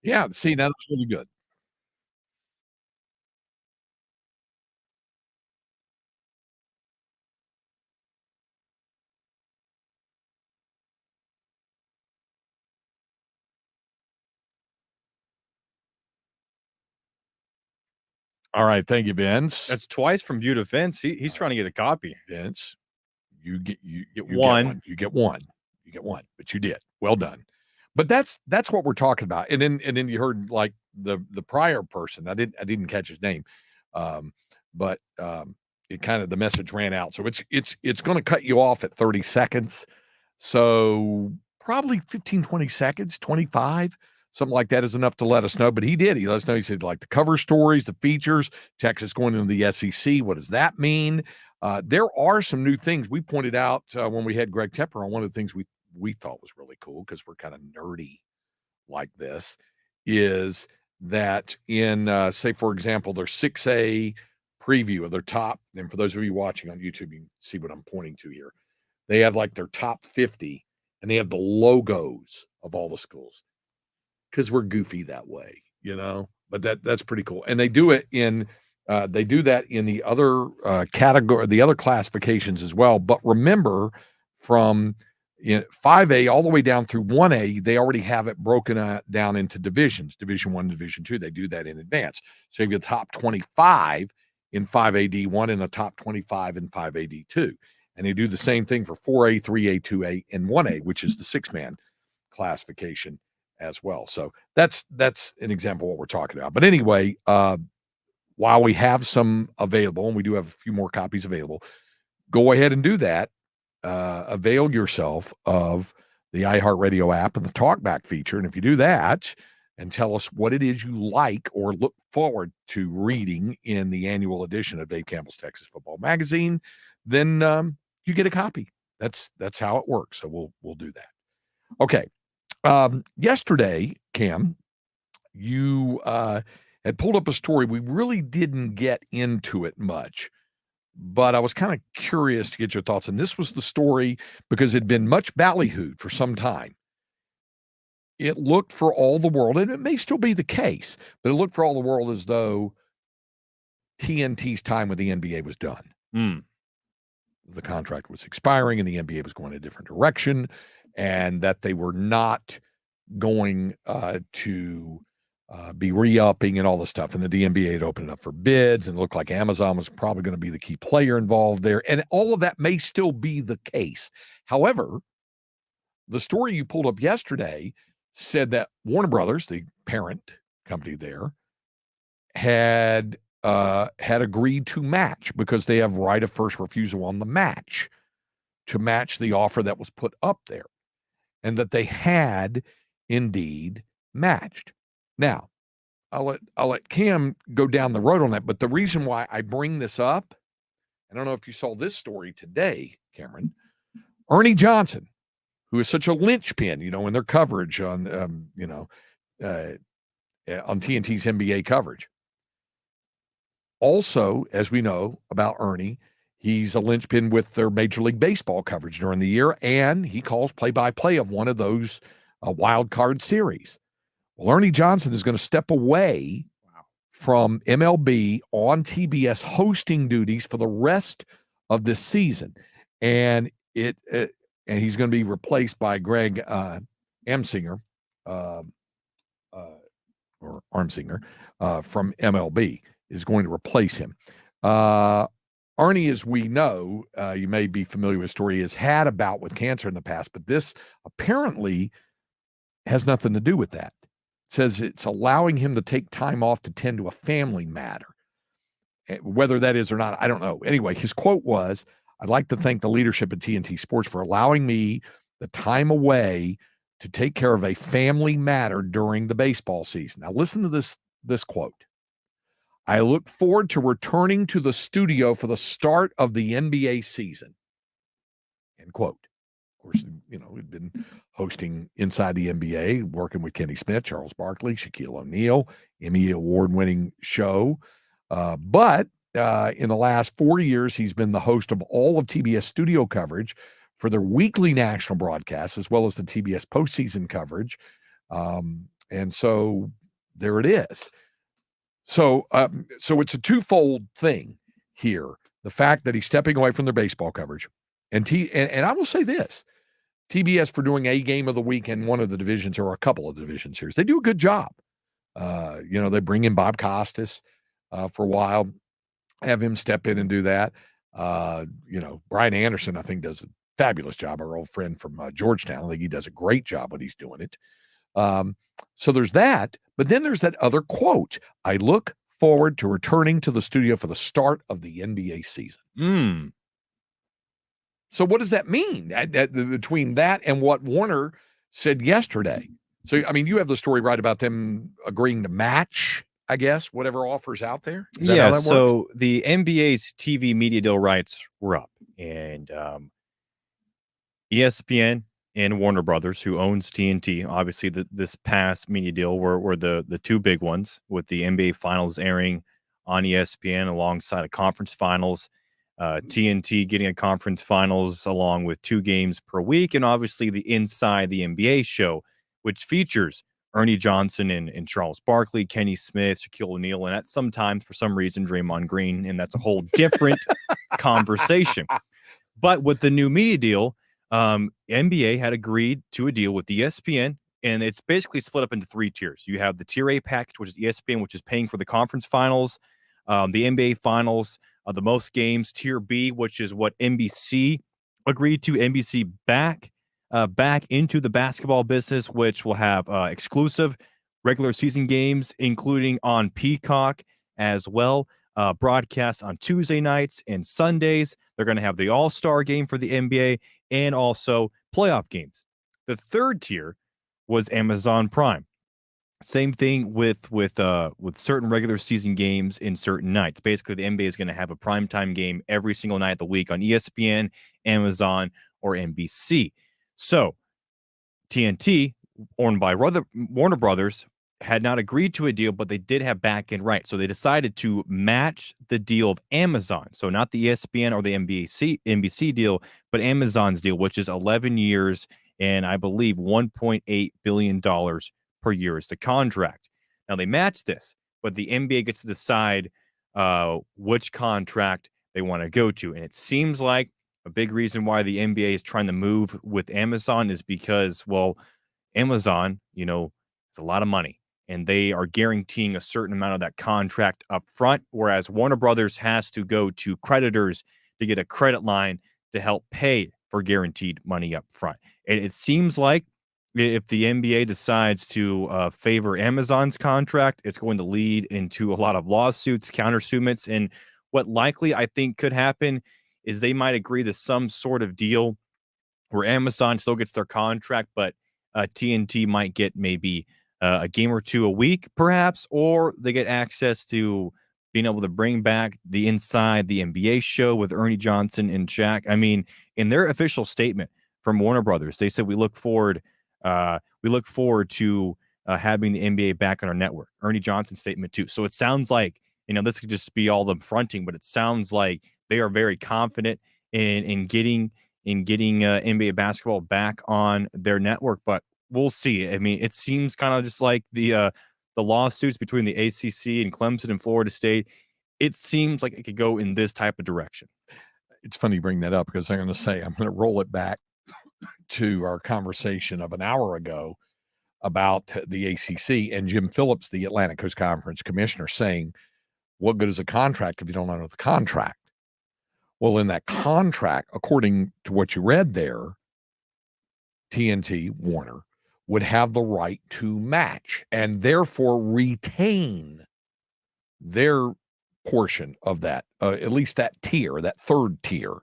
Yeah, see, now that's really good. All right, thank you, Vince. That's twice from View to Vince. He's trying to get a copy. Vince, you get one. You get one, but you did. Well done. But that's what we're talking about. And then you heard like the prior person. I didn't catch his name, but it kind of the message ran out. So it's going to cut you off at 30 seconds. So probably 15, 20 seconds, 25. Something like that is enough to let us know. But he did. He let us know. He said, like, the cover stories, the features, Texas going into the SEC. What does that mean? There are some new things. We pointed out when we had Greg Tepper on, one of the things we thought was really cool, because we're kind of nerdy like this, is that in, say, for example, their 6A preview of their top, and for those of you watching on YouTube, you can see what I'm pointing to here. They have like their top 50, and they have the logos of all the schools, because we're goofy that way, but that's pretty cool. And they do it in they do that in the other category, the other classifications as well. But remember, from 5A all the way down through 1A, they already have it broken down into divisions, Division 1, Division 2. They do that in advance. So you have the top 25 in 5AD1 and the top 25 in 5AD2. And they do the same thing for 4A, 3A, 2A, and 1A, which is the 6-man classification as well. So that's an example of what we're talking about. But anyway, while we have some available, and we do have a few more copies available, go ahead and do that. Avail yourself of the iHeartRadio app and the talkback feature. And if you do that and tell us what it is you like or look forward to reading in the annual edition of Dave Campbell's Texas Football Magazine, then you get a copy. That's how it works. So we'll do that. Okay. Yesterday, Cam, you had pulled up a story. We really didn't get into it much, but I was kind of curious to get your thoughts. And this was the story because it had been much ballyhooed for some time. It looked for all the world, and it may still be the case, but it looked for all the world as though TNT's time with the NBA was done. The contract was expiring and the NBA was going a different direction, and that they were not going to be re-upping and all this stuff. And the NBA had opened it up for bids, and it looked like Amazon was probably going to be the key player involved there. And all of that may still be the case. However, the story you pulled up yesterday said that Warner Brothers, the parent company there, had agreed to match, because they have right of first refusal on the match, to match the offer that was put up there. And that they had indeed matched. Now, I'll let Cam go down the road on that, but the reason why I bring this up, I don't know if you saw this story today, Cameron. Ernie Johnson, who is such a linchpin, in their coverage on, on TNT's NBA coverage. Also, as we know about Ernie, he's a linchpin with their Major League Baseball coverage during the year, and he calls play-by-play of one of those wild card series. Well, Ernie Johnson is going to step away from MLB on TBS hosting duties for the rest of this season, and he's going to be replaced by Greg Amsinger, or Armsinger, from MLB is going to replace him. Ernie, as we know, you may be familiar with the story, has had a bout with cancer in the past, but this apparently has nothing to do with that. It says it's allowing him to take time off to tend to a family matter. Whether that is or not, I don't know. Anyway, his quote was, "I'd like to thank the leadership at TNT Sports for allowing me the time away to take care of a family matter during the baseball season." Now, listen to this quote. "I look forward to returning to the studio for the start of the NBA season." End quote. Of course, we've been hosting Inside the NBA, working with Kenny Smith, Charles Barkley, Shaquille O'Neal, Emmy award-winning show. But in the last 4 years, he's been the host of all of TBS studio coverage for their weekly national broadcasts, as well as the TBS postseason coverage. And so there it is. So it's a twofold thing here. The fact that he's stepping away from their baseball coverage. And I will say this, TBS for doing a game of the week in one of the divisions or a couple of divisions here. They do a good job. They bring in Bob Costas for a while, have him step in and do that. Brian Anderson, I think, does a fabulous job. Our old friend from Georgetown, I think he does a great job when he's doing it. So there's that, but then there's that other quote. "I look forward to returning to the studio for the start of the NBA season." So what does that mean between that and what Warner said yesterday? So, I mean, you have the story right about them agreeing to match, I guess, whatever offers out there. Is that how that so works? the NBA's TV media deal rights were up, and ESPN and Warner Brothers, who owns TNT, obviously this past media deal were the two big ones, with the NBA Finals airing on ESPN alongside a conference finals, TNT getting a conference finals along with 2 games per week, and obviously the Inside the NBA show, which features Ernie Johnson and Charles Barkley, Kenny Smith, Shaquille O'Neal, and at sometimes, for some reason, Draymond Green, and that's a whole different conversation. But with the new media deal, NBA had agreed to a deal with ESPN, and it's basically split up into 3 tiers. You have the Tier A package, which is ESPN, which is paying for the conference finals, the NBA finals, the most games. Tier B, which is what NBC agreed to. NBC back into the basketball business, which will have exclusive regular season games, including on Peacock as well. Broadcasts on Tuesday nights and Sundays. They're going to have the All-Star game for the NBA and also playoff games. The third tier was Amazon Prime. Same thing with certain regular season games in certain nights. Basically, the NBA is going to have a primetime game every single night of the week on ESPN, Amazon, or NBC. So TNT, owned by Warner Brothers, had not agreed to a deal, but they did have back-end rights. So they decided to match the deal of Amazon. So not the ESPN or the NBC deal, but Amazon's deal, which is 11 years and I believe $1.8 billion per year is the contract. Now they match this, but the NBA gets to decide which contract they want to go to. And it seems like a big reason why the NBA is trying to move with Amazon is because, well, Amazon, it's a lot of money, and they are guaranteeing a certain amount of that contract up front, whereas Warner Brothers has to go to creditors to get a credit line to help pay for guaranteed money up front. And it seems like if the NBA decides to favor Amazon's contract, it's going to lead into a lot of lawsuits, countersuits, and what likely I think could happen is they might agree to some sort of deal where Amazon still gets their contract, but TNT might get maybe a game or two a week, perhaps, or they get access to being able to bring back the Inside the NBA show with Ernie Johnson and Shaq. I mean, in their official statement from Warner Brothers, they said we look forward to having the NBA back on our network. Ernie Johnson's statement too. So it sounds like, this could just be all them fronting, but it sounds like they are very confident in getting NBA basketball back on their network. But we'll see. I mean, it seems kind of just like the lawsuits between the ACC and Clemson and Florida State. It seems like it could go in this type of direction. It's funny you bring that up because I'm going to roll it back to our conversation of an hour ago about the ACC and Jim Phillips, the Atlantic Coast Conference commissioner, saying, what good is a contract if you don't honor the contract? Well, in that contract, according to what you read there, TNT, Warner, would have the right to match and therefore retain their portion of that, at least that tier, that third tier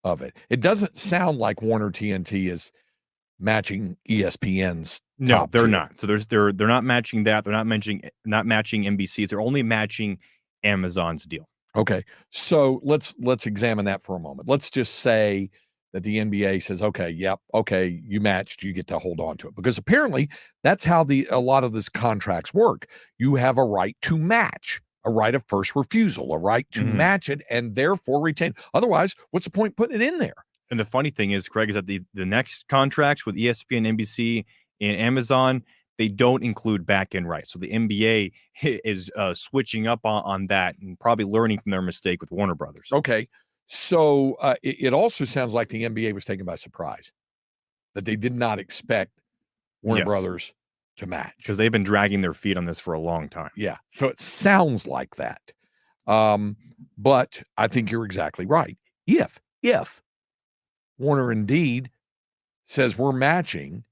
of it. It doesn't sound like Warner TNT is matching ESPN's No, they're tier. not. So they're not matching that. They're not matching NBC's. They're only matching Amazon's deal. Okay, so let's examine that for a moment. Let's just say that the NBA says, okay, you matched, you get to hold on to it. Because apparently that's how a lot of these contracts work. You have a right to match, a right of first refusal, a right to match it, and therefore retain. Otherwise, what's the point putting it in there? And the funny thing is, Craig, is that the next contracts with ESPN, NBC, and Amazon, they don't include back-end rights. So the NBA is switching up on that and probably learning from their mistake with Warner Brothers. Okay. So it also sounds like the NBA was taken by surprise, that they did not expect Warner Brothers to match. Because they've been dragging their feet on this for a long time. Yeah. So it sounds like that. But I think you're exactly right. If Warner indeed says we're matching,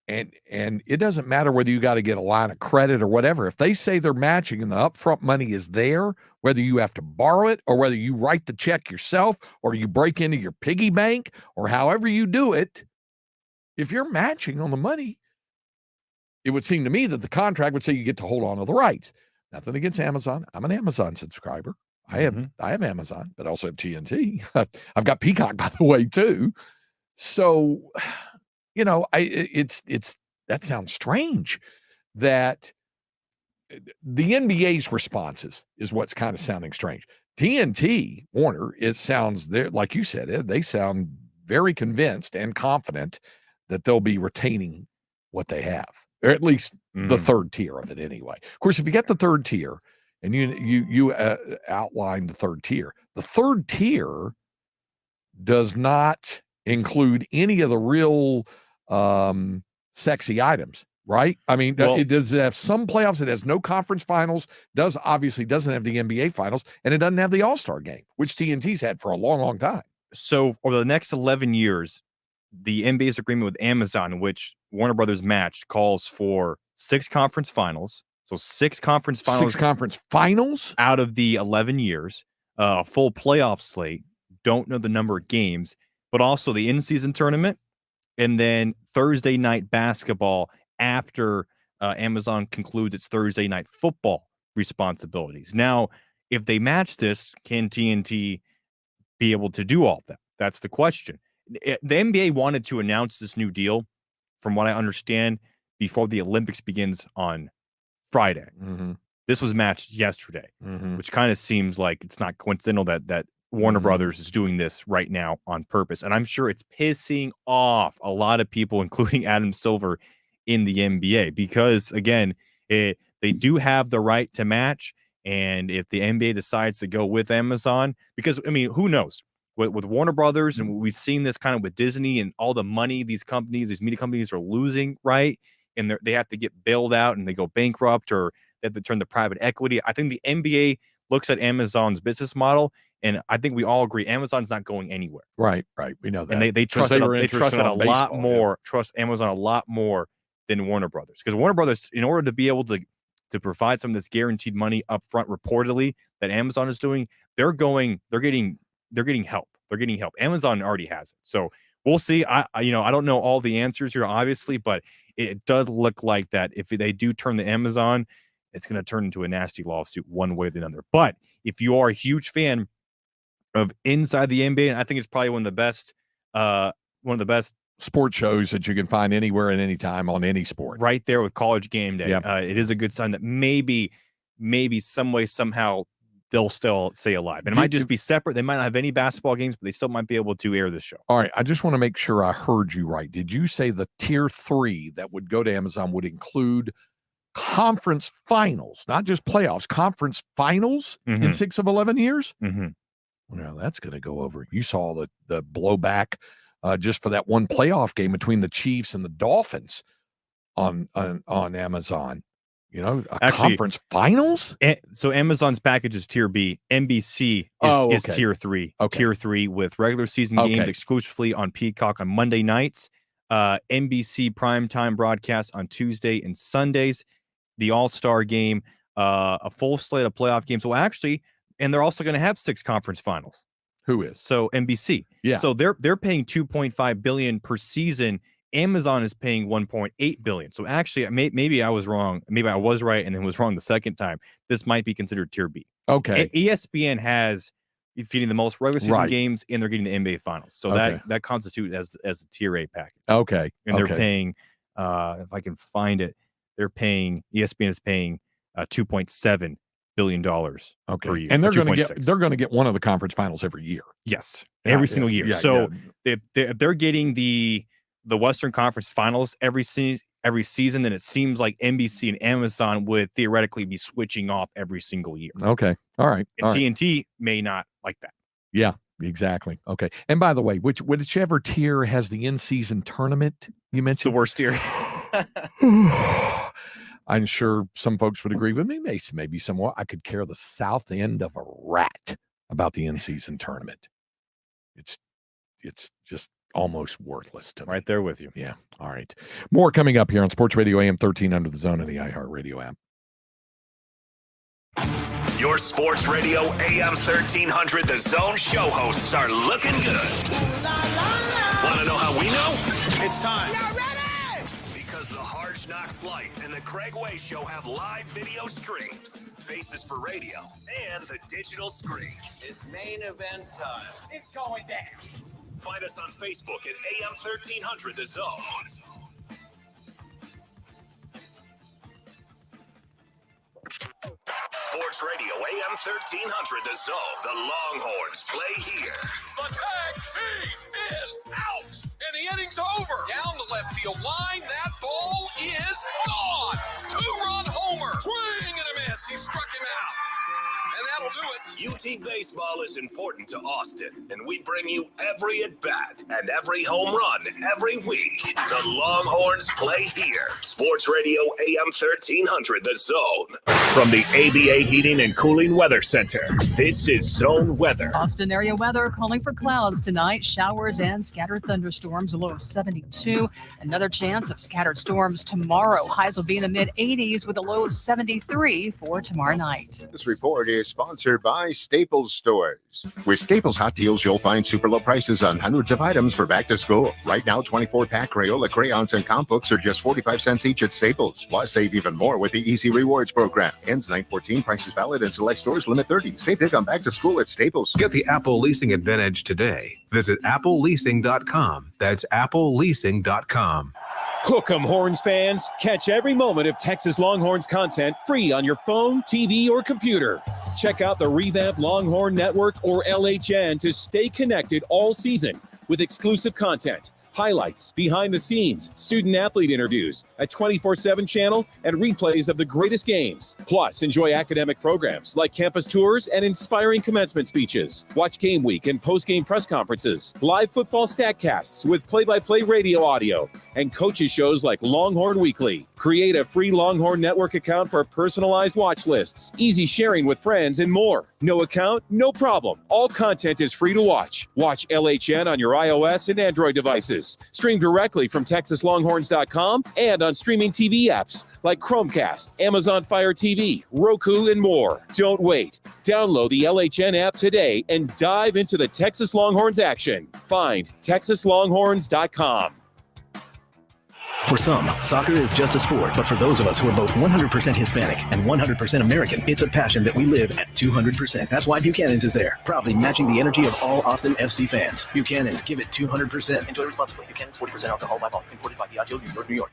and it doesn't matter whether you got to get a line of credit or whatever. If they say they're matching and the upfront money is there, whether you have to borrow it or whether you write the check yourself or you break into your piggy bank or however you do it, if you're matching on the money, it would seem to me that the contract would say you get to hold on to the rights. Nothing against Amazon. I'm an Amazon subscriber. I have Amazon, but I also have TNT. I've got Peacock, by the way, too. So, that sounds strange that the NBA's responses is what's kind of sounding strange. TNT, Warner, sounds there, like you said, they sound very convinced and confident that they'll be retaining what they have, or at least the third tier of it anyway. Of course, if you get the third tier and you outline the third tier does not include any of the real sexy items, right? I mean, it does have some playoffs. It has no conference finals, obviously doesn't have the NBA finals, and it doesn't have the All-Star game, which TNT's had for a long, long time. So over the next 11 years, the NBA's agreement with Amazon, in which Warner Brothers matched, calls for 6 conference finals. So 6 conference finals out of the 11 years, a full playoff slate. Don't know the number of games, but also the in-season tournament, and then Thursday night basketball after Amazon concludes its Thursday night football responsibilities. Now, if they match this, can TNT be able to do all of that? That's the question. The NBA wanted to announce this new deal, from what I understand, before the Olympics begins on Friday. This was matched yesterday, which kind of seems like it's not coincidental that Warner Brothers is doing this right now on purpose. And I'm sure it's pissing off a lot of people, including Adam Silver in the NBA, because, again, they do have the right to match. And if the NBA decides to go with Amazon, because, I mean, who knows? With Warner Brothers, and we've seen this kind of with Disney and all the money these media companies are losing, right? And they have to get bailed out and they go bankrupt, or they have to turn to private equity. I think the NBA looks at Amazon's business model, and I think we all agree Amazon's not going anywhere. Right. We know that. And they trust it a lot more, trust Amazon a lot more than Warner Brothers. Because Warner Brothers, in order to be able to provide some of this guaranteed money up front, reportedly, that Amazon is doing, they're getting help. They're getting help. Amazon already has it. So we'll see. I don't know all the answers here, obviously, but it does look like that if they do turn the Amazon, it's going to turn into a nasty lawsuit one way or the other. But if you are a huge fan of Inside the NBA, and I think it's probably one of the best sports shows that you can find anywhere and anytime on any sport. Right there with College Game Day. Yep. It is a good sign that maybe some way, somehow they'll still stay alive. And it might just be separate. They might not have any basketball games, but they still might be able to air this show. All right. I just want to make sure I heard you right. Did you say the tier 3 that would go to Amazon would include conference finals, not just playoffs, conference finals in 6 of 11 years? Mm-hmm. Well, that's going to go over. You saw the blowback just for that one playoff game between the Chiefs and the Dolphins on Amazon. Conference finals. So Amazon's package is tier B. NBC is tier 3. Okay. Tier 3 with regular season games exclusively on Peacock on Monday nights. NBC primetime broadcasts on Tuesday and Sundays. The All-Star game, a full slate of playoff games. Well, actually, and they're also going to have 6 conference finals. Who is? So NBC. Yeah. So they're paying $2.5 billion per season. Amazon is paying $1.8 billion. So actually, maybe I was wrong. Maybe I was right and then was wrong the second time. This might be considered tier B. Okay. ESPN is getting the most regular season games, and they're getting the NBA finals. So that constitutes as a tier A package. Okay. And they're paying, if I can find it, ESPN is paying $2.7 billion per year. And they're going to get one of the conference finals every year. Yes, every single year. If they're getting the Western Conference Finals every season, then it seems like NBC and Amazon would theoretically be switching off every single year. Okay, all right. And TNT may not like that. Yeah, exactly. Okay. And by the way, whichever tier has the in-season tournament you mentioned, the worst tier. I'm sure some folks would agree with me. Maybe somewhat. I could care the south end of a rat about the in-season tournament. It's just almost worthless to me. Right there with you. Yeah. All right. More coming up here on Sports Radio AM 1300 The Zone and the iHeartRadio app. Your Sports Radio AM 1300 The Zone show hosts are looking good. Want to know how we know? It's time. Y'all ready? Because the Hard Knocks Life and the Craig Way Show have live video streams, faces for radio, and the digital screen. It's main event time. It's going down. Find us on Facebook at AM 1300 The Zone. Sports Radio AM 1300 The Zone. The Longhorns play here. The tag, he is out, and the inning's over. Down the left field line, that ball is gone. 2-run homer. Swing and a miss. He struck him out. And that'll do it. UT baseball is important to Austin, and we bring you every at-bat and every home run every week. The Longhorns play here. Sports Radio AM 1300 The Zone. From the ABA Heating and Cooling Weather Center, this is Zone Weather. Austin area weather calling for clouds tonight. Showers and scattered thunderstorms, a low of 72. Another chance of scattered storms tomorrow. Highs will be in the mid-80s with a low of 73 for tomorrow night. This report is sponsored by Staples Stores. With Staples Hot Deals, you'll find super low prices on hundreds of items for back to school. Right now, 24-pack Crayola crayons and comp books are just 45 cents each at Staples. Plus, save even more with the Easy Rewards program. Ends 9/14. Prices valid in select stores. Limit 30. Save big on back to school at Staples. Get the Apple Leasing Advantage today. Visit appleleasing.com. That's appleleasing.com. Hook 'em, Horns fans. Catch every moment of Texas Longhorns content free on your phone, TV, or computer. Check out the revamped Longhorn Network or LHN to stay connected all season with exclusive content, highlights, behind the scenes, student athlete interviews, a 24/7 channel, and replays of the greatest games. Plus, enjoy academic programs like campus tours and inspiring commencement speeches. Watch game week and post-game press conferences, live football statcasts with play-by-play radio audio, and coaches shows like Longhorn Weekly. Create a free Longhorn Network account for personalized watch lists, easy sharing with friends, and more. No account? No problem. All content is free to watch. Watch LHN on your iOS and Android devices. Stream directly from TexasLonghorns.com and on streaming TV apps like Chromecast, Amazon Fire TV, Roku, and more. Don't wait. Download the LHN app today and dive into the Texas Longhorns action. Find TexasLonghorns.com. For some, soccer is just a sport, but for those of us who are both 100% Hispanic and 100% American, it's a passion that we live at 200%. That's why Buchanan's is there, proudly matching the energy of all Austin FC fans. Buchanan's, give it 200%. Enjoy responsibly. Buchanan's 40% alcohol by volume, imported by Diageo, New York, New York.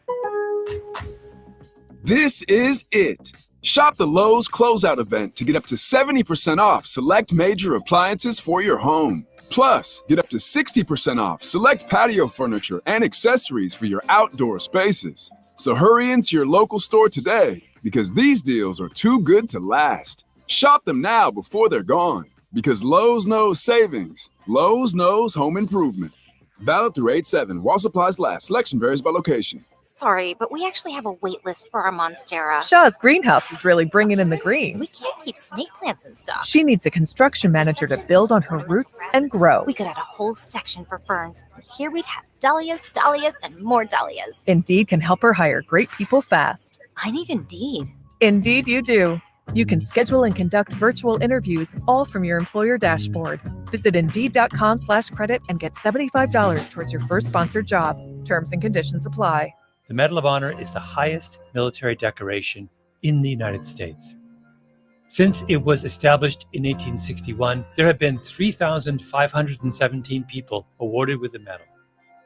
This is it. Shop the Lowe's Closeout event to get up to 70% off select major appliances for your home. Plus, get up to 60% off select patio furniture and accessories for your outdoor spaces. So hurry into your local store today because these deals are too good to last. Shop them now before they're gone because Lowe's knows savings. Lowe's knows home improvement. Valid through 8/7 while supplies last. Selection varies by location. Sorry, but we actually have a wait list for our Monstera. Shaw's greenhouse is really bringing in the green. We can't keep snake plants in stock. She needs a construction manager to build on her roots and grow. We could add a whole section for ferns. Here we'd have dahlias, dahlias, and more dahlias. Indeed can help her hire great people fast. I need Indeed. Indeed you do. You can schedule and conduct virtual interviews all from your employer dashboard. Visit Indeed.com/credit and get $75 towards your first sponsored job. Terms and conditions apply. The Medal of Honor is the highest military decoration in the United States. Since it was established in 1861, there have been 3,517 people awarded with the medal.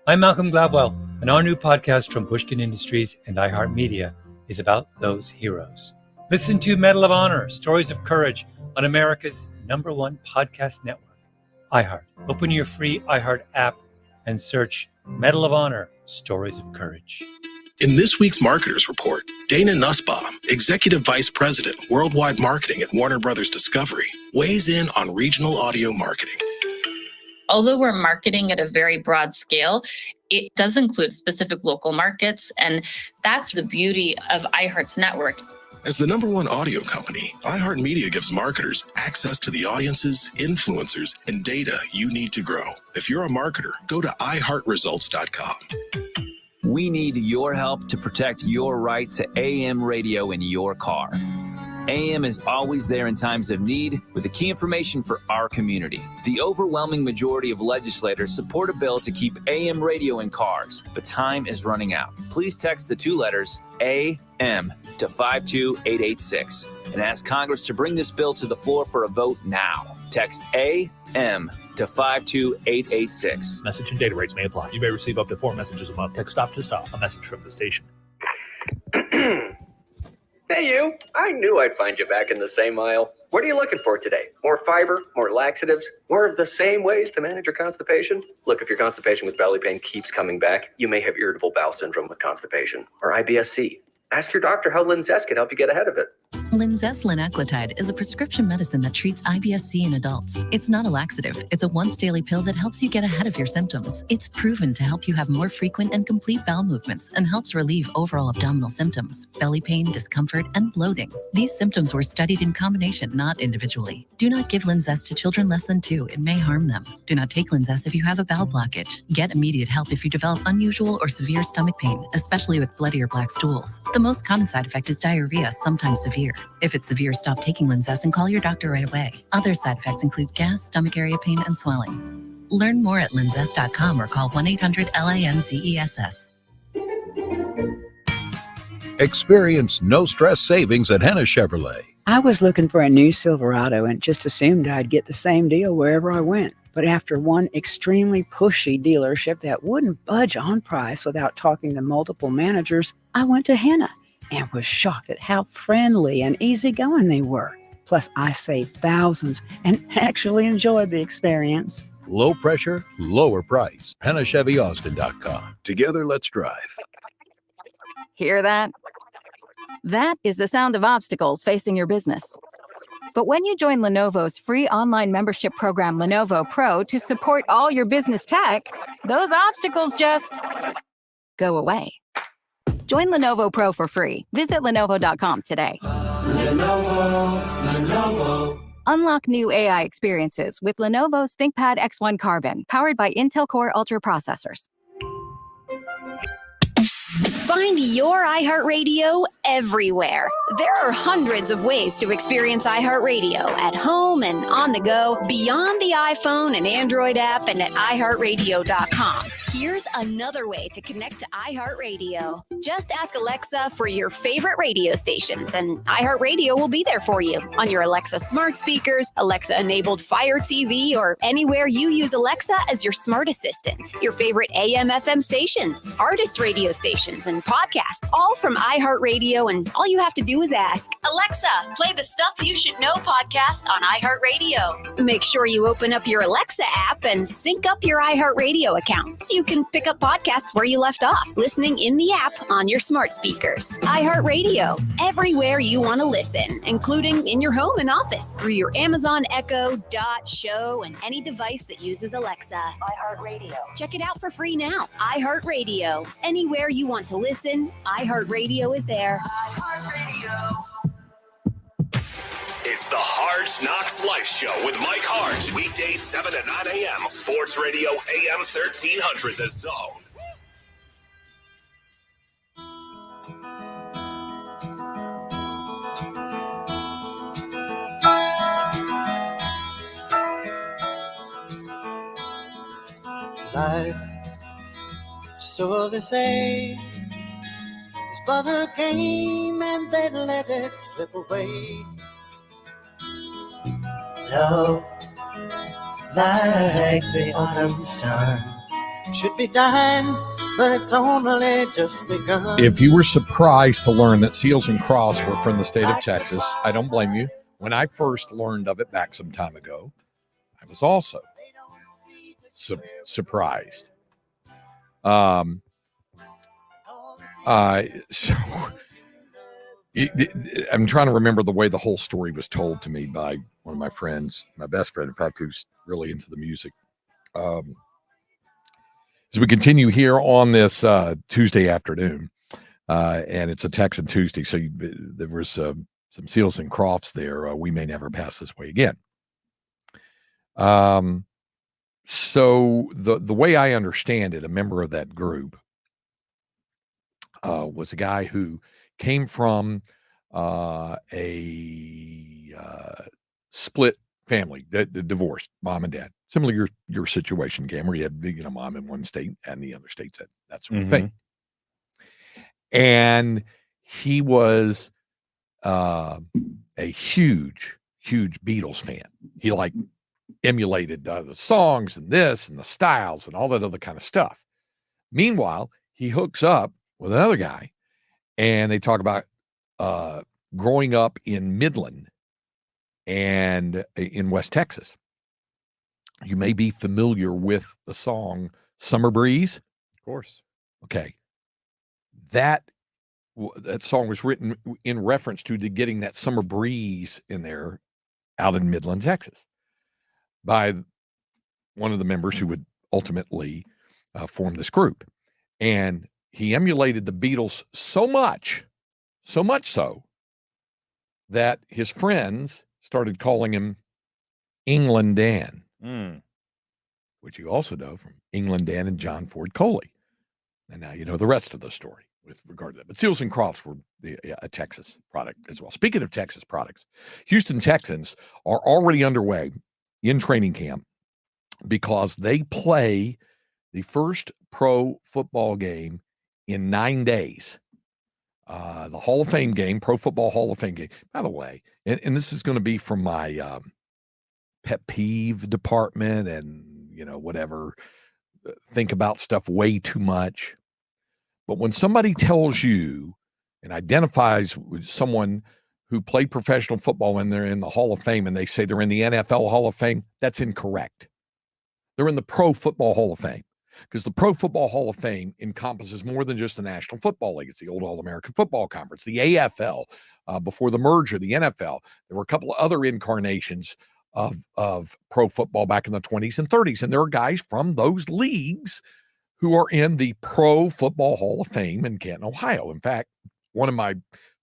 I'm Malcolm Gladwell, and our new podcast from Pushkin Industries and iHeartMedia is about those heroes. Listen to Medal of Honor, Stories of Courage on America's #1 podcast network, iHeart. Open your free iHeart app and search Medal of Honor, Stories of Courage. In this week's Marketers Report, Dana Nussbaum, Executive Vice President, Worldwide Marketing at Warner Brothers Discovery, weighs in on regional audio marketing. Although we're marketing at a very broad scale, it does include specific local markets, and that's the beauty of iHeart's network. As the #1 audio company, iHeartMedia gives marketers access to the audiences, influencers, and data you need to grow. If you're a marketer, go to iHeartResults.com. We need your help to protect your right to AM radio in your car. AM is always there in times of need with the key information for our community. The overwhelming majority of legislators support a bill to keep AM radio in cars, but time is running out. Please text the two letters AM to 52886 and ask Congress to bring this bill to the floor for a vote now. Text AM to 52886. Message and data rates may apply. You may receive up to 4 messages a month. Text stop to stop. A message from the station. Hey you, I knew I'd find you back in the same aisle. What are you looking for today? More fiber, more laxatives, more of the same ways to manage your constipation? Look, if your constipation with belly pain keeps coming back, you may have irritable bowel syndrome with constipation or IBS-C. Ask your doctor how Linzess can help you get ahead of it. Linzess linaclotide is a prescription medicine that treats IBS-C in adults. It's not a laxative. It's a once-daily pill that helps you get ahead of your symptoms. It's proven to help you have more frequent and complete bowel movements and helps relieve overall abdominal symptoms, belly pain, discomfort, and bloating. These symptoms were studied in combination, not individually. Do not give Linzess to children less than 2. It may harm them. Do not take Linzess if you have a bowel blockage. Get immediate help if you develop unusual or severe stomach pain, especially with bloody or black stools. The most common side effect is diarrhea, sometimes severe. If it's severe, stop taking Linzess and call your doctor right away. Other side effects include gas, stomach area pain, and swelling. Learn more at linzess.com or call 1-800-LINZESS. Experience no-stress savings at Henna Chevrolet. I was looking for a new Silverado and just assumed I'd get the same deal wherever I went. But after one extremely pushy dealership that wouldn't budge on price without talking to multiple managers, I went to Henna and was shocked at how friendly and easygoing they were. Plus, I saved thousands and actually enjoyed the experience. Low pressure, lower price. HennaChevyAustin.com. Together, let's drive. Hear that? That is the sound of obstacles facing your business. But when you join Lenovo's free online membership program, Lenovo Pro, to support all your business tech, those obstacles just go away. Join Lenovo Pro for free. Visit Lenovo.com today. Lenovo. Unlock new AI experiences with Lenovo's ThinkPad X1 Carbon, powered by Intel Core Ultra processors. Find your iHeartRadio everywhere. There are hundreds of ways to experience iHeartRadio at home and on the go, beyond the iPhone and Android app and at iHeartRadio.com. Here's another way to connect to iHeartRadio. Just ask Alexa for your favorite radio stations, and iHeartRadio will be there for you on your Alexa smart speakers, Alexa-enabled Fire TV, or anywhere you use Alexa as your smart assistant. Your favorite AM/FM stations, artist radio stations, and podcasts, all from iHeartRadio, and all you have to do is ask, Alexa, play the Stuff You Should Know podcast on iHeartRadio. Make sure you open up your Alexa app and sync up your iHeartRadio account so you can pick up podcasts where you left off, listening in the app on your smart speakers. iHeartRadio, everywhere you want to listen, including in your home and office through your Amazon Echo, Dot, Show, and any device that uses Alexa. iHeartRadio. Check it out for free now. iHeartRadio. Anywhere you want to listen, iHeartRadio is there. iHeartRadio. It's the Hard Knocks Life Show with Mike Hart. Weekdays 7 to 9 a.m. Sports Radio AM 1300 The Zone. Life, so they say, is but a game and they let it slip away. Love, like the autumn sun, should be dying, but it's only just begun. If you were surprised to learn that Seals and Crofts were from the state of Texas, I don't blame you. When I first learned of it back some time ago, I was also surprised. So I'm trying to remember the way the whole story was told to me by one of my friends, my best friend, in fact, who's really into the music. As we continue here on this Tuesday afternoon, and it's a Texan Tuesday, so there was some Seals and Crofts there. We may never pass this way again. So the way I understand it, a member of that group was a guy who came from a split family, divorced, mom and dad. Similar to your situation, Cam, where you had mom in one state and the other state said that sort of thing. And he was a huge Beatles fan. He emulated the songs and this and the styles and all that other kind of stuff. Meanwhile, he hooks up with another guy and they talk about growing up in Midland and in West Texas. You may be familiar with the song Summer Breeze. Of course. Okay. That song was written in reference to getting that summer breeze in there out in Midland, Texas, by one of the members who would ultimately form this group. And he emulated the Beatles so much so that his friends started calling him England Dan, which you also know from England Dan and John Ford Coley. And now you know the rest of the story with regard to that. But Seals and Crofts were a Texas product as well. Speaking of Texas products, Houston Texans are already underway in training camp because they play the first pro football game in 9 days. The Hall of Fame game, Pro Football Hall of Fame game. By the way, and this is going to be from my pet peeve department and, whatever, think about stuff way too much. But when somebody tells you and identifies with someone who played professional football and they're in the Hall of Fame and they say they're in the NFL Hall of Fame, that's incorrect. They're in the Pro Football Hall of Fame because the Pro Football Hall of Fame encompasses more than just the National Football League. It's the old All-American Football Conference, the AFL, before the merger, the NFL. There were a couple of other incarnations of pro football back in the 20s and 30s. And there are guys from those leagues who are in the Pro Football Hall of Fame in Canton, Ohio. In fact, one of my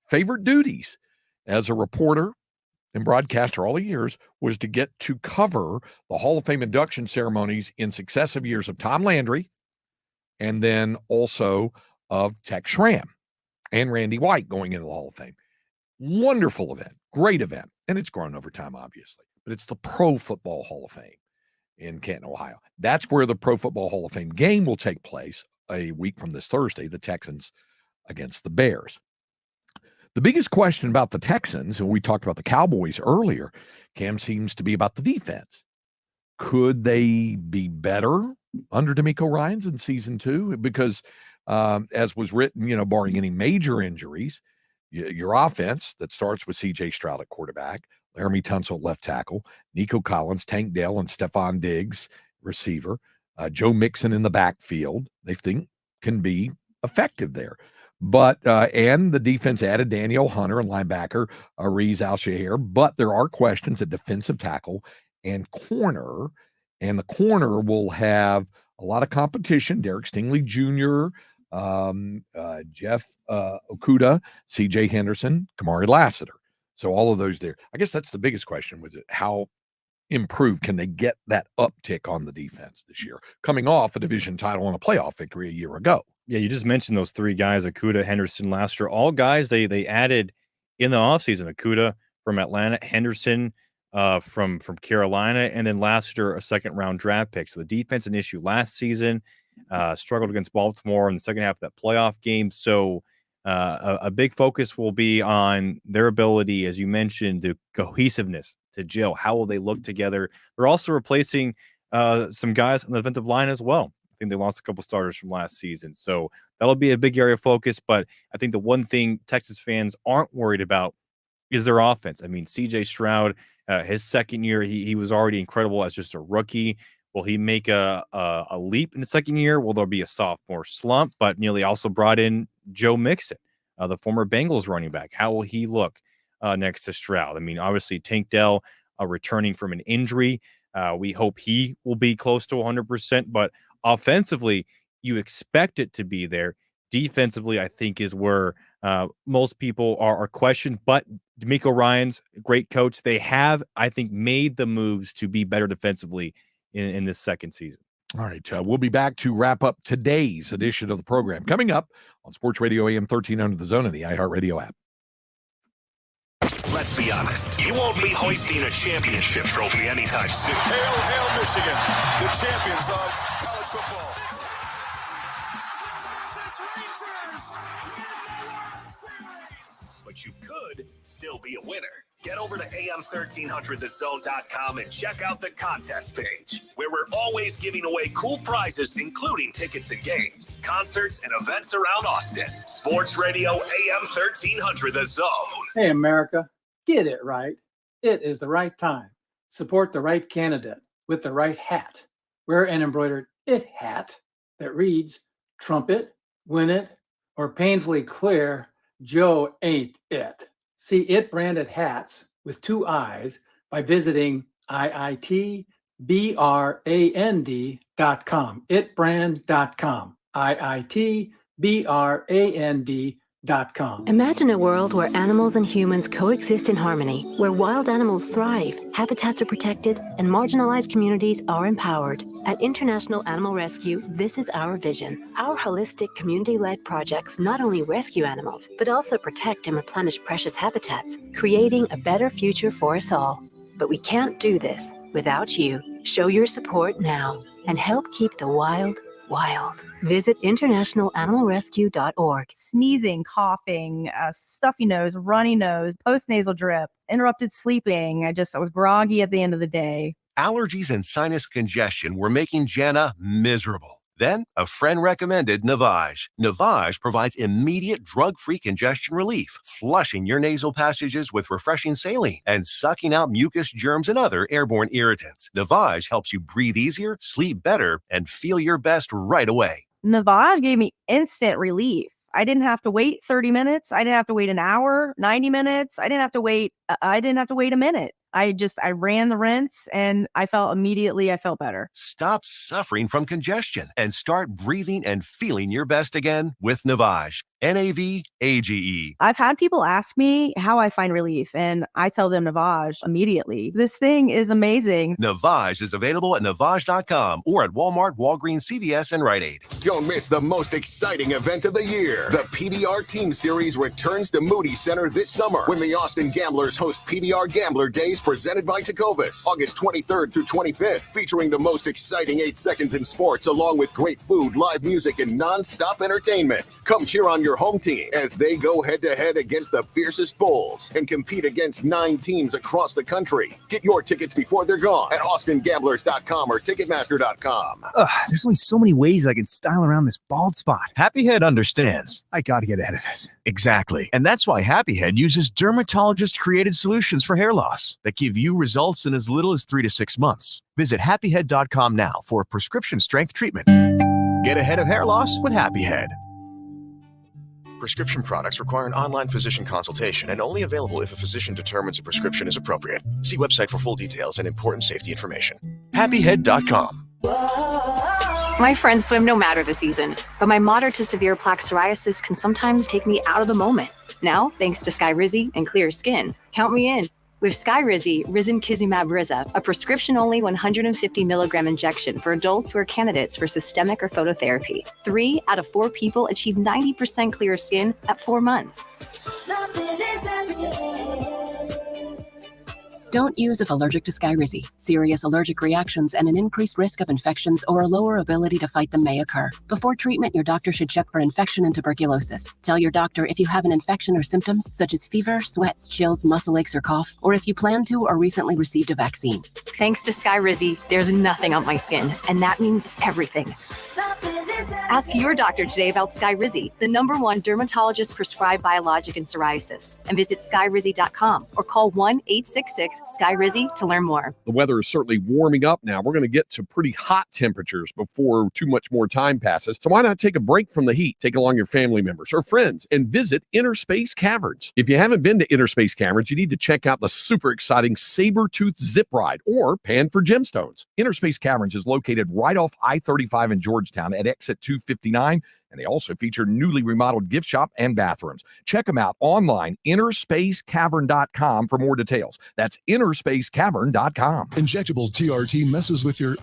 favorite duties as a reporter and broadcaster all the years was to get to cover the Hall of Fame induction ceremonies in successive years of Tom Landry and then also of Tex Schramm and Randy White going into the Hall of Fame. Wonderful event, great event. And it's grown over time, obviously. But it's the Pro Football Hall of Fame. in Canton, Ohio. That's where the Pro Football Hall of Fame game will take place a week from this Thursday, the Texans against the Bears. The biggest question about the Texans, and we talked about the Cowboys earlier, Cam, seems to be about the defense. Could they be better under DeMeco Ryans in season 2? Because as was written, barring any major injuries, your offense that starts with C.J. Stroud at quarterback, Laramie Tunsil at left tackle, Nico Collins, Tank Dell, and Stephon Diggs, receiver, Joe Mixon in the backfield, they think can be effective there. But and the defense added Daniel Hunter and linebacker Reese Al-Shahir, but there are questions at defensive tackle and corner, and the corner will have a lot of competition. Derek Stingley Jr., Jeff Okudah, C.J. Henderson, Kamari Lassiter. So all of those there. I guess that's the biggest question, was it how improved can they get that uptick on the defense this year, coming off a division title and a playoff victory a year ago? Yeah, you just mentioned those 3 guys, Okudah, Henderson, Lassiter, all guys they added in the offseason. Okudah from Atlanta, Henderson from Carolina, and then Lassiter, a second-round draft pick. So the defense an issue last season, struggled against Baltimore in the second half of that playoff game. So a big focus will be on their ability, as you mentioned, the cohesiveness to gel. How will they look together? They're also replacing some guys on the defensive line as well. I think they lost a couple starters from last season. So that'll be a big area of focus. But I think the one thing Texas fans aren't worried about is their offense. I mean, C.J. Stroud, his second year, he was already incredible as just a rookie. Will he make a leap in the second year? Will there be a sophomore slump? But Neely also brought in Joe Mixon, the former Bengals running back. How will he look next to Stroud? I mean, obviously, Tank Dell returning from an injury. We hope he will be close to 100%. But offensively, you expect it to be there. Defensively, I think, is where most people are questioned. But DeMeco Ryans, great coach. They have, I think, made the moves to be better defensively in this second season. All right, we'll be back to wrap up today's edition of the program coming up on Sports Radio AM 1300 The Zone and the iHeartRadio app. Let's be honest, you won't be hoisting a championship trophy anytime soon. Hail, hail, Michigan, the champions of college football. But you could still be a winner. Get over to am1300thezone.com and check out the contest page, where we're always giving away cool prizes, including tickets and games, concerts, and events around Austin. Sports Radio AM 1300 The Zone. Hey, America, get it right. It is the right time. Support the right candidate with the right hat. Wear an embroidered IT hat that reads, Trumpet, Win It, or painfully clear, Joe ain't it. See IT branded hats with 2 eyes by visiting IITBRAND.com. itbrand.com. IITBRAND.com. Imagine a world where animals and humans coexist in harmony, where wild animals thrive, habitats are protected, and marginalized communities are empowered. At International Animal Rescue, this is our vision. Our holistic, community-led projects not only rescue animals, but also protect and replenish precious habitats, creating a better future for us all. But we can't do this without you. Show your support now and help keep the wild, wild. Visit internationalanimalrescue.org. Sneezing, coughing, stuffy nose, runny nose, postnasal drip, interrupted sleeping. I was groggy at the end of the day. Allergies and sinus congestion were making Jana miserable. Then, a friend recommended Navage. Navage provides immediate drug-free congestion relief, flushing your nasal passages with refreshing saline and sucking out mucus, germs, and other airborne irritants. Navage helps you breathe easier, sleep better, and feel your best right away. Navage gave me instant relief. I didn't have to wait 30 minutes. I didn't have to wait an hour, 90 minutes. I didn't have to wait a minute. I ran the rinse and I felt better. Stop suffering from congestion and start breathing and feeling your best again with Navage. Navage. I've had people ask me how I find relief, and I tell them Navage immediately. This thing is amazing. Navage is available at Navage.com or at Walmart, Walgreens, CVS, and Rite Aid. Don't miss the most exciting event of the year. The PBR Team Series returns to Moody Center this summer when the Austin Gamblers host PBR Gambler Days Series presented by Tecovas, August 23rd through 25th, featuring the most exciting 8 seconds in sports, along with great food, live music, and non-stop entertainment. Come cheer on your home team as they go head-to-head against the fiercest bulls and compete against 9 teams across the country. Get your tickets before they're gone at austingamblers.com or ticketmaster.com. There's only so many ways I can style around this bald spot. Happy Head understands. I gotta get ahead of this. Exactly. And that's why Happy Head uses dermatologist-created solutions for hair loss that give you results in as little as 3 to 6 months. Visit happyhead.com now for a prescription-strength treatment. Get ahead of hair loss with Happy Head. Prescription products require an online physician consultation and only available if a physician determines a prescription is appropriate. See website for full details and important safety information. happyhead.com. My friends swim no matter the season, but my moderate to severe plaque psoriasis can sometimes take me out of the moment. Now, thanks to Skyrizi and clear skin, count me in. With Skyrizi, Risankizumab Riza, a prescription-only 150 milligram injection for adults who are candidates for systemic or phototherapy. 3 out of 4 people achieve 90% clear skin at 4 months. Don't use if allergic to Skyrizi. Serious allergic reactions and an increased risk of infections or a lower ability to fight them may occur. Before treatment, your doctor should check for infection and tuberculosis. Tell your doctor if you have an infection or symptoms such as fever, sweats, chills, muscle aches, or cough, or if you plan to or recently received a vaccine. Thanks to Skyrizi, there's nothing on my skin, and that means everything. Ask your doctor today about Skyrizi, the #1 dermatologist prescribed biologic in psoriasis, and visit skyrizi.com or call 1-866-SKYRIZI to learn more. The weather is certainly warming up now. We're going to get to pretty hot temperatures before too much more time passes. So why not take a break from the heat? Take along your family members or friends and visit Inner Space Caverns. If you haven't been to Inner Space Caverns, you need to check out the super exciting Saber-Tooth Zip Ride or Pan for Gemstones. Inner Space Caverns is located right off I-35 in Georgetown at exit 259, and they also feature newly remodeled gift shop and bathrooms. Check them out online, innerspacecavern.com, for more details. That's innerspacecavern.com. Injectable TRT messes with your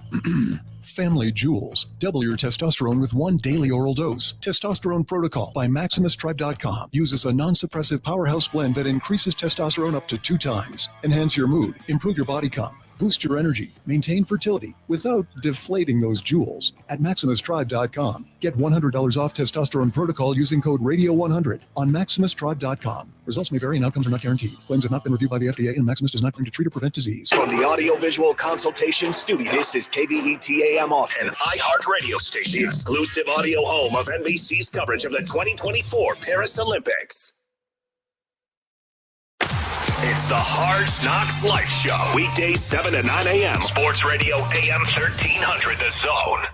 family jewels. Double your testosterone with one daily oral dose. Testosterone Protocol by MaximusTribe.com uses a non-suppressive powerhouse blend that increases testosterone up to 2 times. Enhance your mood, improve your body comp, boost your energy, maintain fertility without deflating those jewels. At MaximusTribe.com. Get $100 off Testosterone Protocol using code Radio100 on MaximusTribe.com. Results may vary and outcomes are not guaranteed. Claims have not been reviewed by the FDA, and Maximus does not claim to treat or prevent disease. From the Audio-Visual Consultation Studio, this is KBET-AM Austin, an iHeart radio station, the exclusive audio home of NBC's coverage of the 2024 Paris Olympics. It's the Hard Knocks Life Show. Weekdays 7 to 9 a.m. Sports Radio AM 1300, The Zone.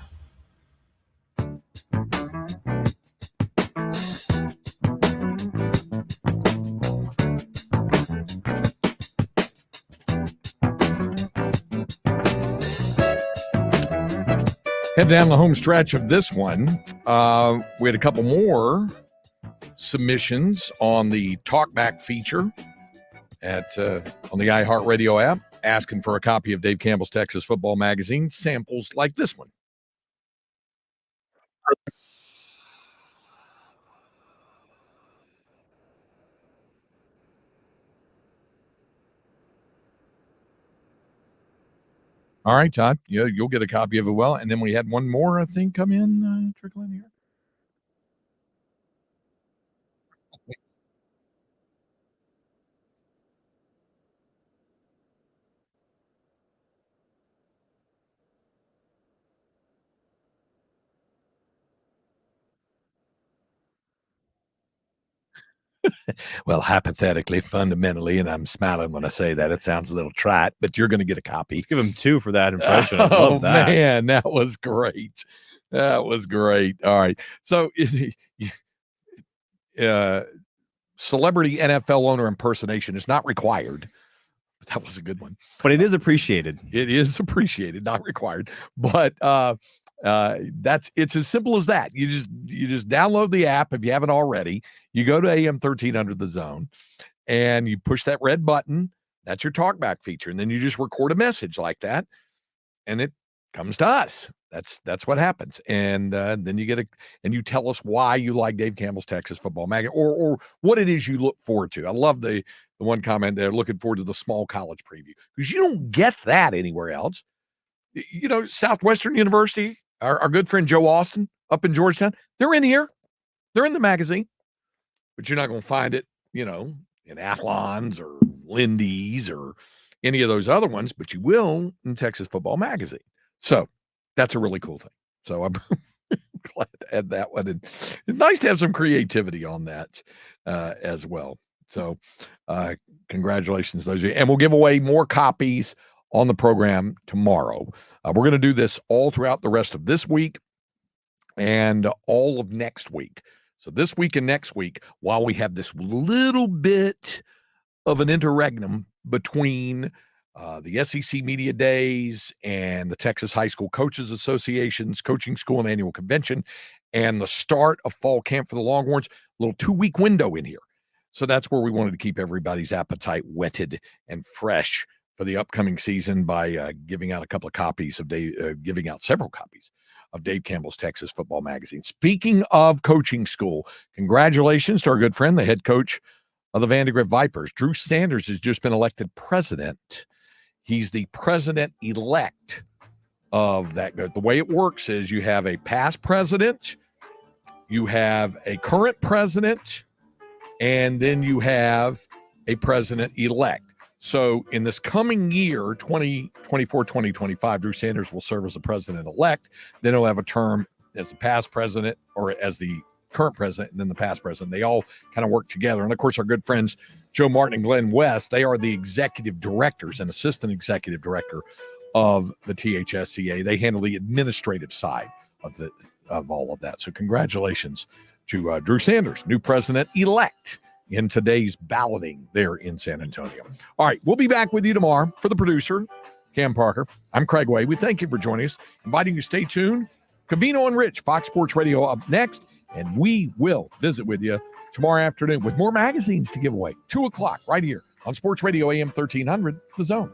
Head down the home stretch of this one. We had a couple more submissions on the Talkback feature on the iHeartRadio app, asking for a copy of Dave Campbell's Texas Football Magazine, samples like this one. All right, Todd, you'll get a copy of it. Well, and then we had one more, I think, come in, trickle in here. Well, hypothetically, fundamentally, and I'm smiling when I say that. It sounds a little trite, but you're going to get a copy. Let's give him 2 for that impression. I love that. Man, that was great. That was great. All right. So, celebrity NFL owner impersonation is not required. But that was a good one. But it is appreciated. It is appreciated, not required. But it's as simple as that. You just download the app if you haven't already. You go to AM 1300 The Zone, and you push that red button. That's your talkback feature, and then you just record a message like that, and it comes to us. That's what happens, and then you get and you tell us why you like Dave Campbell's Texas Football Magazine, or what it is you look forward to. I love the the one comment there, looking forward to the small college preview, because you don't get that anywhere else. You know, Southwestern University, our good friend Joe Austin up in Georgetown, they're in here. They're in the magazine. But you're not going to find it, you know, in Athlon's or Lindy's or any of those other ones, but you will in Texas Football Magazine. So that's a really cool thing. So I'm glad to add that one. And it's nice to have some creativity on that as well. So congratulations, those of you. And we'll give away more copies on the program tomorrow. We're going to do this all throughout the rest of this week and all of next week. So this week and next week, while we have this little bit of an interregnum between the SEC Media Days and the Texas High School Coaches Association's Coaching School and Annual Convention and the start of fall camp for the Longhorns, a little 2-week window in here. So that's where we wanted to keep everybody's appetite whetted and fresh for the upcoming season by giving out a couple of copies of giving out several copies of Dave Campbell's Texas Football Magazine. Speaking of coaching school, congratulations to our good friend, the head coach of the Vandegrift Vipers. Drew Sanders has just been elected president. He's the president-elect of that. The way it works is you have a past president, you have a current president, and then you have a president-elect. So in this coming year, 2024-2025, Drew Sanders will serve as the president-elect. Then he'll have a term as the past president or as the current president and then the past president. They all kind of work together. And, of course, our good friends Joe Martin and Glenn West, they are the executive directors and assistant executive director of the THSCA. They handle the administrative side of all of that. So congratulations to Drew Sanders, new president-elect, in today's balloting there in San Antonio. All right, we'll be back with you tomorrow. For the producer, Cam Parker, I'm Craig Way. We thank you for joining us, inviting you to stay tuned. Covino and Rich, Fox Sports Radio up next, and we will visit with you tomorrow afternoon with more magazines to give away. 2 o'clock right here on Sports Radio AM 1300, The Zone.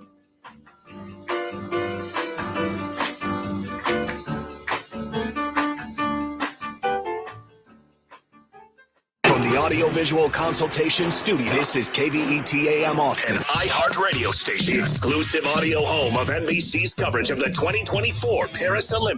From the Audio-Visual Consultation Studio, this is KVET-AM Austin, an iHeart radio station. The exclusive audio home of NBC's coverage of the 2024 Paris Olympics.